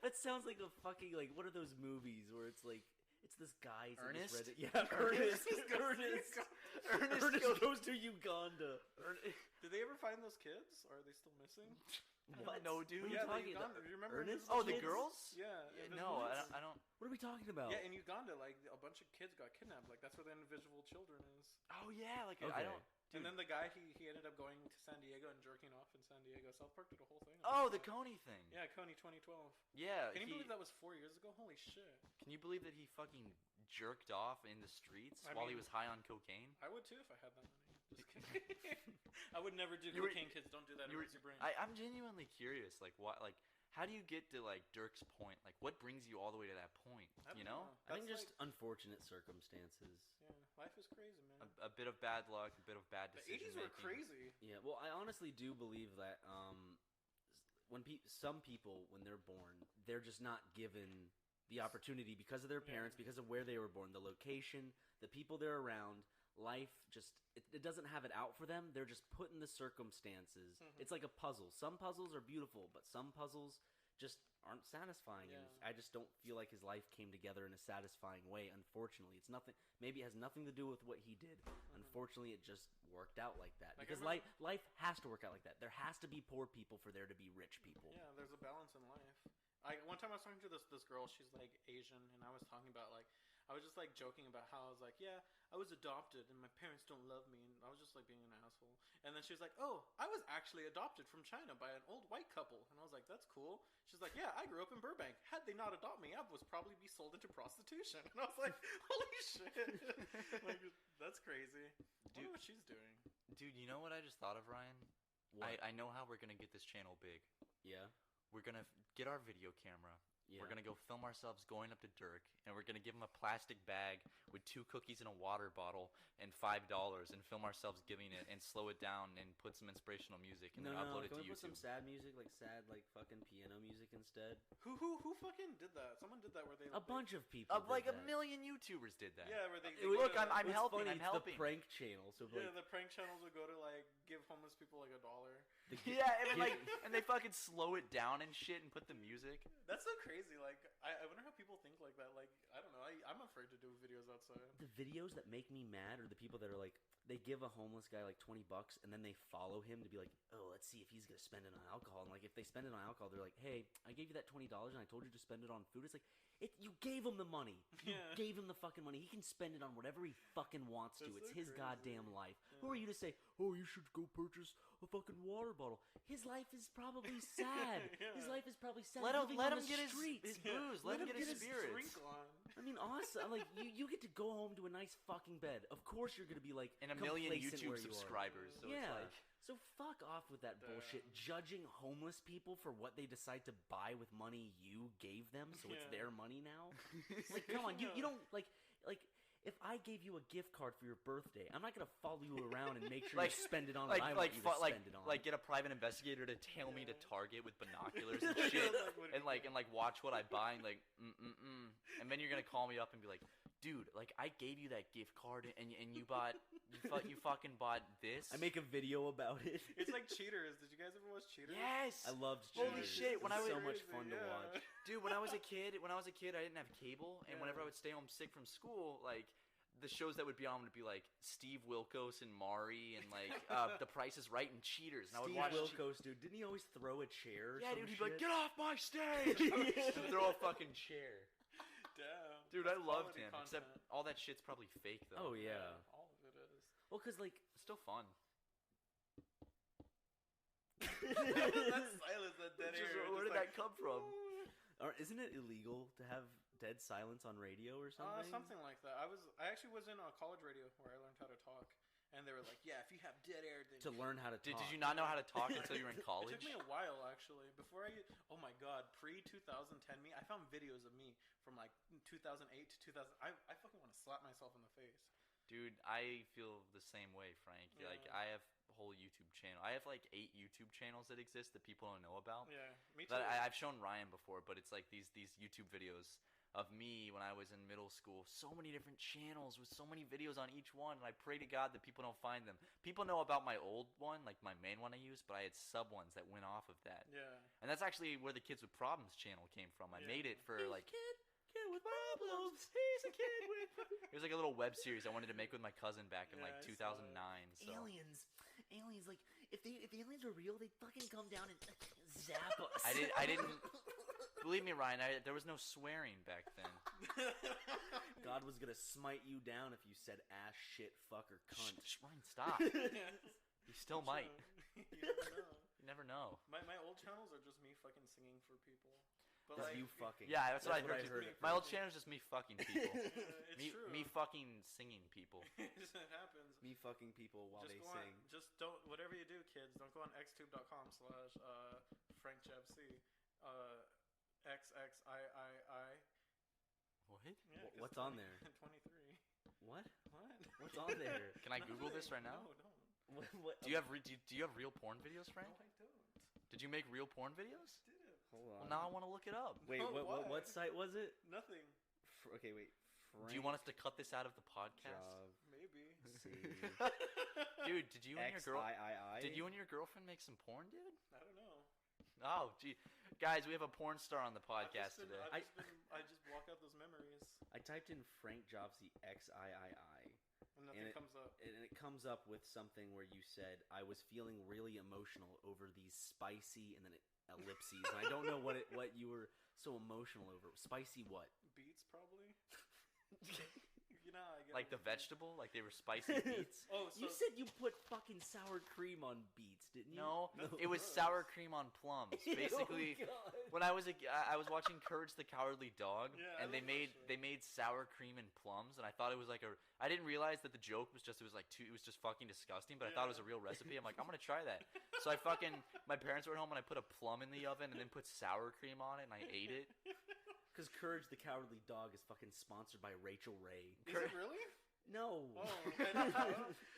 That sounds like a fucking like what are those movies where it's like it's this guy's Ernest? Reddit. Yeah, Ernest. Ernest goes to Uganda. Did they ever find those kids? Or are they still missing? What? No, dude. What are you Yeah, talking Uganda. about? Do you remember Ernest? Oh, the Kids? girls? Yeah. No, Invisible Kids? I don't. What are we talking about? Yeah, in Uganda, like a bunch of kids got kidnapped. Like that's where the Invisible Children is. Oh yeah, like Okay. I don't. And then the guy he ended up going to San Diego and jerking off in San Diego. South Park did a whole thing. Oh, the Coney thing. Yeah, Coney 2012. Yeah. Can you believe that was 4 years ago? Holy shit. Can you believe that he fucking jerked off in the streets I while he mean- was high on cocaine? I would too if I had that money. Just kidding. I would never do You were- cocaine, kids. Don't do that. It hurts your brain. I'm genuinely curious. Like what? Like how do you get to like Dirk's point? Like what brings you all the way to that point? I You don't know? I think That's just unfortunate circumstances. yeah, life is crazy, man. A bit of bad luck, a bit of bad The decision 80s were making. crazy. Yeah, well, I honestly do believe that when some people, when they're born, they're just not given the opportunity because of their parents, because of where they were born, the location, the people they're around. Life just it doesn't have it out for them. They're just put in the circumstances. It's like a puzzle. Some puzzles are beautiful, but some puzzles just aren't satisfying. And Yeah. I just don't feel like his life came together in a satisfying way. Unfortunately, it's nothing. Maybe it has nothing to do with what he did. Unfortunately, it just worked out like that. Like, Because I life has to work out like that. There has to be poor people for there to be rich people. Yeah, there's a balance in life. One time I was talking to this girl. She's like Asian, and I was talking about like I was just like joking about how I was like, yeah, I was adopted, and my parents don't love me, and I was just like being an asshole. And then she was like, oh, I was actually adopted from China by an old white couple, and I was like, that's cool. She's like, yeah, I grew up in Burbank. Had they not adopt me, I was probably be sold into prostitution. And I was like, holy shit, like that's crazy. I wonder what she's doing. Dude, you know what I just thought of, Ryan? What? I know how we're gonna get this channel big. Yeah. We're gonna get our video camera. Yeah. We're gonna go film ourselves going up to Dirk, and we're gonna give him a plastic bag with 2 cookies and a water bottle and $5, and film ourselves giving it, and slow it down, and put some inspirational music, and then upload it Can to we put some YouTube. sad music, like sad, like fucking piano music instead? Who fucking did that? Someone did that where they A bunch of people. Like did a that. million YouTubers did that. Yeah, where they Look, go to, I'm It's helping. funny, I'm it's helping. the prank channel. So yeah, like, the prank channels would go to like give homeless people like $1. Yeah, and like, and they fucking slow it down and shit, and put the music. That's so crazy. Like, I wonder how people think like that. Like, I don't know. I'm afraid to do videos outside. the videos that make me mad are the people that are like, they give a homeless guy like $20 and then they follow him to be like, oh, let's see if he's gonna spend it on alcohol. And like, if they spend it on alcohol, they're like, hey, I gave you that $20 and I told you to spend it on food. It's like, you gave him the money. You Yeah. gave him the fucking money. He can spend it on whatever he fucking wants to. That's It's so his crazy. goddamn life. Who are you to say, oh, you should go purchase a fucking water bottle? His life is probably sad. Yeah. His life is probably sad. Let living him on the get streets. his booze. Let him get his spirits. Drink on. I mean, awesome. Like, you get to go home to a nice fucking bed. Of course, you're gonna be like And a million complacent YouTube where you are. subscribers. So Yeah. it's like, So fuck off with that bullshit. Judging homeless people for what they decide to buy with money you gave them, so it's Yeah. their money now. Like, come on, you don't like if I gave you a gift card for your birthday, I'm not gonna follow you around and make sure Like- you spend it on what I want you to spend it on. like get a private investigator to tail me to Target with binoculars and Yeah, shit, like, what do you and watch what I buy, and like and then you're gonna call me up and be like, dude, like I gave you that gift card and you bought you fucking bought this. I make a video about it. It's like Cheaters. Did you guys ever watch Cheaters? Yes. I loved Holy Cheaters. shit, when It I was was so much crazy, fun to yeah. watch. Dude, when I was a kid, I didn't have cable, and whenever I Yeah. would stay home sick from school, like the shows that would be on would be like Steve Wilkos and Maury and like The Price is Right and Cheaters, and I would Steve watch. Wilkos, dude, didn't he always throw a chair? Or Yeah, some dude, he'd be like, shit? "Get off my stage!" and throw a fucking chair. Damn. Dude, I That's loved quality him. content. Except all that shit's probably fake though. Oh yeah. All of it is. Well, cause like It's still fun. That silence, that dead air. Where did that come from? isn't it illegal to have dead silence on radio or something? Something like that. I actually was in a college radio where I learned how to talk, And they were like, yeah, if you have dead air, then... To learn how to talk. Did you not know how to talk until you were in college? It took me a while, actually. Before oh my god, pre-2010 me, I found videos of me from like 2008 to 2000. I fucking want to slap myself in the face. Dude, I feel the same way, Frank. Yeah. Like, I have a whole YouTube channel. I have like 8 YouTube channels that exist that people don't know about. Yeah, me too. That I've shown Ryan before, but it's like these YouTube videos of me when I was in middle school. So many different channels with so many videos on each one, and I pray to God that people don't find them. People know about my old one, like my main one I used, but I had sub ones that went off of that. Yeah. And that's actually where the Kids with Problems channel came from. I made it for like... Kid with problems. He's a kid with... It was like a little web series I wanted to make with my cousin back in like 2009. So. Aliens, like if the aliens were real, they'd fucking come down and zap us. I didn't. Believe me, Ryan. There was no swearing back then. God was gonna smite you down if you said ass, shit, fuck, or cunt. Ryan, stop. You still might. You never know. You never know. My old channels are just me fucking singing for people. But That's like, you fucking. Yeah, that's what I I heard. heard. My old channel is just me fucking people. it's true. Me fucking singing people. It happens. Me fucking people while Just they go sing. on, just don't, whatever you do, kids, don't go on xtube.com/FrankJebC. XXIII. What? Yeah, What's on there? 23. What? What? What's on there? Can I Google this right now? No, don't. What? Do you have real porn videos, Frank? No, I don't. Did you make real porn videos? Didn't. Hold Well, on. now I want to look it up. Wait, No, what why? site was it? Nothing. Okay, wait. Do you want us to cut this out of the podcast? Maybe. Dude, did you and your girl? XIII? Did you and your girlfriend make some porn, dude? I don't know. Oh, gee, guys, we have a porn star on the podcast today. I just block out those memories, I typed in Frank Jobsy XIII. and nothing it comes up. And it comes up with something where you said, I was feeling really emotional over these spicy, and then ellipses. And I don't know what you were so emotional over. Spicy what? Beats, probably. You know, I get Like the everything. vegetable, like they were spicy beets. Oh, so You said you put fucking sour cream on beets, didn't you? No, No. it was Gross. sour cream on plums. Basically, Oh, God. when I was I was watching Courage the Cowardly Dog, Yeah, and I they love that made shit. sour cream and plums, and I thought it was like I didn't realize that the joke was just it was just fucking disgusting, but I thought it was a real recipe. I'm like, I'm gonna try that. So my parents were at home, and I put a plum in the oven, and then put sour cream on it, and I ate it. Because Courage the Cowardly Dog is fucking sponsored by Rachel Ray. Is it really? No. Oh, okay, no,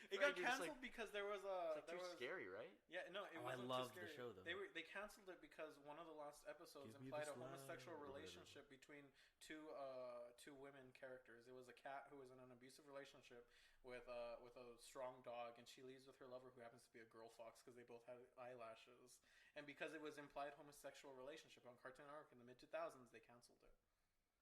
it got Right, dude, it's canceled because there was a. It's like too scary, right? Yeah, no, it Oh, I wasn't loved too the scary. show, though. They canceled it because one of the last episodes Give me implied the a homosexual slide, or whatever. relationship between two women characters. It was a cat who was in an abusive relationship with a strong dog, and she leaves with her lover who happens to be a girl fox because they both had eyelashes. And because it was implied homosexual relationship on Cartoon Network in the mid 2000s, they canceled it.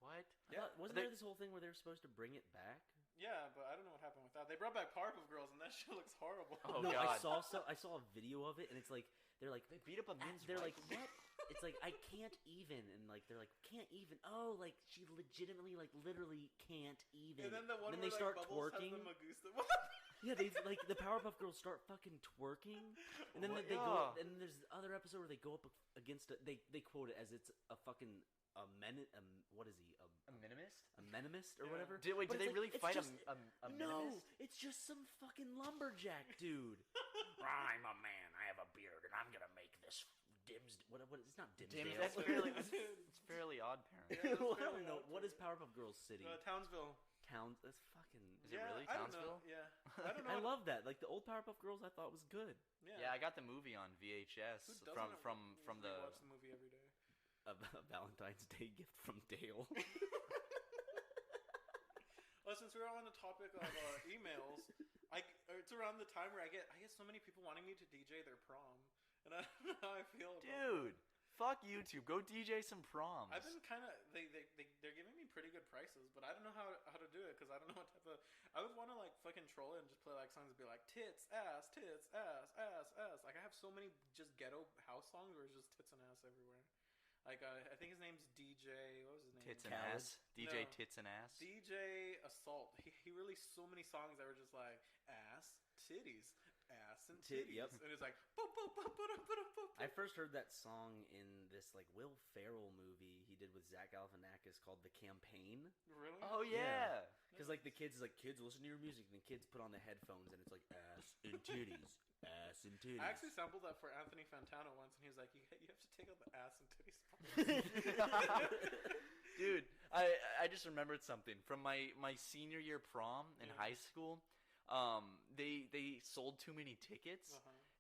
What? Yeah. Wasn't there this whole thing where they were supposed to bring it back? Yeah, but I don't know what happened with that. They brought back Powerpuff Girls, and that shit looks horrible. Oh, No, God. I saw a video of it, and it's like they're like They beat up a men's they're like rights. what? It's like I can't even, and like they're like can't even. Oh, like she legitimately, like literally can't even. And then the one then where they start Bubbles twerking. has the Magusta. What the Yeah, they like the Powerpuff Girls start fucking twerking, and then What? they go. Yeah. And there's the other episode where they go up against. They quote it as it's a fucking what is he A minimist? a menimist or Yeah. whatever? Did But they it's really it's fight just- a No, minimist? it's just some fucking lumberjack dude. I'm a man. I have a beard, and I'm gonna make this What? It's not Dimsdale. Damn, that's fairly it's fairly odd, parent. Yeah, that's Well, I fairly don't know. odd What for is you. Powerpuff Girls City? Townsville. Towns. That's fucking. Is it really I don't know. Townsville? Yeah, I don't know. I love that. Like the old Powerpuff Girls, I thought was good. Yeah, I got the movie on VHS Who from doesn't from the. watch the movie every day. A Valentine's Day gift from Dale. Well, since we're on the topic of emails, it's around the time where I get so many people wanting me to DJ their prom, and I don't know how I feel. About Dude, fuck YouTube. Go DJ some proms. I've been kind of they're giving me pretty good prices, but I don't know how to do it because I don't know what type of. I would want to like fucking troll it and just play like songs and be like tits ass tits ass ass ass. Like I have so many just ghetto house songs where it's just tits and ass everywhere. Like I think his name's DJ. What was his name? Tits and Khaled. ass. DJ No. Tits and ass. DJ Assault. He released so many songs that were just like ass titties ass and titties. Yep. And it's like, boop, boop, boop, boop, boop, boop, boop. I first heard that song in this like Will Ferrell movie he did with Zach Galifianakis called The Campaign. Really? Oh yeah. Because like the kids is like, kids listen to your music, and the kids put on the headphones and it's like ass and titties, ass and titties. I actually sampled that for Anthony Fantano once, and he was like, "You have to take out the ass and titties." Dude, I just remembered something from my senior year prom in high school. They sold too many tickets.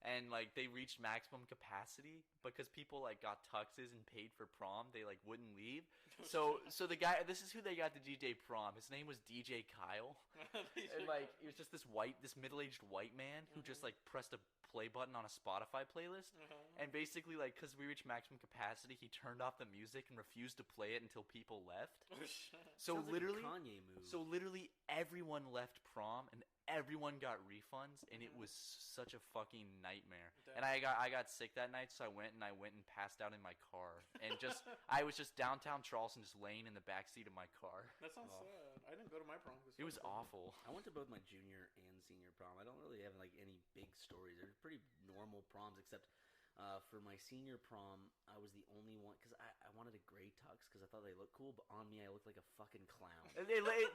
And like they reached maximum capacity because people like got tuxes and paid for prom. They like wouldn't leave. So the guy, this is who they got to DJ prom. His name was DJ Kyle. And like he was just this middle-aged white man who just like pressed a play button on a Spotify playlist. And basically like because we reached maximum capacity, he turned off the music and refused to play it until people left. So Sounds literally, like a Kanye move. so literally everyone left prom and everyone got refunds, and it was such a fucking nightmare. And I got sick that night, so I went and passed out in my car, and I was just downtown Charleston, just laying in the backseat of my car. That sounds sad. I didn't go to my prom. It was awful. I went to both my junior and senior prom. I don't really have like any big stories. They're pretty normal proms, except for my senior prom, I was the only one because I wanted a gray tux because I thought they looked cool, but on me I looked like a fucking clown.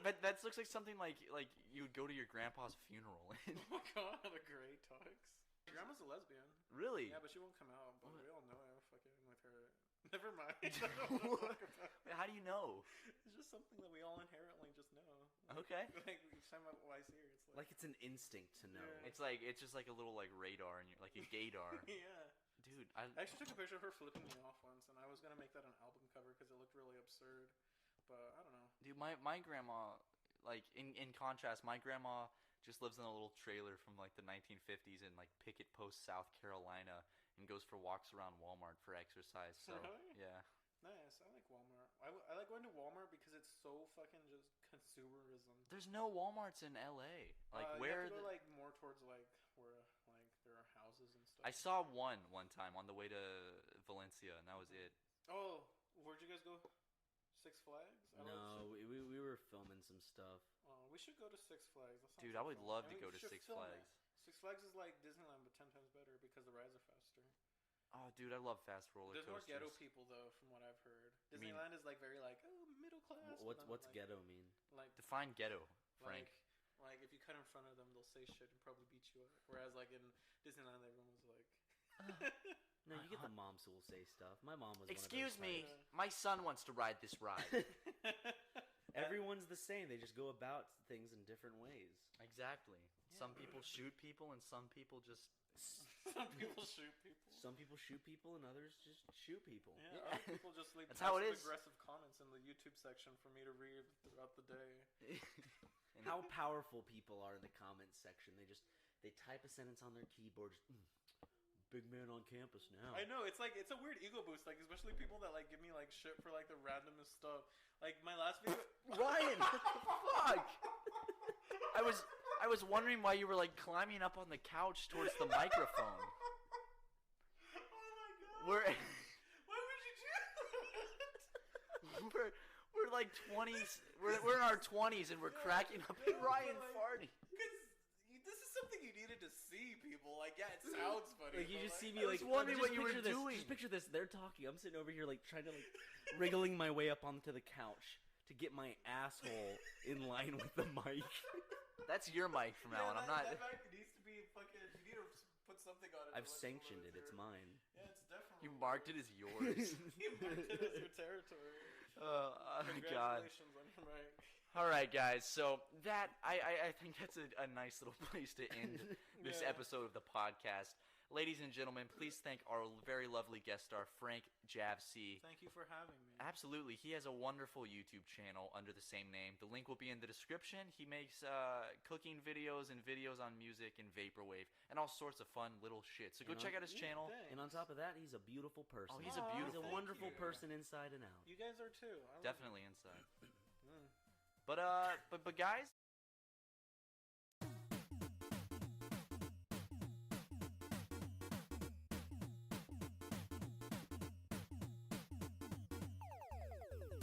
But that looks like something like you would go to your grandpa's funeral. Oh my god, a gray tux. Your grandma's a lesbian. Really? Yeah, but she won't come out. But we all know I'm fucking with her. Never mind. I don't wanna talk about it. Wait, how do you know? It's just something that we all inherently just know. Okay. Like each time I see her, it's Like it's an instinct to know. Yeah. It's just like a little like radar, and you're like a gaydar. Yeah. Dude, I actually took a picture of her flipping me off once, and I was gonna make that an album cover because it looked really absurd. But I don't know. Dude, my grandma, like in contrast, my grandma just lives in a little trailer from like the 1950s in like Pickett Post, South Carolina, and goes for walks around Walmart for exercise. So Really? yeah. Nice. I like Walmart. I like going to Walmart because it's so fucking just consumerism. There's no Walmarts in LA. Like you where have to go like more towards like where like there are houses and stuff. I saw one time on the way to Valencia, and that was it. Oh, where'd you guys go? Six Flags? No, we were filming some stuff. We should go to Six Flags. That sounds Dude, I would fun. love And to we go to should Six film Flags. it. Six Flags is like Disneyland, but 10 times better because the rides are faster. Oh, dude, I love fast roller There's more coasters. ghetto people though, from what I've heard. You mean- Disneyland is like very like middle class. but then, What's like, ghetto mean? Like Define ghetto, Frank. Like if you cut in front of them, they'll say shit and probably beat you up. Whereas like in Disneyland, everyone was like. No, you get the moms who will say stuff. My mom was. Excuse one of those me, types. my son wants to ride this ride. Everyone's the same. They just go about things in different ways. Exactly. Some people shoot people, and some people just. Some people shoot people. Some people shoot people, and others just shoot people. Yeah, other people just leave That's how it is. aggressive comments in the YouTube section for me to read throughout the day. How powerful people are in the comments section. They type a sentence on their keyboard. Big man on campus now. I know, it's a weird ego boost, like especially people that like give me like shit for like the randomest stuff. Like my last video. Ryan, what the fuck? I was wondering why you were like climbing up on the couch towards the microphone. Oh my god. We're Why would you do that? we're like 20s. We're in our 20s and we're cracking up at Ryan farting. Because this is something you needed to see, people. Like, yeah, it sounds funny. Like you but, just see like, me like. was wondering just what you were picture this, doing. Just picture this. They're talking. I'm sitting over here like trying to like wriggling my way up onto the couch to get my asshole in line with the mic. That's your mic from now on. I'm not. That mic needs to be fucking. You need to put something on it. I've sanctioned it. It's mine. Yeah, it's definitely. You marked it as yours. You marked it as your territory. Oh God. Congratulations on your mic. All right, guys. So that I think that's a nice little place to end this Yeah. episode of the podcast. Ladies and gentlemen, please thank our very lovely guest star, Frank Javc. Thank you for having me. Absolutely. He has a wonderful YouTube channel under the same name. The link will be in the description. He makes cooking videos and videos on music and vaporwave and all sorts of fun little shit. So go check out his channel. Thanks. And on top of that, he's a beautiful person. Oh, he's a Aw, beautiful He's a thank wonderful you. person inside and out. You guys are too. I love Definitely inside. Mm. But guys,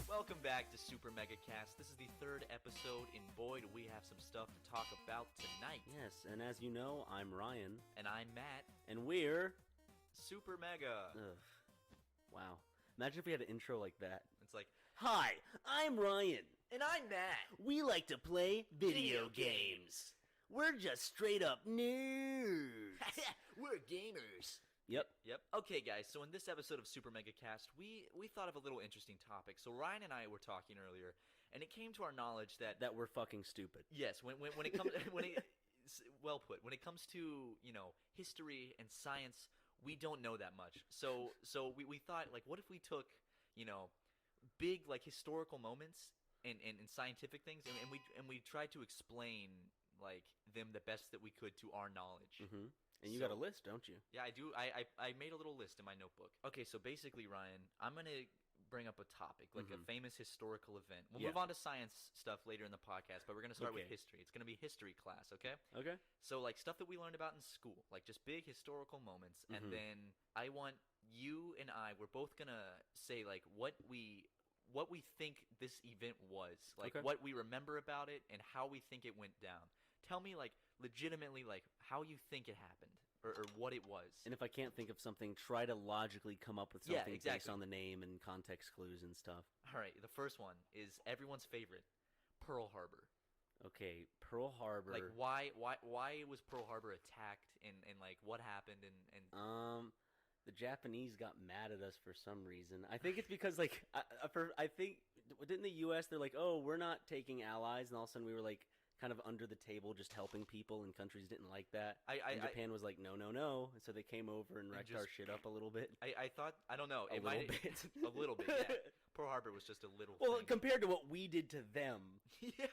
Welcome back to Super Mega Cast. This is the third episode, and boy, do we have some stuff to talk about tonight. Yes, and as you know, I'm Ryan. And I'm Matt. And we're... Super Mega. Ugh. Wow. Imagine if we had an intro like that. It's like, hi, I'm Ryan. and I'm Matt. We like to play video games. We're just straight up nerds. We're gamers. Yep. Okay, guys, so in this episode of Super Mega Cast, we thought of a little interesting topic. So Ryan and I were talking earlier, and it came to our knowledge that We're fucking stupid. yes, when it comes well put, when it comes to, history and science, we don't know that much. So we thought, like, what if we took, big, like, historical moments and scientific things, and we tried to explain, like, them the best that we could to our knowledge. Mm-hmm. And you got a list, don't you? Yeah, I do. I made a little list in my notebook. Okay, so basically, Ryan, I'm going to bring up a topic, like a famous historical event. We'll move on to science stuff later in the podcast, but we're going to start with history. It's going to be history class, okay? Okay. So, like, stuff that we learned about in school, like just big historical moments. And then I want you and we're both going to say, like, what we think this event was, like what we remember about it and how we think it went down. Tell me, like, legitimately, like, how you think it happened or what it was. And if I can't think of something, try to logically come up with something based exactly. on the name and context clues and stuff. All right, the first one is everyone's favorite, Pearl Harbor. Okay, Pearl Harbor. Like, why was Pearl Harbor attacked and like, what happened and the Japanese got mad at us for some reason. I think it's because, like, I think, didn't the U.S., they're like, oh, we're not taking allies, and all of a sudden we were, like, kind of under the table just helping people, and countries didn't like that. And Japan was like, no, and so they came over and wrecked our shit up a little bit. I thought, I don't know. A little bit. A little bit, yeah. Pearl Harbor was just a little Well, thing. compared to what we did to them. Yeah.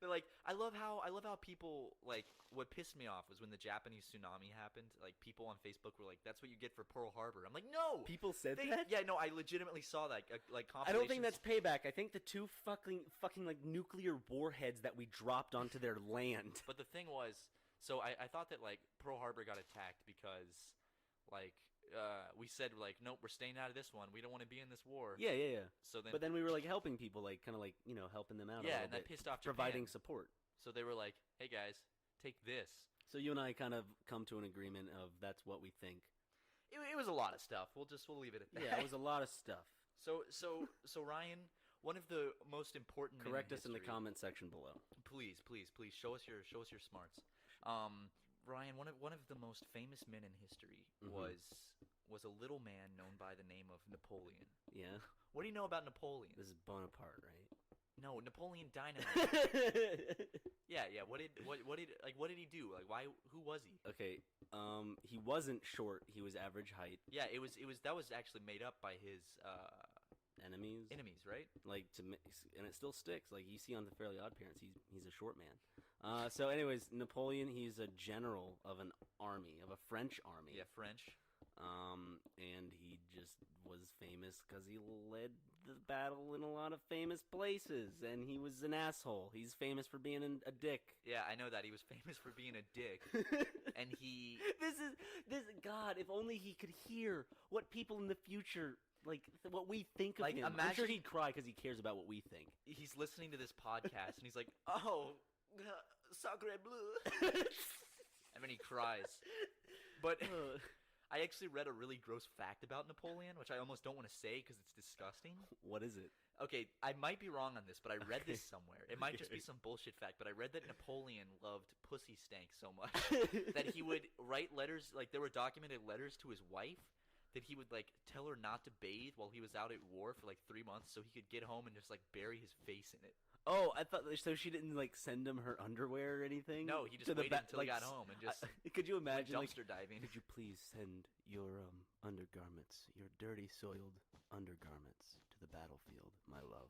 But, like, I love how people, like, what pissed me off was when the Japanese tsunami happened, like, people on Facebook were like, that's what you get for Pearl Harbor. I'm like, no! People said that? Yeah, no, I legitimately saw that, like, compilations. I don't think that's payback. I think the two fucking, like, nuclear warheads that we dropped onto their land. But the thing was, so I thought that, like, Pearl Harbor got attacked because, like, we said, like, nope, we're staying out of this one. We don't want to be in this war. Yeah. So then, but then we were, like, helping people, like, kind of like, helping them out a little and bit. that pissed off Japan. Providing support. So they were like, hey, guys, take this. So you and I kind of come to an agreement of that's what we think. It was a lot of stuff. We'll leave it at that. Yeah, it was a lot of stuff. So Ryan, one of the most important. Correct us in the comment section below. Please, show us your smarts. Ryan, one of the most famous men in history was a little man known by the name of Napoleon. Yeah. What do you know about Napoleon? This is Bonaparte, right? No, Napoleon Dynamite. Yeah. What did he do? Like, why? Who was he? Okay. He wasn't short. He was average height. Yeah, it was that was actually made up by his enemies. Enemies, right? Like and it still sticks. Like you see on the Fairly Odd Parents, he's a short man. So, anyways, Napoleon, he's a general of an army, of a French army. Yeah, French. And he just was famous because he led the battle in a lot of famous places, and he was an asshole. He's famous for being a dick. Yeah, I know that. He was famous for being a dick. And he... This God, if only he could hear what people in the future, like, what we think of him. I'm sure he'd cry because he cares about what we think. He's listening to this podcast, and he's like, oh, sacre bleu. And then he cries. But... I actually read a really gross fact about Napoleon, which I almost don't want to say because it's disgusting. What is it? Okay, I might be wrong on this, but I read this somewhere. It might just be some bullshit fact, but I read that Napoleon loved pussy stank so much that he would write letters, like there were documented letters to his wife that he would like tell her not to bathe while he was out at war for like 3 months so he could get home and just like bury his face in it. Oh, I thought so. She didn't like send him her underwear or anything. No, he just waited until he got home and just. Could you imagine dumpster diving? Could you please send your undergarments, your dirty, soiled undergarments, to the battlefield, my love?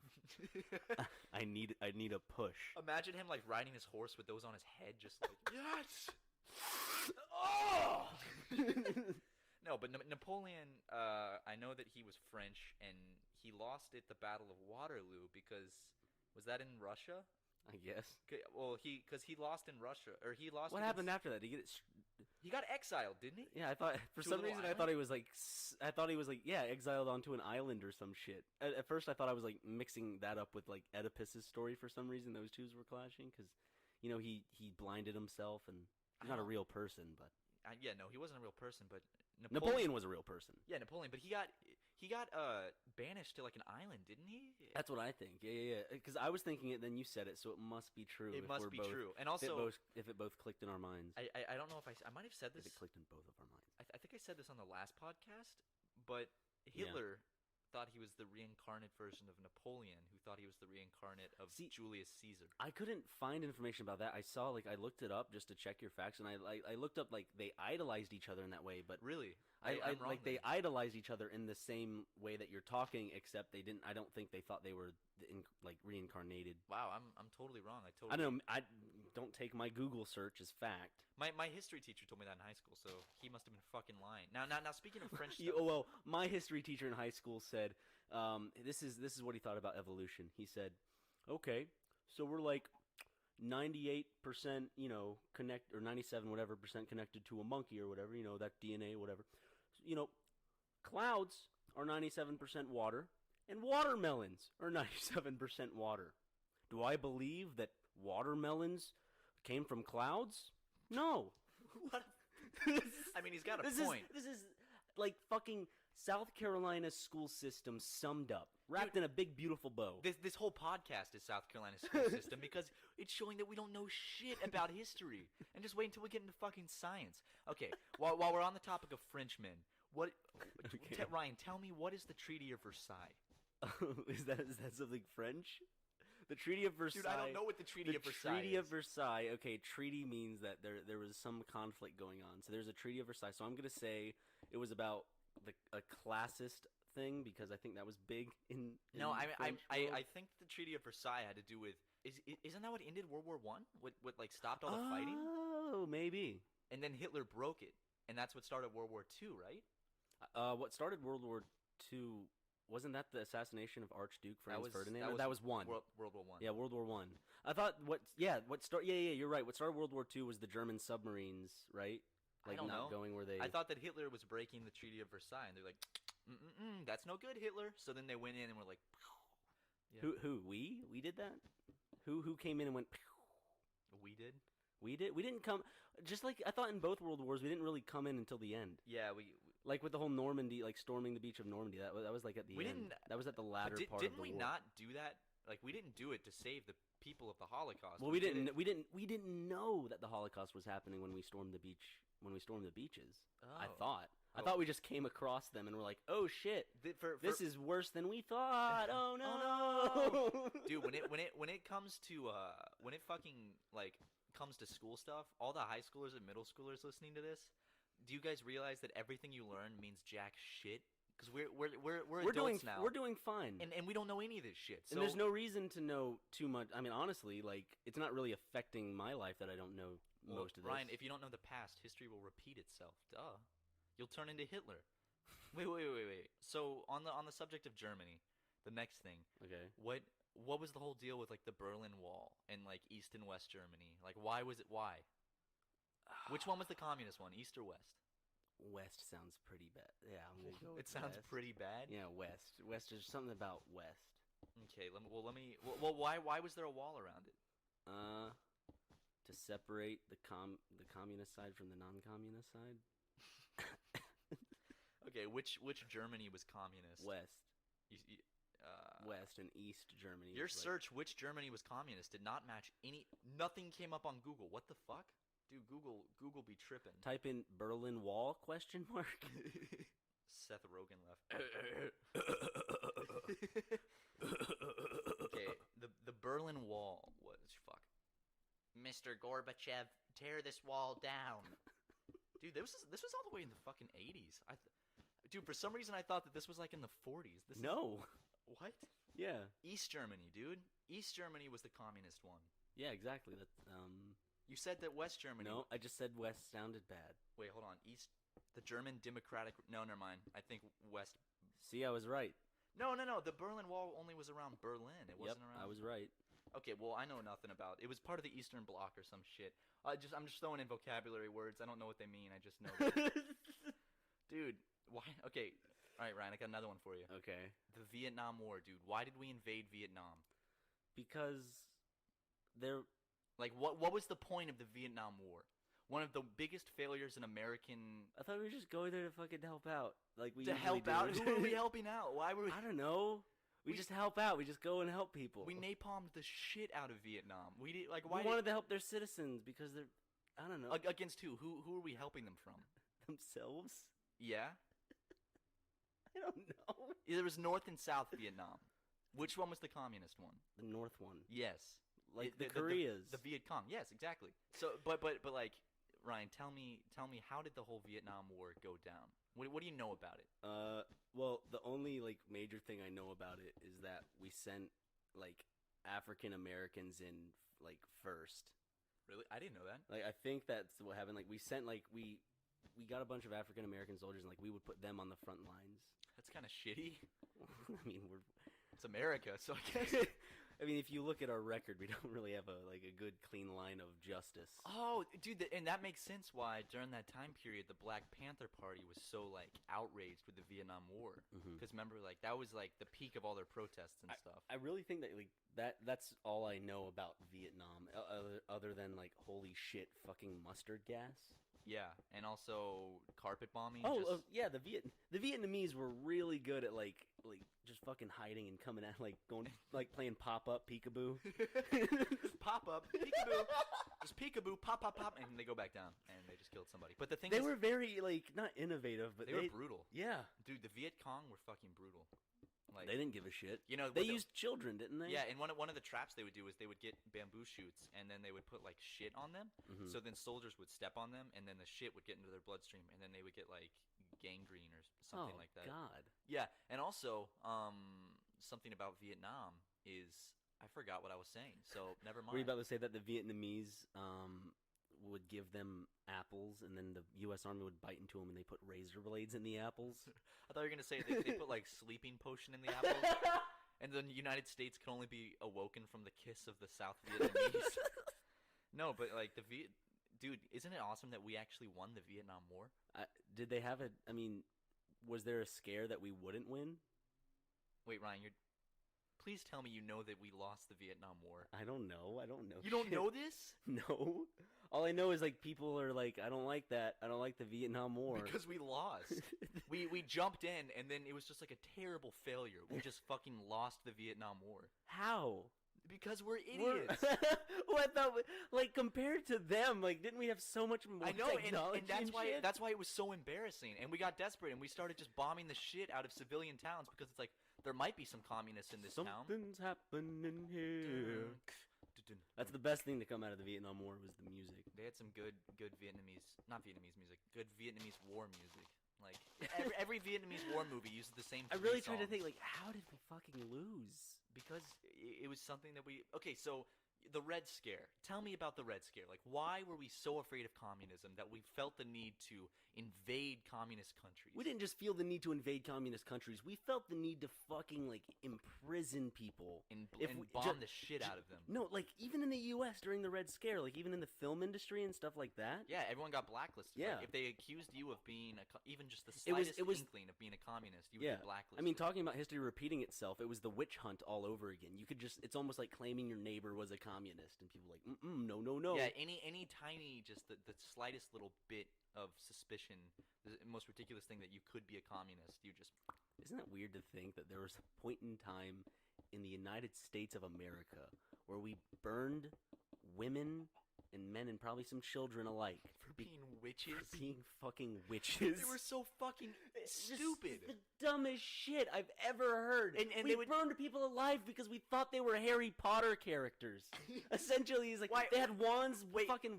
I need a push. Imagine him like riding his horse with those on his head, just like yes. Oh. No, but Napoleon. I know that he was French and he lost at the Battle of Waterloo because. Was that in Russia? I guess. Well, because he lost in Russia, or he lost. What happened after that? Did he get it? He got exiled, didn't he? Yeah, I thought for To a some little reason I thought he was like exiled onto an island or some shit. At first I thought I was like mixing that up with like Oedipus's story for some reason. Those two were clashing because he blinded himself and he's not a real person, but no, he wasn't a real person, but Napoleon was a real person. Yeah, Napoleon, but he got banished to like an island, didn't he? That's what I think. Yeah. Because I was thinking it, then you said it, so it must be true. It must be true, and also if it both clicked in our minds. I don't know if I might have said this. If it clicked in both of our minds. I think I said this on the last podcast, but Hitler thought he was the reincarnate version of Napoleon, who thought he was the reincarnate of Julius Caesar. I couldn't find information about that. I saw I looked it up just to check your facts, and I looked up they idolized each other in that way, but really, I'm wrong. They then. idolized each other in the same way that you're talking, except they didn't. I don't think they thought they were reincarnated. Wow, I'm totally wrong. I don't know. I don't take my Google search as fact. My history teacher told me that in high school, so he must have been fucking lying. Now speaking of French stuff, well, my history teacher in high school said, this is what he thought about evolution. He said, okay, so we're like 98%, connect, or 97 whatever percent connected to a monkey or whatever, that DNA, whatever. Clouds are 97% water, and watermelons are 97% water. Do I believe that watermelons came from clouds? No. What? I mean, he's got a point. This is like fucking South Carolina's school system summed up, wrapped in a big, beautiful bow. This whole podcast is South Carolina's school system because it's showing that we don't know shit about history. And just wait until we get into fucking science. Okay, while we're on the topic of Frenchmen, Ryan, tell me, what is the Treaty of Versailles? Is that something French? The Treaty of Versailles. Dude, I don't know what the Treaty of Versailles is. Treaty of Versailles. Okay, treaty means that there was some conflict going on. So there's a Treaty of Versailles. So I'm going to say it was about a classist thing because I think that was big in No, I think the Treaty of Versailles had to do with isn't that what ended World War I? What stopped all the fighting? Oh, maybe. And then Hitler broke it, and that's what started World War II, right? What started World War II? Wasn't that the assassination of Archduke Franz Ferdinand? That was one. World War I. Yeah, World War I. I thought you're right. What started World War II was the German submarines, right? I don't know. Going where they. I thought that Hitler was breaking the Treaty of Versailles, and they're like, that's no good, Hitler. So then they went in and were like, yeah. Who? We did that? Who came in and went? We did. We didn't come. Just like I thought in both World Wars, we didn't really come in until the end. Yeah, we like with the whole Normandy, like storming the beach of Normandy. That was like at the end. That was at the latter part of the war. Didn't we not do that? Like we didn't do it to save the people of the Holocaust. Well, we didn't know that the Holocaust was happening when we stormed the beach. When we stormed the beaches, I thought we just came across them and were like, "Oh shit, this is worse than we thought." Oh no, dude! When it comes to when it fucking like comes to school stuff, all the high schoolers and middle schoolers listening to this, do you guys realize that everything you learn means jack shit? Because we're adults now. We're doing fine, and we don't know any of this shit. So and there's no reason to know too much. I mean, honestly, like it's not really affecting my life that I don't know most of this. Ryan, if you don't know the past, history will repeat itself. Duh, you'll turn into Hitler. Wait. So on the subject of Germany, the next thing. Okay. What was the whole deal with like the Berlin Wall and like East and West Germany? Like why? Which one was the communist one, East or West? West sounds pretty bad. Yeah, I'm gonna go with It sounds West. pretty bad. Yeah, West. West. There's something about West. Okay. Why was there a wall around it? To separate the communist side from the non-communist side. Okay, which Germany was communist? West. West and East Germany. Your search, which Germany was communist, did not match any. Nothing came up on Google. What the fuck, dude? Google be tripping. Type in Berlin Wall ? Seth Rogen left. Okay, the Berlin Wall was fuck. Mr. Gorbachev, tear this wall down. Dude, this was all the way in the fucking 80s. Dude, for some reason I thought that this was like in the 40s. What? Yeah. East Germany, dude. East Germany was the communist one. Yeah, exactly. That. You said that West Germany. No, I just said West sounded bad. Wait, hold on. East, the German Democratic. No, never mind. I think West. See, I was right. No. The Berlin Wall only was around Berlin. It wasn't around. I was right. Okay, well, I know nothing about it. It was part of the Eastern Bloc or some shit. I'm just throwing in vocabulary words. I don't know what they mean. I just know that. Dude, why? Okay, all right, Ryan, I got another one for you. Okay. The Vietnam War, dude. Why did we invade Vietnam? Because they're... Like, what was the point of the Vietnam War? One of the biggest failures in American... I thought we were just going there to fucking help out. Like we To usually help do. out? Who are we helping out? Why were we... I don't know. We just help out. We just go and help people. We napalmed the shit out of Vietnam. We did, like, We why wanted to help their citizens because they're... I don't know. Against who? Who are we helping them from? Themselves? Yeah? I don't know. There was North and South Vietnam. Which one was the communist one? The North one. Yes. Like the Koreas. The Viet Cong. Yes, exactly. So, but like, Ryan, tell me, how did the whole Vietnam War go down? What do you know about it? Well, the only like major thing I know about it is that we sent like African Americans in like first. Really? I didn't know that. Like I think that's what happened. Like we sent like we got a bunch of African American soldiers and like we would put them on the front lines. That's kind of shitty. I mean, It's America, so I guess. I mean, if you look at our record, we don't really have a good clean line of justice. Oh, dude, and that makes sense why during that time period the Black Panther Party was so like outraged with the Vietnam War. Because remember, like that was like the peak of all their protests and stuff. I really think that like that's all I know about Vietnam, other than like holy shit, fucking mustard gas. Yeah, and also carpet bombing. Oh, yeah, the Vietnamese were really good at like just fucking hiding and coming out like going like playing pop up peekaboo. Pop up peekaboo, just peekaboo, pop, and they go back down and they just killed somebody. But the thing they were very like not innovative, but they were brutal. Yeah, dude, the Viet Cong were fucking brutal. Like, they didn't give a shit. You know, they used children, didn't they? Yeah, and one of the traps they would do is they would get bamboo shoots and then they would put like shit on them. So then soldiers would step on them and then the shit would get into their bloodstream and then they would get like gangrene or something like that. Oh God. Yeah, and also something about Vietnam is I forgot what I was saying. So never mind. Were you about to say that the Vietnamese would give them apples, and then the U.S. Army would bite into them, and they put razor blades in the apples? I thought you were gonna say they put like sleeping potion in the apples, and the United States can only be awoken from the kiss of the South Vietnamese. No, but like dude, isn't it awesome that we actually won the Vietnam War? Did they have I mean, was there a scare that we wouldn't win? Wait, Ryan, please tell me you know that we lost the Vietnam War. I don't know. You don't know this? No. All I know is like people are like, I don't like that. I don't like the Vietnam War because we lost. we jumped in and then it was just like a terrible failure. We just fucking lost the Vietnam War. How? Because we're idiots. Well, I thought, like, compared to them, like, didn't we have so much more technology? And that's why it was so embarrassing. And we got desperate, and we started just bombing the shit out of civilian towns because it's like there might be some communists in this town. Something's happening here. That's the best thing to come out of the Vietnam War was the music. They had some good not Vietnamese music, good Vietnamese war music. Like every Vietnamese war movie uses the same. I really tried to think, like, how did we fucking lose? Because it was something that okay, so the Red Scare. Tell me about the Red Scare. Like, why were we so afraid of communism that we felt the need to invade communist countries? We didn't just feel the need to invade communist countries. We felt the need to fucking, like, imprison people. And bomb the shit out of them. No, like, even in the U.S. during the Red Scare, like, even in the film industry and stuff like that. Yeah, everyone got blacklisted. Yeah. Like, if they accused you of being even just the slightest inkling of being a communist, you would be blacklisted. I mean, talking about history repeating itself, it was the witch hunt all over again. You could just, it's almost like claiming your neighbor was a communist, and people were like, no. Yeah, any tiny, just the slightest little bit of suspicion, the most ridiculous thing that you could be a communist, you just... Isn't that weird to think that there was a point in time in the United States of America where we burned women and men and probably some children alike for being witches? For being fucking witches. They were so fucking stupid. The dumbest shit I've ever heard. And we burned people alive because we thought they were Harry Potter characters. Essentially, he's like, they had wands. Fucking.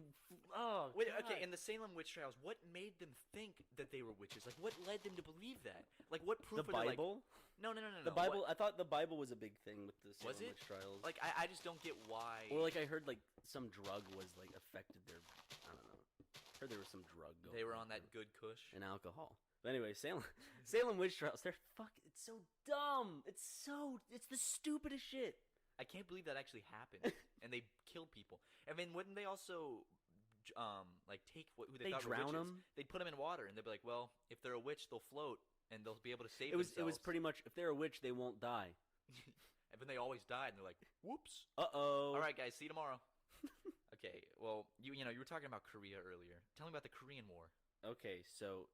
Oh, wait, okay, in the Salem witch trials, what made them think that they were witches? Like, what led them to believe that? Like, what proof? The Bible? No. The Bible. I thought the Bible was a big thing with the Salem witch trials. Like, I just don't get why. Or like I heard like some drug was like affected their. I don't know. I heard there was some drug going. They were on that good kush and alcohol. But anyway, Salem witch trials. They're it's so dumb. It's the stupidest shit. I can't believe that actually happened. And they killed people. I mean, wouldn't they also like take who they thought were drown witches? them? They'd put them in water, and they'd be like, well, if they're a witch, they'll float, and they'll be able to save It was themselves. pretty much, if they're a witch, they won't die. And then they always died, and they're like, whoops. Uh-oh. All right, guys, see you tomorrow. Okay, well, you were talking about Korea earlier. Tell me about the Korean War. Okay, so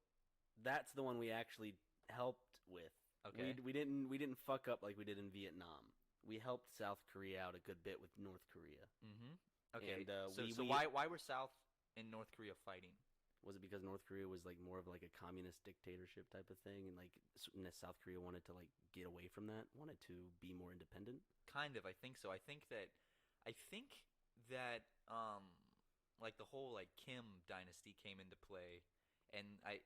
that's the one we actually helped with. Okay. We didn't fuck up like we did in Vietnam. We helped South Korea out a good bit with North Korea. Mm-hmm. Okay. And, so why were South and North Korea fighting? Was it because North Korea was like more of like a communist dictatorship type of thing, and like South Korea wanted to like get away from that, wanted to be more independent? Kind of, I think so. I think that like the whole like Kim dynasty came into play, and I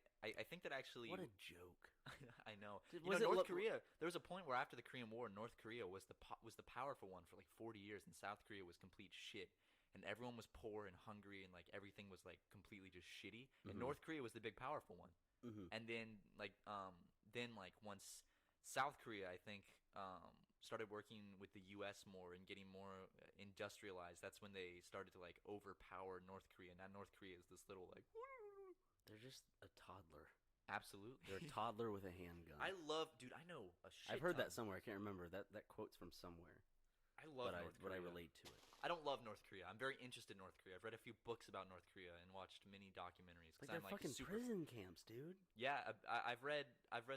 think that actually What a joke! I know. North Was Korea. There was a point where after the Korean War, North Korea was the powerful one for like 40 years, and South Korea was complete shit. And everyone was poor and hungry, and like everything was like completely just shitty. And North Korea was the big powerful one. And then once South Korea, I think, started working with the U.S. more and getting more industrialized, that's when they started to like overpower North Korea. Now North Korea is this little like. They're just a toddler. Absolutely, They're a toddler with a handgun. I know a shit. I've heard ton. that somewhere. I can't remember. That quote's from somewhere. I love North Korea. But I relate to it. I don't love North Korea. I'm very interested in North Korea. I've read a few books about North Korea and watched many documentaries. Like they're fucking prison camps, dude. Yeah, I've read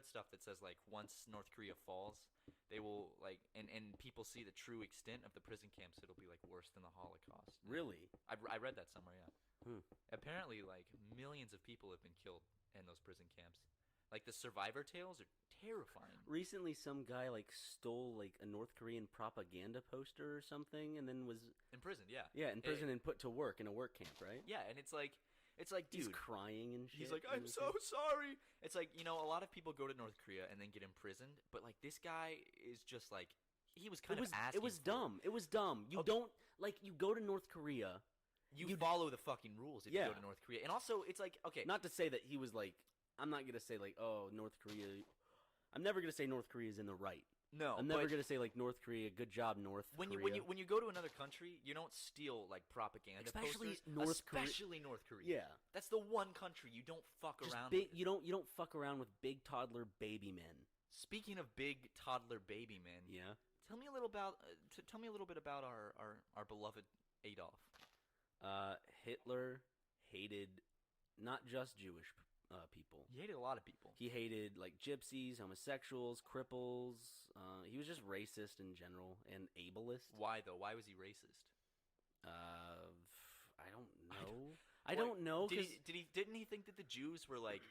stuff that says like once North Korea falls, they will like and people see the true extent of the prison camps. It'll be like worse than the Holocaust. Really? I read that somewhere. Yeah. Hmm. Apparently, like millions of people have been killed in those prison camps. Like the survivor tales are terrifying. Recently, some guy like stole like a North Korean propaganda poster or something, and then was imprisoned. Yeah. Yeah, in prison and put to work in a work camp, right? Yeah, and it's like, dude, he's crying and shit. He's like, I'm so sorry. It's like, a lot of people go to North Korea and then get imprisoned, but like this guy is just like, he was kind of asking. It was dumb. It was dumb. You don't like you go to North Korea. You follow the fucking rules if you go to North Korea, and also it's like okay. Not to say that he was like. I'm not gonna say like, oh, North Korea. I'm never gonna say North Korea is in the right. No, I'm never gonna say like North Korea. Good job, North Korea. When you go to another country, you don't steal like propaganda especially posters. North Especially Korea. Yeah, that's the one country you don't fuck around. You don't fuck around with big toddler baby men. Speaking of big toddler baby men, yeah. Tell me a little bit about our beloved Adolf. Hitler hated not just Jewish people. He hated a lot of people. He hated like gypsies, homosexuals, cripples. He was just racist in general and ableist. Why though? Why was he racist? I don't know. I don't know. Didn't he think that the Jews were like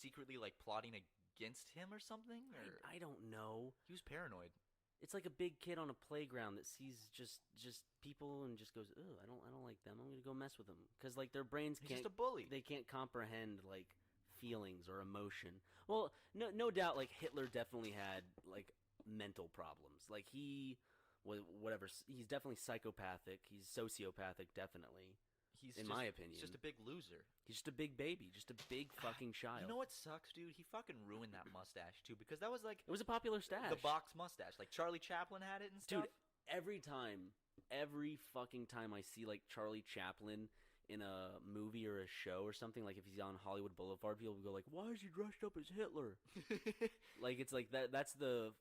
secretly like plotting against him or something? Or? I don't know. He was paranoid. It's like a big kid on a playground that sees just people and just goes, "Oh, I don't like them. I'm gonna go mess with them," because like their brains He's can't. just a bully. They can't comprehend like feelings or emotion. Well, no doubt, like Hitler definitely had like mental problems. Like he was whatever. He's definitely psychopathic. He's sociopathic, definitely. In my opinion, he's just a big loser. He's just a big baby, just a big fucking child. You know what sucks, dude? He fucking ruined that mustache too, because that was like it was a popular stash. The box mustache, like Charlie Chaplin had it and stuff. Dude, every fucking time I see like Charlie Chaplin in a movie or a show or something, like if he's on Hollywood Boulevard, people go like, "Why is he dressed up as Hitler?" Like it's like that. That's the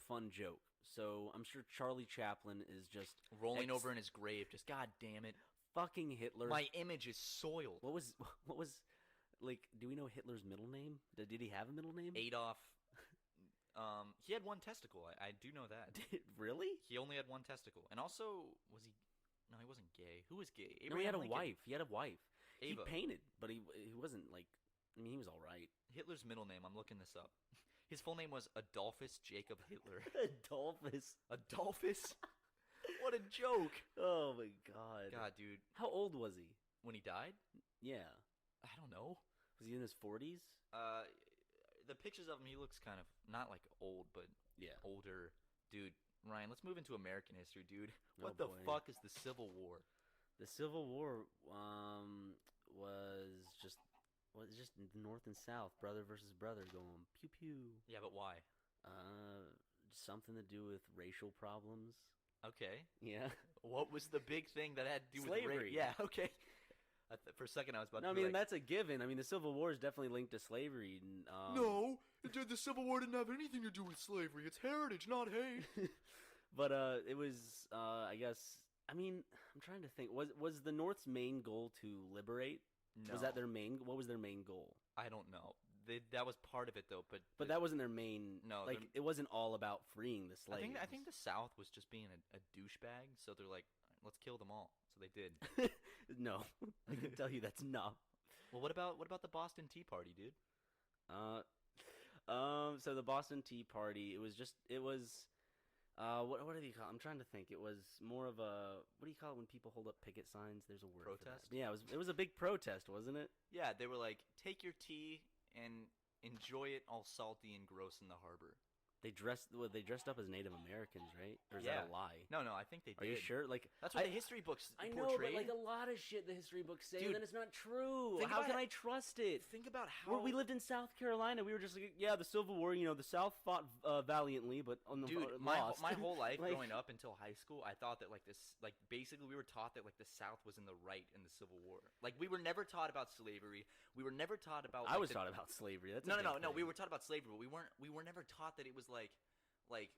fun joke. So I'm sure Charlie Chaplin is just rolling over in his grave, just God damn it. Fucking Hitler. My image is soiled. What was like? Do we know Hitler's middle name? Did he have a middle name? Adolf. He had one testicle. I do know that. Really? He only had one testicle, and also was he? No, he wasn't gay. Who was gay? No, he had a wife. He had a wife. Ava. He painted, but he wasn't like. I mean, he was all right. Hitler's middle name. I'm looking this up. His full name was Adolphus Jacob Hitler. Adolphus. What a joke! Oh my god. God, dude. How old was he when he died? Yeah. I don't know. Was he in his 40s? The pictures of him, he looks kind of not like old, but older. Dude, Ryan, let's move into American history, dude. What the fuck is the Civil War? The Civil War was just North and South, brother versus brother, going pew pew. Yeah, but why? something to do with racial problems. Okay. Yeah. What was the big thing that had to do Slavery. with Yeah, okay. For a second, I was about No, to I be mean, like, that's a given. I mean, the Civil War is definitely linked to slavery. And, no, the Civil War didn't have anything to do with slavery. It's heritage, not hate. But it was, I guess. I mean, I'm trying to think. Was the North's main goal to liberate? No. Was that their main? What was their main goal? I don't know. That was part of it, though. But that wasn't their main. No, like it wasn't all about freeing the slaves. I think the South was just being a douchebag. So they're like, let's kill them all. So they did. No, I can tell you that's not. Well, what about the Boston Tea Party, dude? So the Boston Tea Party, it was what do you call it? I'm trying to think. It was more of a, what do you call it when people hold up picket signs? There's a word Protest? for that. Yeah, it was a big protest, wasn't it? Yeah, they were like, take your tea and enjoy it all salty and gross in the harbor. They dressed up as Native Americans, right? Or is Yeah. that a lie? No, I think they did. Are you sure? Like that's what the history books I portrayed. know, but like a lot of shit the history books say, Dude, and then it's not true. think How about can it. I trust it? Think about how We lived in South Carolina. We were just like, yeah, the Civil War. The South fought valiantly, but on the Dude, lost. my whole life Like- growing up until high school, I thought that basically we were taught that the South was in the right in the Civil War. Like we were never taught about slavery. We were never taught about. I was taught about slavery. That's no. a big We thing. were taught about slavery, but we were never taught that it was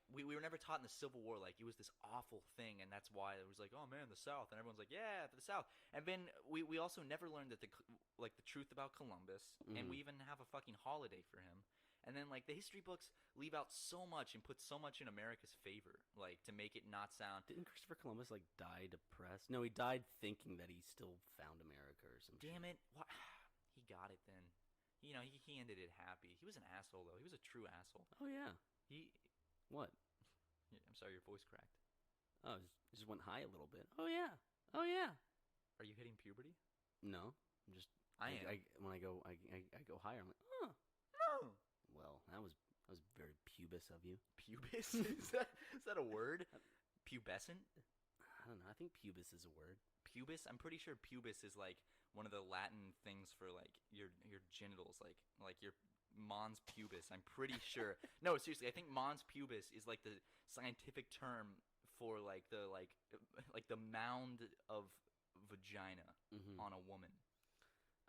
we were never taught in the Civil War it was this awful thing, and that's why it was like, oh man, the South, and everyone's like, yeah, for the South. And then we also never learned that the truth about Columbus, and we even have a fucking holiday for him. And then the history books leave out so much and put so much in America's favor, to make it not sound. Didn't Christopher Columbus die depressed? No, he died thinking that he still found America or something. Damn it! What? He got it then. He ended it happy. He was an asshole though. He was a true asshole. Oh yeah. What? I'm sorry, your voice cracked. Oh, it just went high a little bit. Oh yeah. Oh yeah. Are you hitting puberty? No, I'm just. I am. When I go higher. I'm like, oh. No. Well, that was very pubis of you. Pubis? is that a word? Pubescent? I don't know. I think pubis is a word. Pubis? I'm pretty sure pubis is one of the Latin things for your genitals, like your mons pubis. I'm pretty sure. No, seriously, I think mons pubis is the scientific term for the mound of vagina on a woman.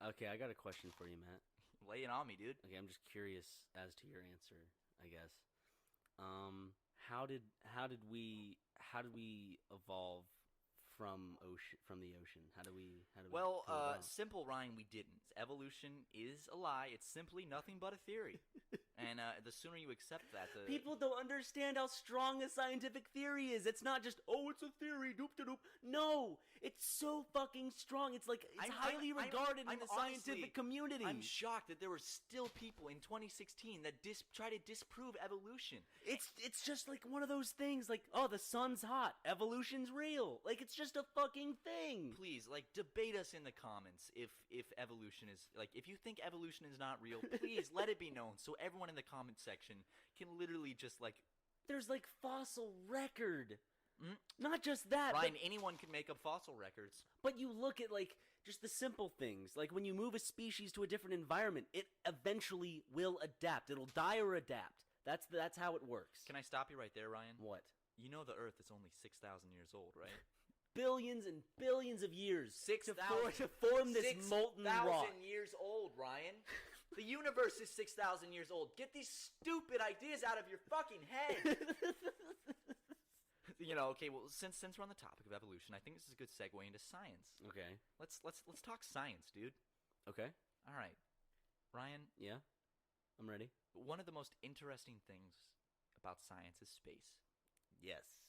Okay, I got a question for you, Matt. Lay it on me, dude. Okay, I'm just curious as to your answer, I guess. How did we evolve from the ocean? How do we Well, come about? simple, Ryan, we didn't. Evolution is a lie. It's simply nothing but a theory. And the sooner you accept that, the People don't understand how strong a scientific theory is. It's not just, oh, it's a theory, doop-de-doop. No, it's so fucking strong. It's highly regarded in the scientific community. I'm shocked that there were still people in 2016 that try to disprove evolution. It's just one of those things, oh, the sun's hot, evolution's real. It's just a fucking thing. Please, debate us in the comments if evolution is, if you think evolution is not real, please let it be known so everyone in the comment section can literally just There's fossil record. Not just that, Ryan, anyone can make up fossil records. but you look at just the simple things. When you move a species to a different environment, it eventually will adapt. It'll die or adapt. That's how it works. Can I stop you right there, Ryan? What? You know the Earth is only 6,000 years old, right? Billions and billions of years 6,000 to form this molten rock. 6,000 years old, Ryan. The universe is 6,000 years old. Get these stupid ideas out of your fucking head. Okay, well, since we're on the topic of evolution, I think this is a good segue into science. Okay. Let's talk science, dude. Okay. All right. Ryan, Yeah. I'm ready. one of the most interesting things about science is space. Yes.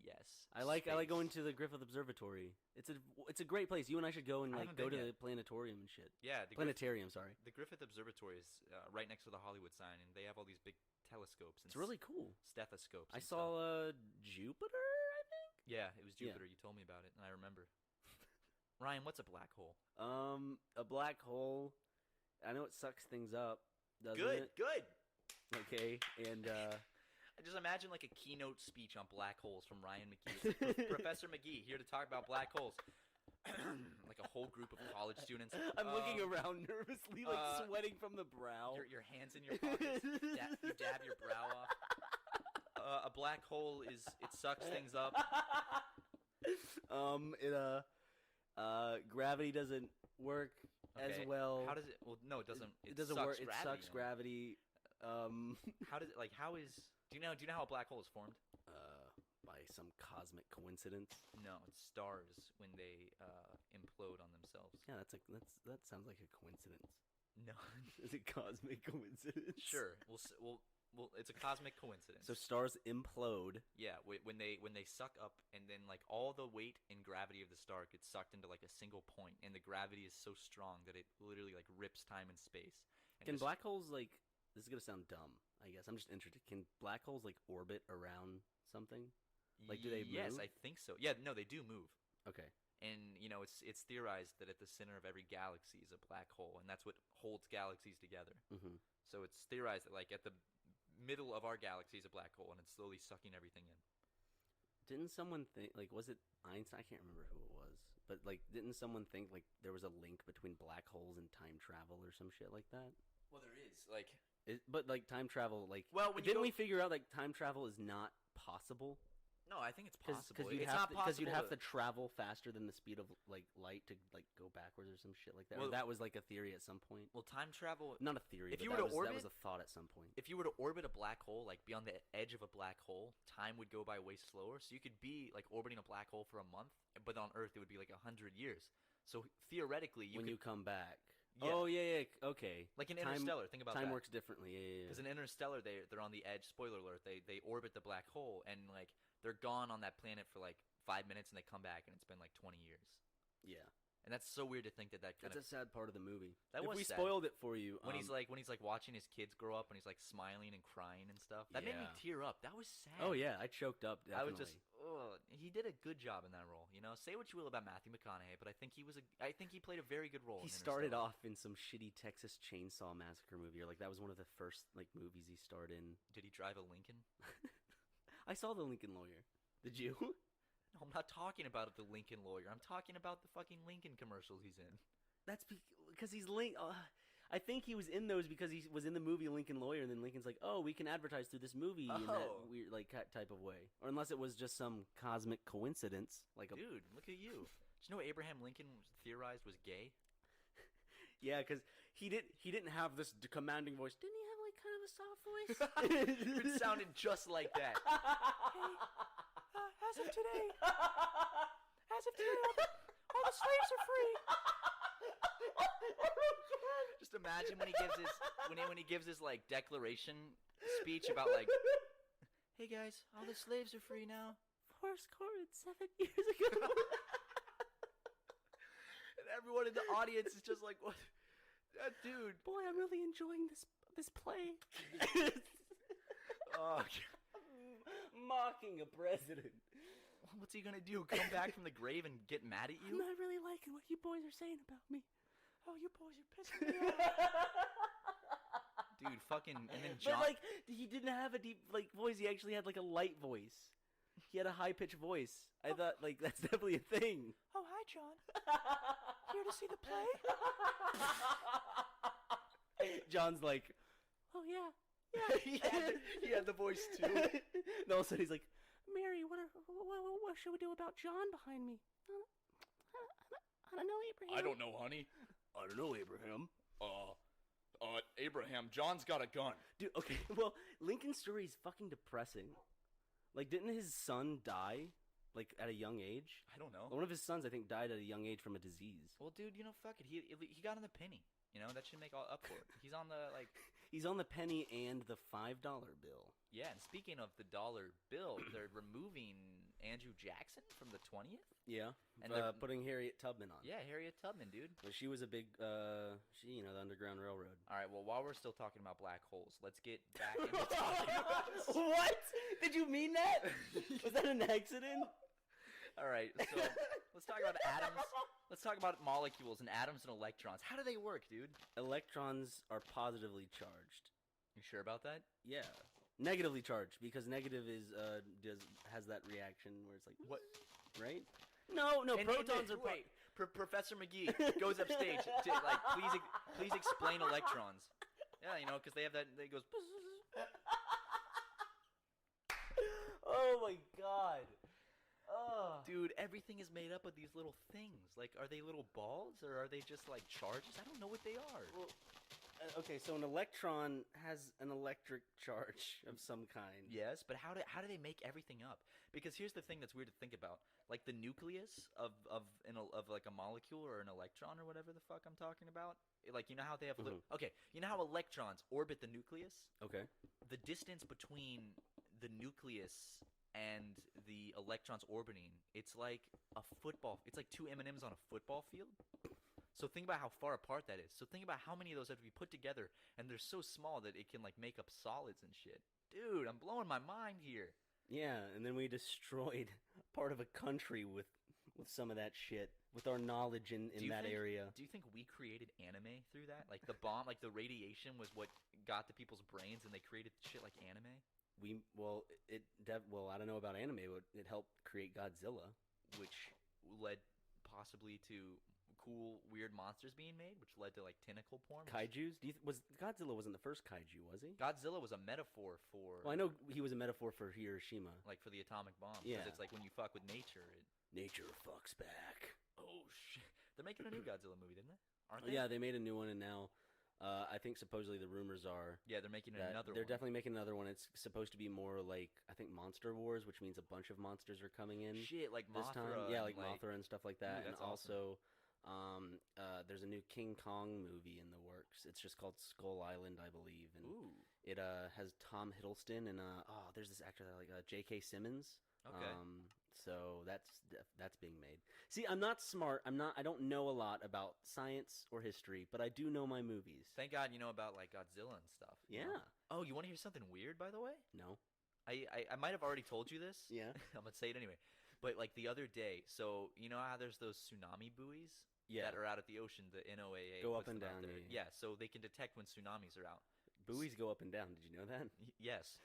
Yes. I like space. going to the Griffith Observatory. It's a great place. You and I should go and I haven't go been to yet. the planetarium and shit. Yeah, Planetarium, sorry. the Griffith Observatory is right next to the Hollywood sign, and they have all these big telescopes and It's really cool. stethoscopes. I and saw stuff. Jupiter, I think. Yeah, it was Yeah. Jupiter. You told me about it, and I remember. Ryan, what's a black hole? A black hole. I know it sucks things up, doesn't Good, it? good. Okay, and I just imagine a keynote speech on black holes from Ryan McGee. It's like, Professor McGee here to talk about black holes. A whole group of college students. I'm looking around nervously, sweating from the brow. Your hands in your pockets. You dab your brow off. a black hole it sucks things up? Gravity doesn't work as well. How does it? Well, no, it doesn't. It doesn't sucks work. It gravity, sucks gravity. How does it? Like, how is? Do you know how a black hole is formed? By some cosmic coincidence. No, it's stars when they implode on themselves. Yeah, that sounds like a coincidence. No, is it cosmic coincidence? Sure. Well, it's a cosmic coincidence. So stars implode. Yeah, when they suck up, and then like all the weight and gravity of the star gets sucked into like a single point, and the gravity is so strong that it literally like rips time and space. And Can black holes like? This is gonna sound dumb. I guess I'm just interested. Can black holes like orbit around something? Like, do they move? Yes, I think so. Yeah, no, they do move. Okay. And it's theorized that at the center of every galaxy is a black hole, and that's what holds galaxies together. Mm-hmm. So it's theorized that like at the middle of our galaxy is a black hole, and it's slowly sucking everything in. Didn't someone think, like, was it Einstein? I can't remember who it was, but like, didn't someone think like there was a link between black holes and time travel or some shit like that? Well, there is like, but like time travel, like, well, didn't we figure out like time travel is not possible? No, I think it's possible. Because it's not possible. you'd have to travel faster than the speed of like light to like go backwards or some shit like that. Well, or that was like a theory at some point. Well, time travel. Not a theory. If but you were to orbit, that was a thought at some point. If you were to orbit a black hole, like beyond the edge of a black hole, time would go by way slower. So you could be like orbiting a black hole for a month, but on Earth it would be like 100 years. So theoretically, you come back. Yeah. Oh yeah, okay. Like in Interstellar, think about time that. Works differently. Yeah. Because in Interstellar, they're on the edge. Spoiler alert: they orbit the black hole, and like they're gone on that planet for like 5 minutes, and they come back, and it's been like 20 years. Yeah. And that's so weird to think that kind That's a sad part of the movie. That if was we sad. spoiled it for you, when he's like watching his kids grow up, and he's like smiling and crying and stuff. That made me tear up. That was sad. Oh yeah, I choked up. Definitely. I was just, he did a good job in that role. You know, say what you will about Matthew McConaughey, but I think he played a very good role. He started off in some shitty Texas Chainsaw Massacre movie, or like that was one of the first like movies he starred in. Did he drive a Lincoln? I saw The Lincoln Lawyer. Did you? No, I'm not talking about the Lincoln Lawyer. I'm talking about the fucking Lincoln commercials he's in. That's because he's I think he was in those because he was in the movie Lincoln Lawyer, and then Lincoln's like, "Oh, we can advertise through this movie in that weird like type of way," or unless it was just some cosmic coincidence. Like, dude, look at you. Did you know Abraham Lincoln theorized was gay? Yeah, because he didn't have this commanding voice. Didn't he have like kind of a soft voice? It sounded just like that. Hey, as of today, all the slaves are free. Just imagine when he gives his like declaration speech about like, hey guys, all the slaves are free now. 7 years ago. And everyone in the audience is just like, what? Dude, boy, I'm really enjoying this play. Oh, mocking a president. What's he gonna do? Come back from the grave and get mad at you? I'm not really liking what you boys are saying about me. Oh, you boys are pissing me off. Dude, fucking, and then John. But like, he didn't have a deep like voice. He actually had like a light voice. He had a high pitched voice. I thought like that's definitely a thing. Oh, hi, John. Here to see the play? John's like, oh yeah. he had the voice too. And all of a sudden he's like, Mary, what should we do about John behind me? I don't know, Abraham. I don't know, honey. I don't know, Abraham. Abraham, John's got a gun. Dude, okay, well, Lincoln's story is fucking depressing. Like, didn't his son die, like, at a young age? I don't know. One of his sons, I think, died at a young age from a disease. Well, dude, you know, fuck it. He got on the penny. You know, that should make all up for it. He's on the, like... He's on the penny and the $5 bill. Yeah, and speaking of the dollar bill, they're removing Andrew Jackson from the 20th? Yeah, and putting Harriet Tubman on. Yeah, Harriet Tubman, dude. Well, she was a big, the Underground Railroad. All right, well, while we're still talking about black holes, let's get back into talking about... What? Did you mean that? Was that an accident? All right, so let's talk about atoms. Let's talk about molecules and atoms and electrons. How do they work, dude? Electrons are positively charged. You sure about that? Yeah. Negatively charged, because negative is has that reaction where it's like, what? Right? No, protons are... Wait, Professor McGee goes upstage to, like, please explain electrons. Yeah, you know, because they have that, they goes... Oh my god. Oh. Dude, everything is made up of these little things. Like, are they little balls or are they just like charges? I don't know what they are. Well, okay, so an electron has an electric charge of some kind. Yes, but how do they make everything up? Because here's the thing that's weird to think about. Like the nucleus of like a molecule or an electron or whatever the fuck I'm talking about. Like, you know how they have okay, you know how electrons orbit the nucleus? Okay. The distance between the nucleus and the electrons orbiting, it's like a football. It's like 2 M&Ms on a football field. So think about how far apart that is. So think about how many of those have to be put together, and they're so small that it can like make up solids and shit. Dude, I'm blowing my mind here. Yeah, and then we destroyed part of a country with some of that shit, with our knowledge in that area. Do you think we created anime through that? Like the bomb, like the radiation was what got to people's brains, and they created shit like anime? I don't know about anime, but it helped create Godzilla, which led possibly to cool, weird monsters being made, which led to like tentacle porn. Kaijus? Godzilla wasn't the first kaiju, was he? Godzilla was a metaphor for. Well, I know he was a metaphor for Hiroshima, like for the atomic bomb. Yeah, because it's like when you fuck with nature, nature fucks back. Oh shit! They're making a new Godzilla movie, didn't they? Aren't they? Yeah, they made a new one, and now. I think supposedly the rumors are... Yeah, they're making another one. They're definitely making another one. It's supposed to be more like, I think, Monster Wars, which means a bunch of monsters are coming in. Shit, like this Mothra. Time. Yeah, like Mothra and stuff like that. Ooh, and also, there's a new King Kong movie in the works. It's just called Skull Island, I believe. And it has Tom Hiddleston and, there's this actor that I like, J.K. Simmons. Okay. So that's being made. See, I'm not smart. I don't know a lot about science or history, but I do know my movies. Thank God you know about like Godzilla and stuff. Yeah. Oh, you want to hear something weird, by the way? No. I might have already told you this. Yeah. I'm gonna say it anyway. But like the other day, so you know how there's those tsunami buoys that are out at the ocean, the NOAA go up and down. Yeah, so they can detect when tsunamis are out. Buoys go up and down. Did you know that? Yes.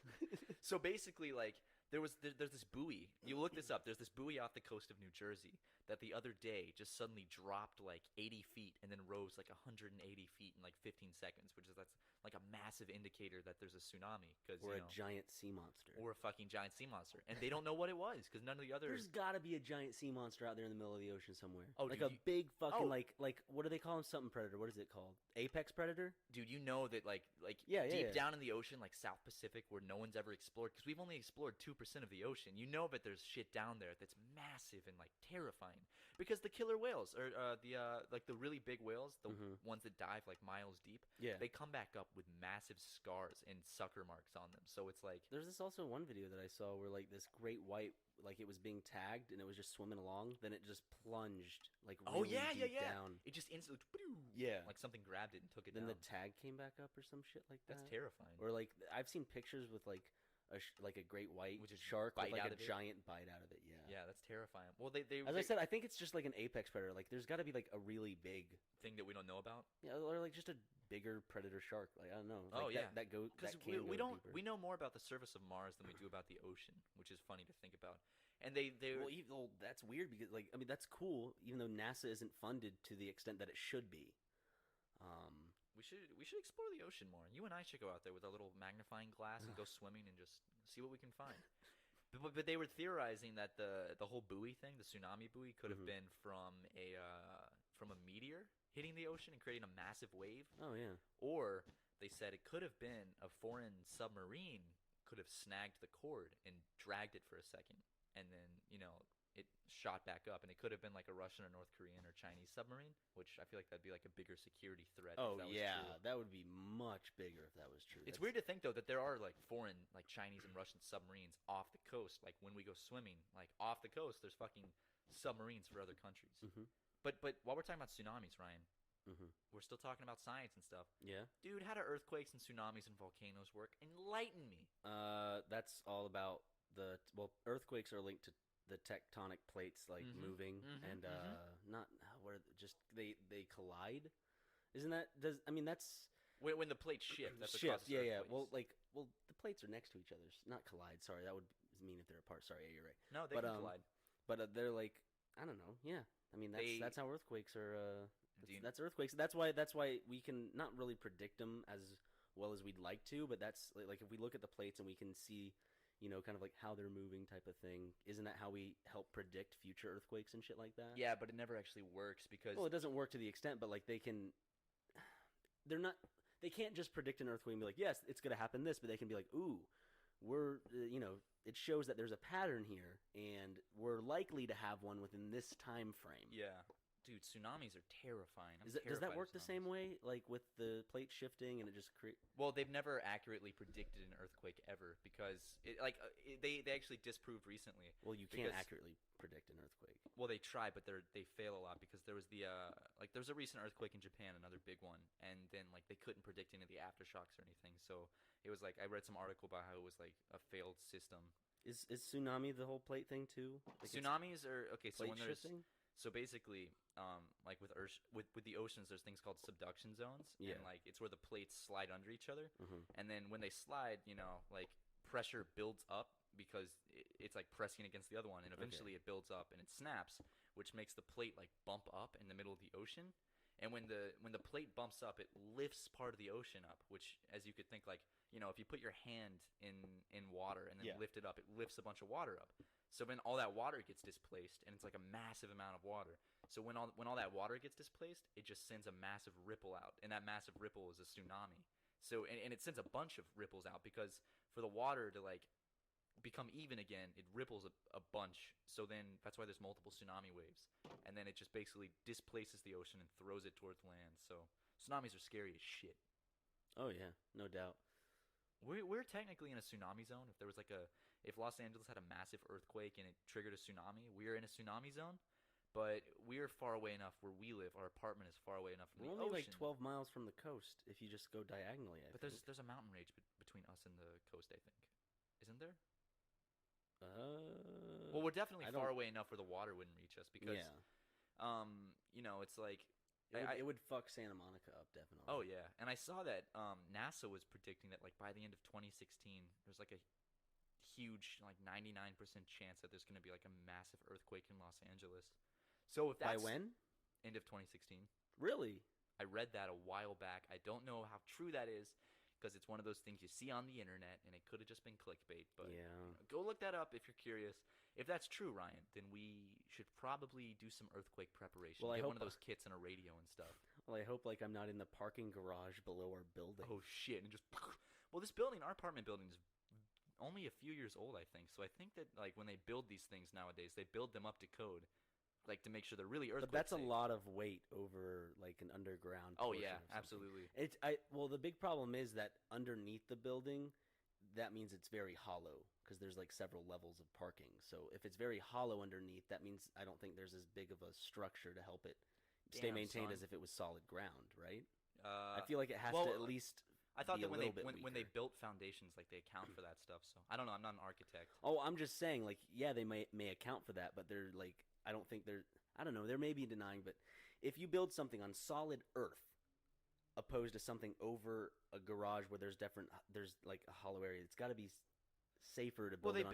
So basically, like. There's this buoy. You look this up. There's this buoy off the coast of New Jersey that the other day just suddenly dropped like 80 feet and then rose like 180 feet in like 15 seconds, that's like a massive indicator that there's a tsunami. Or a giant sea monster. Or a fucking giant sea monster. And they don't know what it was because none of the others... There's got to be a giant sea monster out there in the middle of the ocean somewhere. Oh, like a big fucking like what do they call him? Something predator. What is it called? Apex predator? Dude, you know that like deep down in the ocean, like South Pacific, where no one's ever explored, because we've only explored 2% of the ocean. You know that there's shit down there that's massive and like terrifying. Because the killer whales, or the really big whales, the ones that dive like miles deep, they come back up with massive scars and sucker marks on them. So it's like there's also one video that I saw where like this great white, like it was being tagged and it was just swimming along, then it just plunged like really deep down. It just instantly like something grabbed it and took it then down. The tag came back up or some shit like that. That's terrifying. Or like I've seen pictures with like a great white shark with like a giant bite out of it. Yeah, that's terrifying. Well, I said, I think it's just like an apex predator. Like there's got to be like a really big thing that we don't know about. Yeah, or like just a bigger predator shark. Like I don't know. Like because we know more about the surface of Mars than we do about the ocean, which is funny to think about. And that's weird because like I mean that's cool, even though NASA isn't funded to the extent that it should be. We should explore the ocean more. You and I should go out there with our little magnifying glass and go swimming and just see what we can find. But they were theorizing that the whole buoy thing, the tsunami buoy, could have been from a meteor hitting the ocean and creating a massive wave. Oh yeah. Or they said it could have been a foreign submarine could have snagged the cord and dragged it for a second, and then it shot back up, and it could have been like a Russian or North Korean or Chinese submarine, which I feel like that'd be like a bigger security threat. Oh, if that was true. That would be much bigger if that was true. It's weird to think though that there are like foreign, like Chinese and Russian submarines off the coast. Like when we go swimming, like off the coast, there's fucking submarines for other countries. But while we're talking about tsunamis, Ryan, we're still talking about science and stuff. Yeah, dude, how do earthquakes and tsunamis and volcanoes work? Enlighten me. That's all about earthquakes are linked to the tectonic plates like moving and not where just they collide. Isn't that that's when the plates shift? That's shift. Yeah. Well, the plates are next to each other, not collide. Sorry, that would mean if they're apart. Sorry, you're right. No, they can collide. But they're like I don't know. Yeah, I mean that's how earthquakes are. That's earthquakes. That's why we can not really predict them as well as we'd like to. But that's like if we look at the plates and we can see, kind of like how they're moving type of thing. Isn't that how we help predict future earthquakes and shit like that? Yeah, but it never actually works because... Well, it doesn't work to the extent, but like they can't just predict an earthquake and be like, yes, it's going to happen this, but they can be like, ooh, it shows that there's a pattern here, and we're likely to have one within this time frame. Yeah. Dude, tsunamis are terrifying. Does that work the same way, like with the plate shifting and it just creates... Well, they've never accurately predicted an earthquake ever because they actually disproved recently. Well, you can't accurately predict an earthquake. Well, they try, but they fail a lot because there was there was a recent earthquake in Japan, another big one, and then like they couldn't predict any of the aftershocks or anything. So it was like I read some article about how it was like a failed system. Is tsunami the whole plate thing too? Like Tsunamis are okay. So plate when there's shifting? So basically, like with the oceans, there's things called subduction zones, yeah. and like it's where the plates slide under each other, and then when they slide, like pressure builds up because it's like pressing against the other one, and eventually it builds up and it snaps, which makes the plate like bump up in the middle of the ocean. And when the plate bumps up, it lifts part of the ocean up, which, as you could think, like if you put your hand in water and then lift it up, it lifts a bunch of water up. So then all that water gets displaced, and it's like a massive amount of water. So when all that water gets displaced, it just sends a massive ripple out, and that massive ripple is a tsunami. So and it sends a bunch of ripples out because for the water to like become even again, it ripples a bunch. So then that's why there's multiple tsunami waves, and then it just basically displaces the ocean and throws it towards land. So tsunamis are scary as shit. Oh yeah, no doubt. We're technically in a tsunami zone. If Los Angeles had a massive earthquake and it triggered a tsunami, we're in a tsunami zone. But we're far away enough where we live. Our apartment is far away enough from the only ocean. Like 12 miles from the coast if you just go diagonally. But there's a mountain range between us and the coast, I think. Isn't there? Well, we're definitely far away enough where the water wouldn't reach us because, it's like it would fuck Santa Monica up definitely. Oh yeah, and I saw that NASA was predicting that like by the end of 2016, there's like a huge like 99% chance that there's going to be like a massive earthquake in Los Angeles. So if that's by when? End of 2016. Really? I read that a while back. I don't know how true that is because it's one of those things you see on the internet, and it could have just been clickbait. But go look that up if you're curious. If that's true, Ryan, then we should probably do some earthquake preparation. Well, get one of those kits and a radio and stuff. Well, I hope like I'm not in the parking garage below our building. Oh shit! And just well, this building, our apartment building, is only a few years old, I think. So I think that like when they build these things nowadays, they build them up to code, like to make sure they're really earthquake But that's safe. a lot of weight over like an underground. Oh yeah, absolutely. Well, the big problem is that underneath the building, that means it's very hollow because there's like several levels of parking. So if it's very hollow underneath, that means I don't think there's as big of a structure to help it stay maintained as if it was solid ground, right? I feel like it has to at least. I thought be that when they weaker. built foundations, like they account for that stuff. So I don't know. I'm not an architect. Oh, I'm just saying, like, yeah, they may account for that, but they're like, I don't think they're. I don't know. They may be denying, but if you build something on solid earth, opposed to something over a garage where there's like a hollow area, it's got to be safer to build. Well, when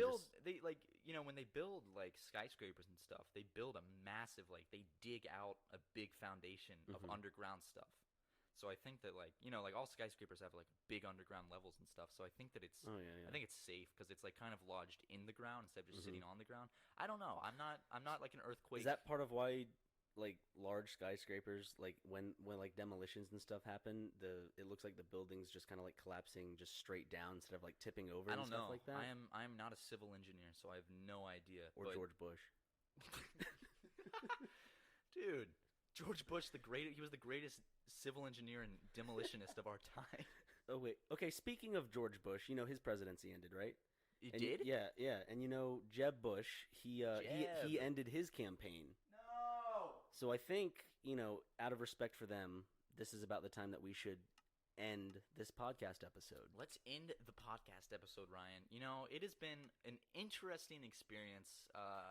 they build like skyscrapers and stuff, they build a massive they dig out a big foundation of underground stuff. So I think that like all skyscrapers have like big underground levels and stuff. So I think that it's I think it's safe because it's like kind of lodged in the ground instead of just sitting on the ground. I don't know. I'm not like an earthquake. Is that part of why like large skyscrapers, like when like demolitions and stuff happen, it looks like the building's just kind of like collapsing just straight down instead of like tipping over and stuff like that? I am not a civil engineer, so I have no idea. Or George Bush. Dude, George Bush, he was the greatest civil engineer and demolitionist of our time. Oh wait. Okay, speaking of George Bush, his presidency ended, right? He did? Yeah. And Jeb Bush, he ended his campaign. So I think, out of respect for them, this is about the time that we should end this podcast episode. Let's end the podcast episode, Ryan. It has been an interesting experience.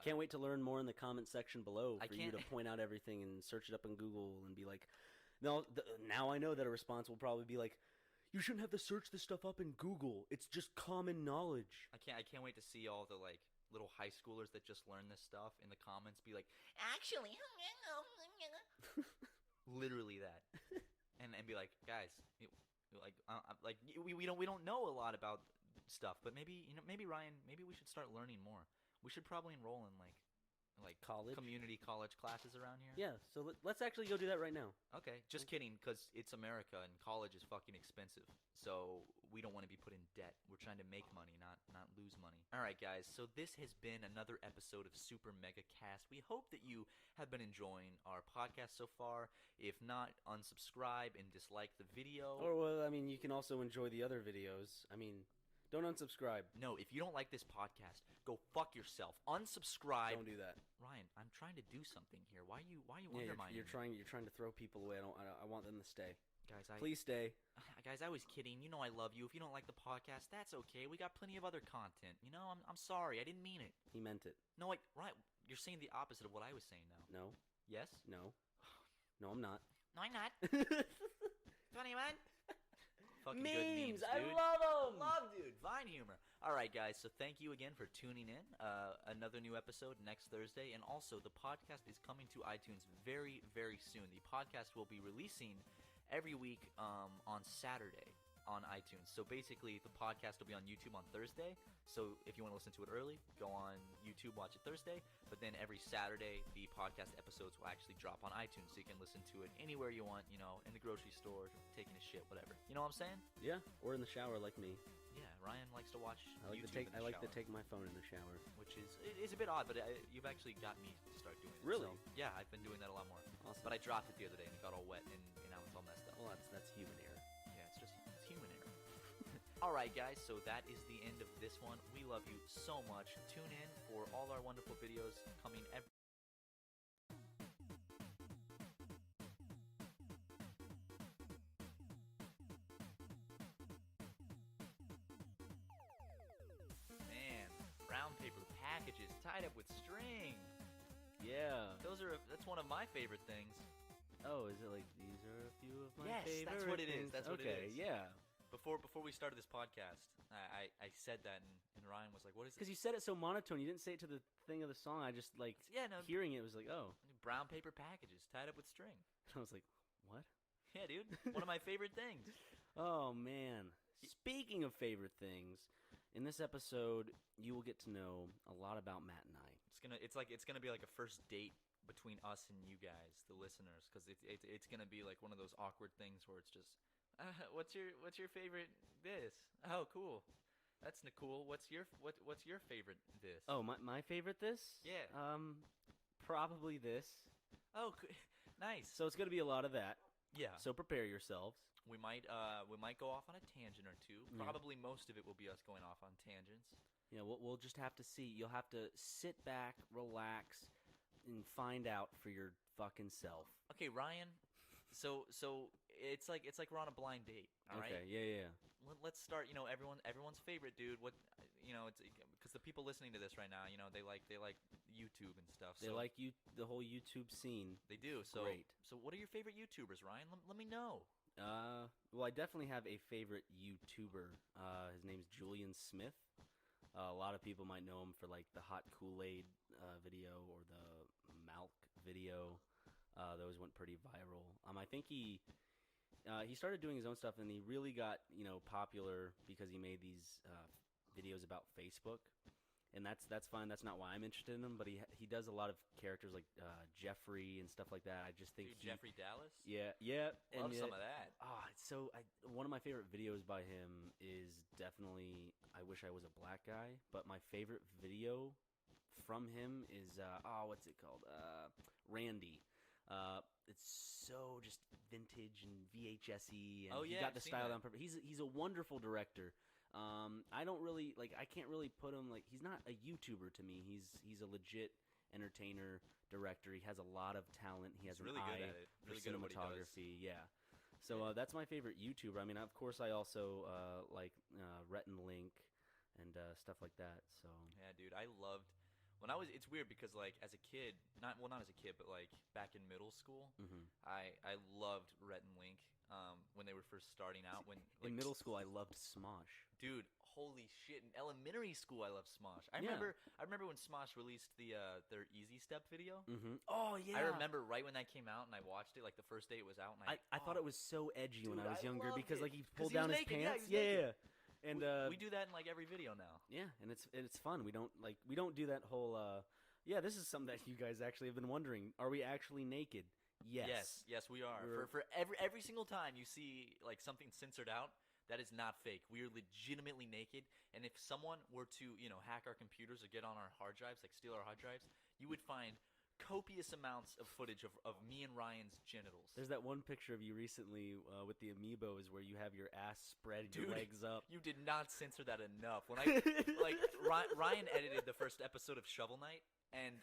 Can't wait to learn more in the comment section below for you to point out everything and search it up on Google and be like, now I know that a response will probably be like, you shouldn't have to search this stuff up in Google. It's just common knowledge. I can't wait to see all the little high schoolers that just learned this stuff in the comments be like, actually, literally that, and be like, guys, we don't know a lot about stuff. But maybe Ryan, maybe we should start learning more. We should probably enroll in like college, community college classes around here. Yeah, so let's actually go do that right now. Okay, just kidding, because it's America and college is fucking expensive. So we don't want to be put in debt. We're trying to make money, not lose money. All right, guys. So this has been another episode of Super Mega Cast. We hope that you have been enjoying our podcast so far. If not, unsubscribe and dislike the video. Or well, I mean, you can also enjoy the other videos. I mean, don't unsubscribe. No, if you don't like this podcast, go fuck yourself. Unsubscribe. Don't do that. Ryan, I'm trying to do something here. Why are you Yeah, undermining you're trying to throw people away. I want them to stay. Guys, please stay. Guys, I was kidding. You know I love you. If you don't like the podcast, that's okay. We got plenty of other content. You know, I'm sorry. I didn't mean it. He meant it. No, wait, Ryan, you're saying the opposite of what I was saying now. No. Yes? No. No, I'm not. No, I'm not. 21. Fucking memes, good memes, dude. I love them. Dude. Vine humor. All right, guys. So thank you again for tuning in. Another new episode next Thursday, and also the podcast is coming to iTunes very, very soon. The podcast will be releasing every week on Saturday on iTunes. So basically, the podcast will be on YouTube on Thursday. So if you want to listen to it early, go on YouTube, watch it Thursday. But then every Saturday, the podcast episodes will actually drop on iTunes, so you can listen to it anywhere you want, you know, in the grocery store, taking a shit, whatever. You know what I'm saying? Yeah, or in the shower like me. Yeah, Ryan likes to watch YouTube I like to take my phone in the shower. which is a bit odd, but you've actually got me to start doing it. Really? So, yeah, I've been doing that a lot more. Awesome. But I dropped it the other day, and it got all wet, and now it's all messed up. Well, that's human error. Yeah, it's human error. All right, guys, so that is the end of this one. We love you so much. Tune in for all our wonderful videos coming every Man, brown paper packages tied up with string. Yeah. That's one of my favorite things. Oh, is it like these are a few of my Yes, favorite that's what it is. things? That's what it okay, is. yeah. Before we started this podcast, I said that, and Ryan was like, "What is it?" Because you said it so monotone. You didn't say it to the thing of the song. I just like hearing it was like, oh. Brown paper packages tied up with string. I was like, what? Yeah, dude. One of my favorite things. Oh man. Speaking of favorite things, in this episode, you will get to know a lot about Matt and I. It's gonna be like a first date between us and you guys, the listeners, because it's gonna be like one of those awkward things where it's just, what's your favorite this? Oh, cool. That's cool. What's your favorite this? Oh, my favorite this? Yeah. Probably this. Oh, nice. So it's gonna be a lot of that. Yeah. So prepare yourselves. We might go off on a tangent or two. Yeah. Probably most of it will be us going off on tangents. Yeah, we'll just have to see. You'll have to sit back, relax, and find out for your fucking self. Okay, Ryan. So it's like we're on a blind date. All right. Okay. Yeah. Let's start. You know, everyone's favorite dude. What, you know, it's because the people listening to this right now, you know, they like YouTube and stuff. They like you, the whole YouTube scene. They do. So great. So what are your favorite YouTubers, Ryan? Let me know. Well, I definitely have a favorite YouTuber. His name's Julian Smith. A lot of people might know him for like the hot Kool-Aid video or the Malk video. Those went pretty viral. I think he started doing his own stuff, and he really got popular because he made these videos about Facebook, and that's fine. That's not why I'm interested in him, but he does a lot of characters like Jeffrey and stuff like that. I just think Jeffrey Dallas. Yeah. Love some of that. One of my favorite videos by him is definitely I Wish I Was a Black Guy, but my favorite video from him is what's it called? Randy. It's so just vintage and VHS-y, and he got the style down perfect. He's a wonderful director. I can't really put him he's not a YouTuber to me. He's a legit entertainer, director. He has a lot of talent. He has really an good eye at it. for Really good at what he does. cinematography. Yeah. So that's my favorite YouTuber. I mean, of course, I also like Rhett and Link and stuff like that. So yeah, dude, I loved when I was. It's weird because like as a kid, not as a kid, but like back in middle school, I loved Rhett and Link when they were first starting out. In middle school, I loved Smosh. Dude, holy shit! In elementary school, I loved Smosh. I remember when Smosh released their Easy Step video. Oh yeah, I remember right when that came out, and I watched it like the first day it was out. And I thought it was so edgy when I was younger because it. he pulled down his naked, pants. yeah, Yeah. And we do that in like every video now. Yeah, and it's fun. We don't do that whole. Yeah, this is something that you guys actually have been wondering. Are we actually naked? Yes. Yes, we are. For every single time you see like something censored out, that is not fake. We are legitimately naked. And if someone were to hack our computers or get on our hard drives, like steal our hard drives, you would find copious amounts of footage of me and Ryan's genitals. There's that one picture of you recently with the amiibos where you have your ass spread, your legs up. You did not censor that enough. When Ryan edited the first episode of Shovel Knight, and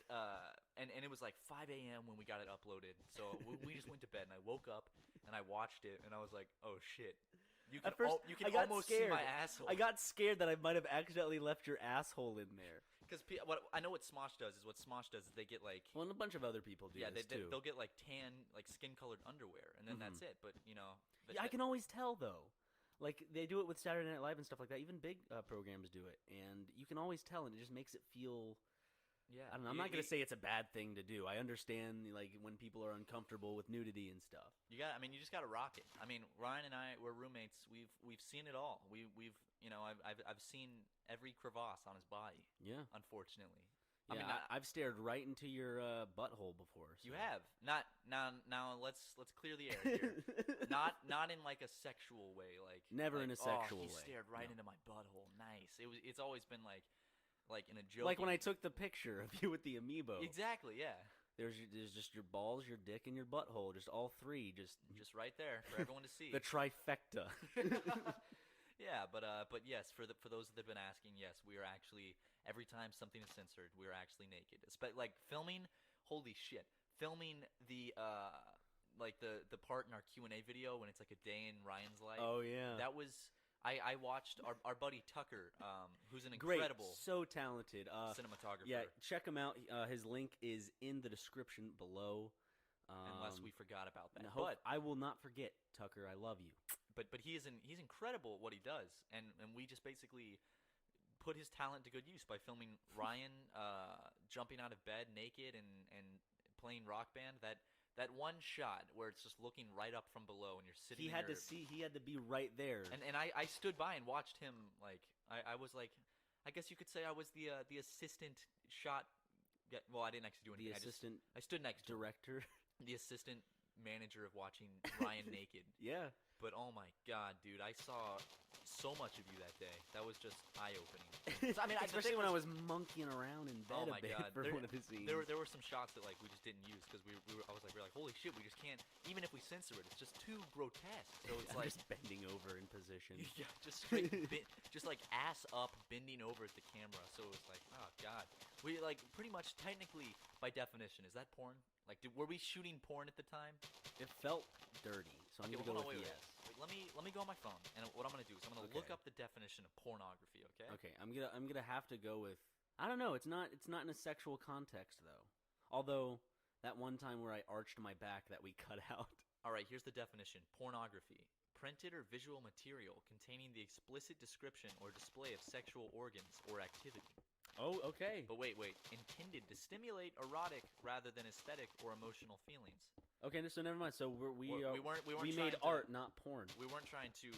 it was like 5 a.m. when we got it uploaded. So we just went to bed, and I woke up and I watched it, and I was like, oh shit. You can, you can almost see my asshole. I got scared that I might have accidentally left your asshole in there. Because I know what Smosh does is they get like... Well, and a bunch of other people do this too. They'll get like tan, like skin-colored underwear, and then that's it. But, I can always tell, though. Like, they do it with Saturday Night Live and stuff like that. Even big programs do it. And you can always tell, and it just makes it feel... Yeah, I don't know. I'm not going to say it's a bad thing to do. I understand, like, when people are uncomfortable with nudity and stuff. You just got to rock it. I mean, Ryan and I, we're roommates. We've seen it all. I've seen every crevasse on his body. Yeah. Unfortunately. Yeah, I mean, I've stared right into your butthole before. So. You have. Not now. Let's clear the air here. not in like a sexual way. Like never in a sexual way. He stared right into my butthole. Nice. It's always been like in a joke. Like when I took the picture of you with the amiibo. Exactly, yeah. There's just your balls, your dick, and your butthole. Just all three. Just right there for everyone to see. The trifecta. Yeah, but yes, for those that have been asking, yes, we are actually, every time something is censored, we are actually naked. Like filming, holy shit. Filming the part in our Q&A video when it's like a day in Ryan's life. Oh, yeah. That was... I watched our buddy Tucker, who's an incredible, so talented cinematographer. Yeah, check him out. His link is in the description below. Unless we forgot about that, but I will not forget, Tucker. I love you. But he's incredible at what he does, and we just basically put his talent to good use by filming Ryan jumping out of bed naked and playing Rock Band. That one shot where it's just looking right up from below and you're sitting. He had to be right there. And I stood by and watched him. Like I was like, I guess you could say I was the assistant shot. Well, I didn't actually do anything. I stood next to director, the assistant manager of watching Ryan naked. Yeah. But oh my god, dude, I saw so much of you that day. That was just eye-opening. I mean, especially when I was monkeying around in bed a bit for one of his scenes. There were some shots that like we just didn't use because we're like, holy shit, we just can't. Even if we censor it, it's just too grotesque. So it's like just bending over in position. Yeah, just straight, just like ass up, bending over at the camera. So it was like, oh god, we like pretty much technically by definition, is that porn? Like, were we shooting porn at the time? It felt dirty, so I'm gonna go with yes. Wait, let me go on my phone, and what I'm gonna do is I'm gonna look up the definition of pornography. Okay. Okay, I'm gonna have to go with. I don't know. It's not in a sexual context though. Although that one time where I arched my back that we cut out. All right, here's the definition: pornography. Printed or visual material containing the explicit description or display of sexual organs or activity. Oh, okay. But wait. Intended to stimulate erotic rather than aesthetic or emotional feelings. Okay, so never mind. So we weren't made art, not porn. We weren't trying to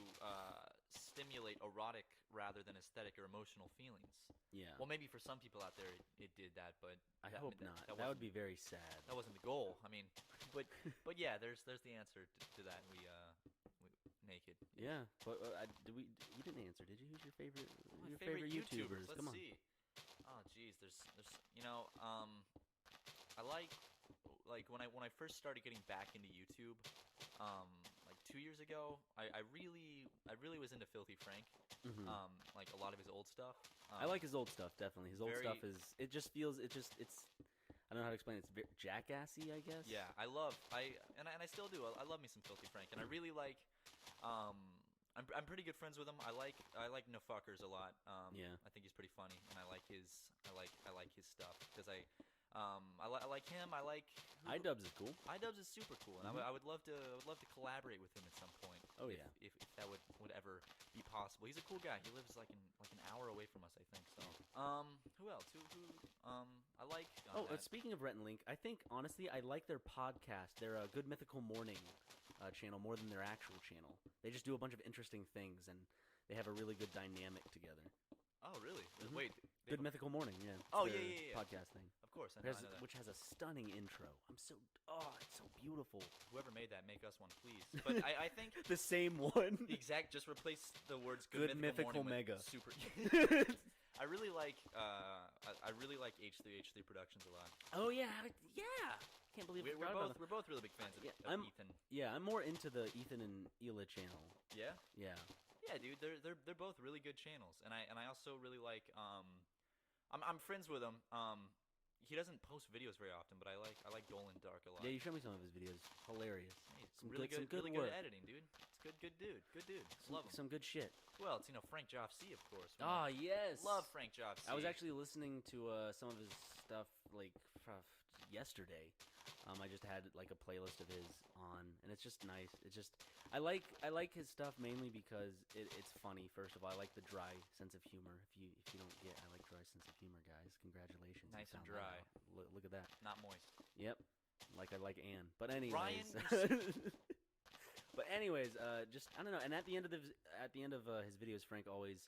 stimulate erotic rather than aesthetic or emotional feelings. Yeah. Well, maybe for some people out there it did that, but I hope not. That would be very sad. That wasn't the goal. I mean, but yeah, there's the answer to that. We naked. Yeah, but we didn't answer. Did you? Who's your favorite? My favorite YouTubers. Let's Come on. see. Oh, geez, there's I like when I first started getting back into YouTube, like 2 years ago, I really was into Filthy Frank, like a lot of his old stuff. I like his old stuff definitely. His old stuff is I don't know how to explain it. It's very jackassy, I guess. Yeah, I still do. I love me some Filthy Frank, and I really like. I'm pretty good friends with him. I like No-Fuckers a lot. Yeah, I think he's pretty funny, and I like his stuff because I like him. I like iDubbbz is cool. iDubbbz is super cool, and I would love to collaborate with him at some point. Oh yeah, if that would ever be possible. He's a cool guy. He lives like an hour away from us, I think. So who else? Who I like. Speaking of Rhett and Link, I think honestly I like their podcast. Their Good Mythical Morning channel more than their actual channel. They just do a bunch of interesting things, and they have a really good dynamic together. Oh, really? Mhm. Wait. Good Mythical Morning, yeah. Oh, It's yeah, their yeah, yeah. podcast thing. Of course, I know that. Which has a stunning intro. It's so beautiful. Whoever made that, make us one, please. But I think The same one. the exact, just replace the words Good Mythical Mythical Morning Mega. with super. I really like H3 Productions a lot. Oh yeah. Can't believe We're both really big fans of Ethan. Yeah, I'm more into the Ethan and Ela channel. Yeah. Yeah. Yeah, dude, they're both really good channels, and I also really like I'm friends with him. He doesn't post videos very often, but I like Dolan Dark a lot. Yeah, you showed me some of his videos. Hilarious. Hey, Some really good really work. good editing, dude. It's good dude. Love him. Some good shit. Well, it's Frank Jofsey, of course. Ah, yes. Love Frank Jofsey. I was actually listening to some of his stuff like yesterday. I just had like a playlist of his on, and it's just nice. I like his stuff mainly because it's funny. First of all, I like the dry sense of humor. If you don't get, I like dry sense of humor, guys. Congratulations. Nice You and found that dry. out. Look at that. Not moist. Yep. Like I like Anne. But anyways. Ryan, But anyways, just I don't know. And at the end of his videos, Frank always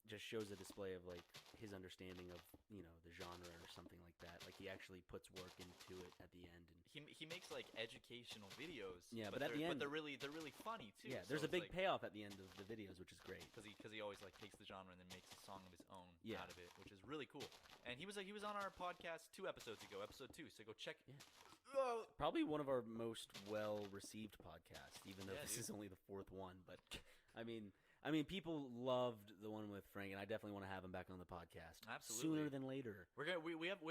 just shows a display of like his understanding of the genre or something like that. Like he actually puts work into it at the end. And he makes like educational videos. Yeah, but at the end they're really funny too. yeah, so there's a it's big payoff at the end of the videos, which is great. because he always like takes the genre and then makes a song of his own Yeah. out of it, which is really cool. And he was on our podcast 2 episodes ago, episode 2. So go check. Yeah. Probably one of our most well-received podcasts, even though this is only the 4th one. But I mean, people loved the one with Frank, and I definitely want to have him back on the podcast. Absolutely. Sooner than later. We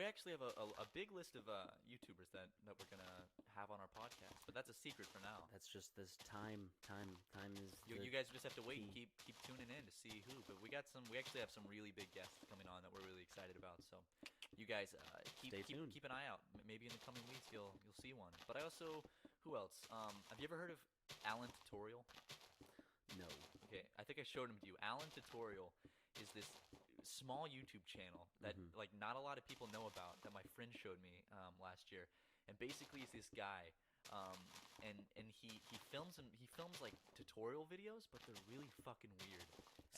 actually have a big list of YouTubers that we're gonna have on our podcast, but that's a secret for now. That's just this time is. You guys just have to wait and keep tuning in to see who. But we actually have some really big guests coming on that we're really excited about. So you guys Stay tuned. Keep an eye out. Maybe in the coming weeks you'll see one. But I also, who else? Have you ever heard of Alan Tutorial? No. Okay, I think I showed him to you. Alan Tutorial is this small YouTube channel that like not a lot of people know about that my friend showed me last year. And basically, he's this guy, and he films like tutorial videos, but they're really fucking weird.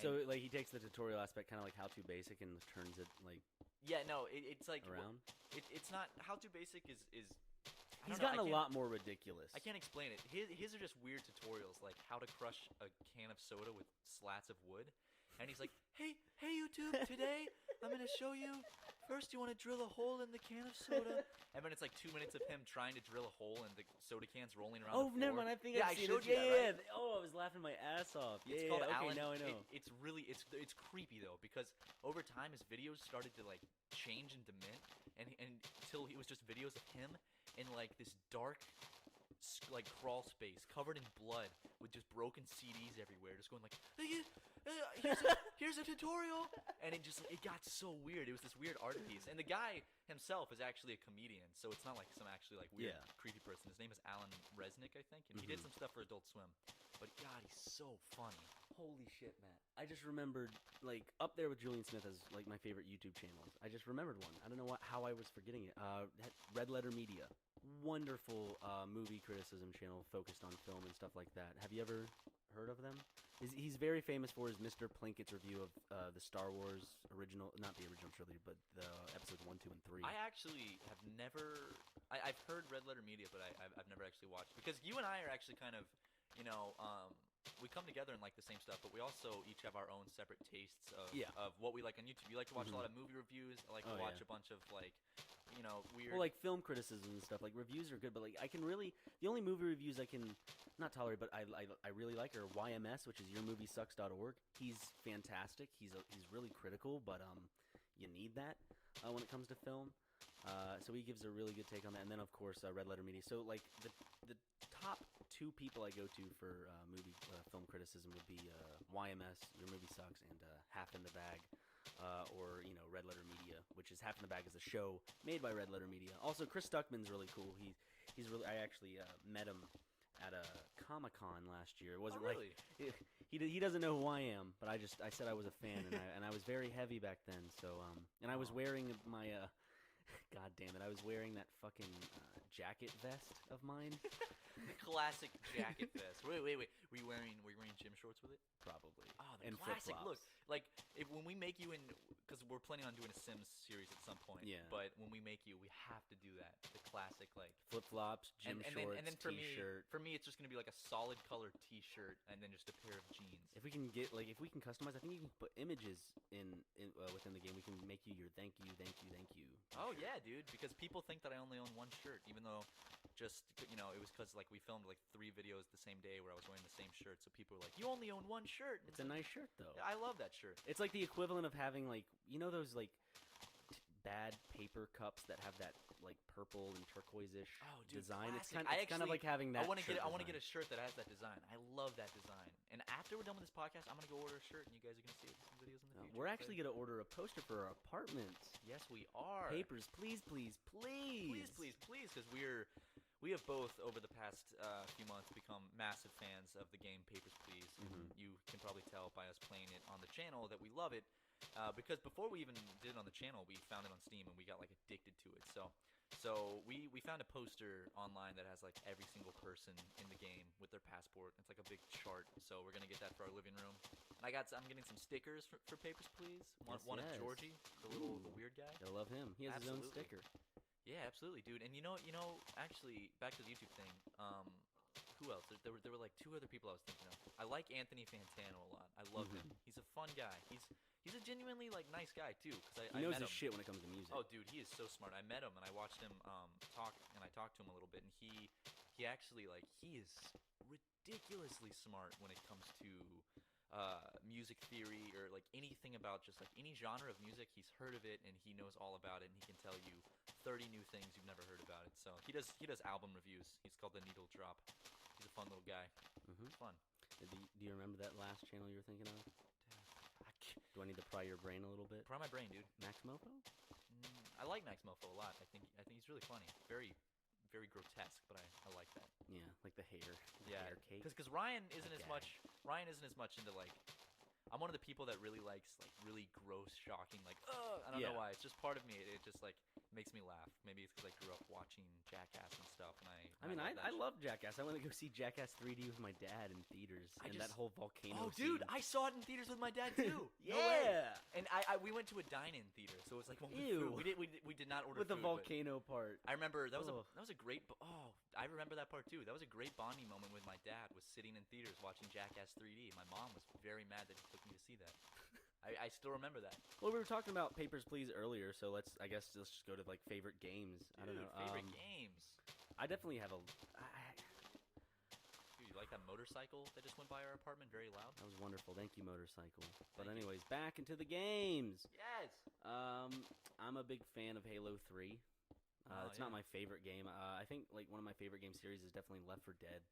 So like he takes the tutorial aspect, kind of like How to Basic, and turns it like it's like around. It's not How to Basic is. He's gotten a lot more ridiculous. I can't explain it. His are just weird tutorials, like how to crush a can of soda with slats of wood. And he's like, hey YouTube, today I'm going to show you. First, you want to drill a hole in the can of soda. And then it's like 2 minutes of him trying to drill a hole and the soda cans rolling around the floor. Never mind. I think I showed you that, right? Oh, I was laughing my ass off. It's called okay, Alan. now I know. It's really it's creepy though, because over time his videos started to like change and demint, and until it was just videos of him in like this dark like crawl space covered in blood with just broken CDs everywhere, just going like, here's a tutorial, and it got so weird. It was this weird art piece, and the guy himself is actually a comedian, so it's not like some actually like weird creepy person. His name is Alan Resnick, I think, and he did some stuff for Adult Swim. But God, he's so funny. Holy shit, Matt. I just remembered, like, up there with Julian Smith as, like, my favorite YouTube channels. I just remembered one. I don't know how I was forgetting it. Red Letter Media. Wonderful movie criticism channel focused on film and stuff like that. Have you ever heard of them? He's very famous for his Mr. Plinkett's review of the Star Wars original, not the original trilogy, but the episodes 1, 2, and 3. I actually have never... I've heard Red Letter Media, but I've never actually watched. Because you and I are actually kind of, we come together and like the same stuff, but we also each have our own separate tastes of what we like on YouTube. You like to watch a lot of movie reviews. I like to watch a bunch of like, weird. Well, like film criticism and stuff. Like reviews are good, but like I can really the only movie reviews I can not tolerate, but I really like are YMS, which is yourmoviesucks.org. He's fantastic. He's really critical, but you need that when it comes to film. So he gives a really good take on that, and then of course Red Letter Media. So like the top 2 people I go to for movie film criticism would be YMS, Your Movie Sucks, and Half in the Bag, or Red Letter Media, which is Half in the Bag is a show made by Red Letter Media. Also, Chris Stuckman's really cool. He's really I actually met him at a Comic-Con last year. It wasn't really? like he doesn't know who I am, but I said I was a fan, and I was very heavy back then. So and I was wearing my God damn it! I was wearing that fucking jacket vest of mine. Classic jacket vest. Wait. Were you wearing gym shorts with it? Probably. Oh, the and classic flip-flops. look. Like when we make you because we're planning on doing a Sims series at some point. Yeah. But when we make you, we have to do that. The classic like Flip-flops, gym shorts, and then for t-shirt. me, it's just gonna be like a solid colored T-shirt and then just a pair of jeans. If we can customize, I think you can put images within the game. We can make you your thank you. Oh yeah, dude. Because people think that I only own one shirt, even though it was because like we filmed like 3 videos the same day where I was wearing the same shirt. So people were like, "You only own one shirt." It's a nice shirt though. I love that shirt. It's like the equivalent of having like those like bad paper cups that have that like purple and turquoise-ish design. Classic. It's kind of like having that. I want to get a shirt that has that design. I love that design. And after we're done with this podcast, I'm gonna go order a shirt, and you guys are gonna see it in some videos in the future. We're actually gonna order a poster for our apartment. Yes, we are. Papers, please. Because we have both over the past few months become massive fans of the game Papers, Please. Mm-hmm. You can probably tell by us playing it on the channel that we love it. Because before we even did it on the channel, we found it on Steam and we got like addicted to it. So we found a poster online that has like every single person in the game with their passport. It's like a big chart. So we're gonna get that for our living room. And I'm getting some stickers for Papers, Please. One of Georgie, the weird guy. I love him. He has his own Absolutely. sticker. Yeah, absolutely, dude. And you know, actually, back to the YouTube thing. Who else? There were like 2 other people I was thinking of. I like Anthony Fantano a lot. I love him. He's a fun guy. He's a genuinely like nice guy too. Cause He knows met his him. shit when it comes to music. Oh, dude, he is so smart. I met him and I watched him talk, and I talked to him a little bit, and he actually like he is ridiculously smart when it comes to music theory or like anything about just like any genre of music. He's heard of it and he knows all about it, and he can tell you 30 new things you've never heard about it. So he does album reviews. He's called The Needle Drop. He's a fun little guy. It's fun. Do you remember that last channel you were thinking of? Do I need to pry your brain a little bit? Pry my brain, dude. Max Mofo? I like Max Mofo a lot. I think he's really funny. Very, very grotesque, but I like that. Yeah, like the hair. Hair cake. Because Ryan isn't as gag. much. Ryan isn't as much into like. I'm one of the people that really likes like really gross, shocking, like I don't know why. It's just part of me. It just like makes me laugh. Maybe it's because I grew up watching Jackass and stuff, and I love Jackass. I went to go see Jackass 3D with my dad in theaters, that whole volcano. Oh, dude, scene. I saw it in theaters with my dad too. No way. And we went to a dine-in theater, so it was like one with food. We did not order with food, the volcano part. I remember that was a great. I remember that part too. That was a great bonding moment with my dad. Was sitting in theaters watching Jackass 3D. My mom was very mad that he took me to see that. I still remember that. Well, we were talking about Papers, Please earlier, so let's just go to like favorite games. Dude, I don't know. Favorite games. I definitely have a. Dude, you like that motorcycle that just went by our apartment very loud? That was wonderful. Thank you, motorcycle. But Thank you. anyways, back into the games. Yes. I'm a big fan of Halo 3. It's not my favorite game. I think like one of my favorite game series is definitely Left 4 Dead.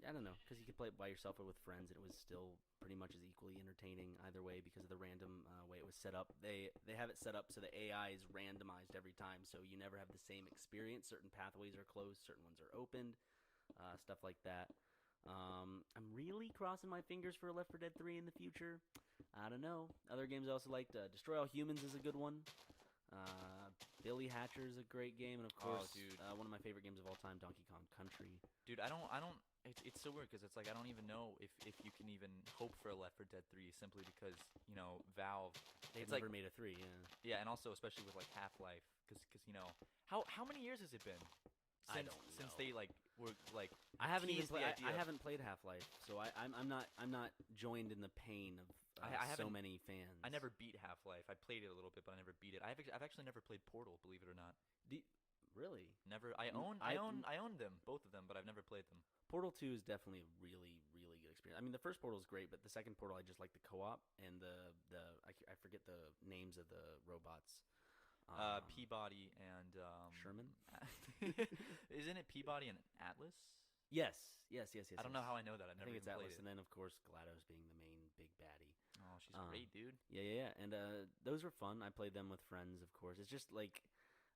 I don't know, because you could play it by yourself or with friends, and it was still pretty much as equally entertaining either way because of the random way it was set up. They have it set up so the AI is randomized every time, so you never have the same experience. Certain pathways are closed, certain ones are opened, stuff like that. I'm really crossing my fingers for Left 4 Dead 3 in the future. I don't know. Other games I also liked. Destroy All Humans is a good one. Billy Hatcher is a great game, and of course, one of my favorite games of all time, Donkey Kong Country. Dude, I don't. It's so weird because it's like I don't even know if you can even hope for a Left 4 Dead 3 simply because Valve. They've never made a 3, yeah. Yeah, and also especially with like Half-Life, because how many years has it been since they like were like I haven't even played. I haven't played Half-Life, so I'm not joined in the pain of so many fans. I never beat Half-Life. I played it a little bit, but I never beat it. I've actually never played Portal, believe it or not. Really? Never. I own them, both of them, but I've never played them. Portal 2 is definitely a really, really good experience. I mean, the first Portal is great, but the second Portal, I just like the co-op and I forget the names of the robots. Peabody and Sherman. Isn't it Peabody and Atlas? Yes. I don't know how I know that. I think it's Atlas, and then of course GLaDOS being the main big baddie. Oh, she's great, dude. Yeah. And those were fun. I played them with friends, of course. It's just like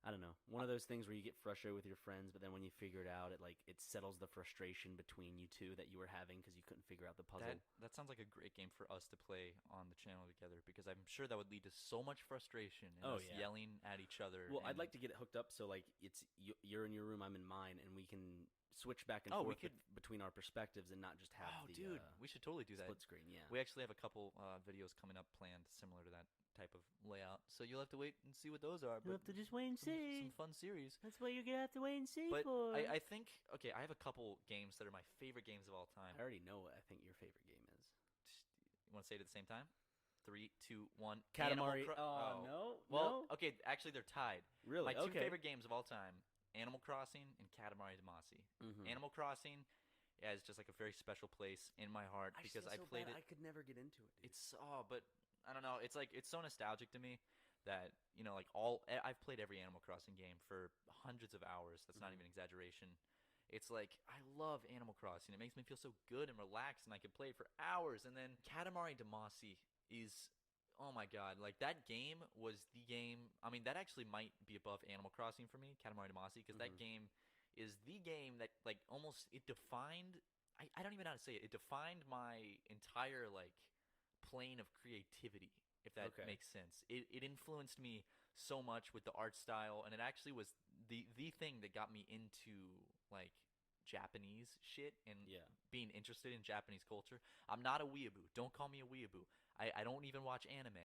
I don't know, one of those things where you get frustrated with your friends, but then when you figure it out, it settles the frustration between you two that you were having because you couldn't figure out the puzzle. That sounds like a great game for us to play on the channel together, because I'm sure that would lead to so much frustration and us yelling at each other. Well, I'd like to get it hooked up so it's you're in your room, I'm in mine, and we can switch back and forth between our perspectives and not just have dude, we should totally do that. Split screen, yeah. We actually have a couple videos coming up planned similar to that type of layout, so you'll have to wait and see what those are. You'll have to just wait and see. Some fun series. That's what you're gonna have to wait and see but for. I think, okay, I have a couple games that are my favorite games of all time. I already know what I think your favorite game is. You want to say it at the same time? 3, 2, 1. Katamari. No. Well, okay, actually they're tied. Really? My two favorite games of all time: Animal Crossing and Katamari Damacy. Animal Crossing has just like a very special place in my heart because I played it. I could never get into it, dude. But I don't know. It's so nostalgic to me that I've played every Animal Crossing game for hundreds of hours. That's not even an exaggeration. It's like, I love Animal Crossing. It makes me feel so good and relaxed, and I can play it for hours. And then Katamari Damacy is, oh my god, that game was the game. I mean, that actually might be above Animal Crossing for me, Katamari Damacy, because that game is the game that almost it defined. I don't even know how to say it. It defined my entire plane of creativity, if that makes sense. It influenced me so much with the art style, and it actually was the thing that got me into Japanese shit and being interested in Japanese culture. I'm not a weeaboo. Don't call me a weeaboo. I don't even watch anime.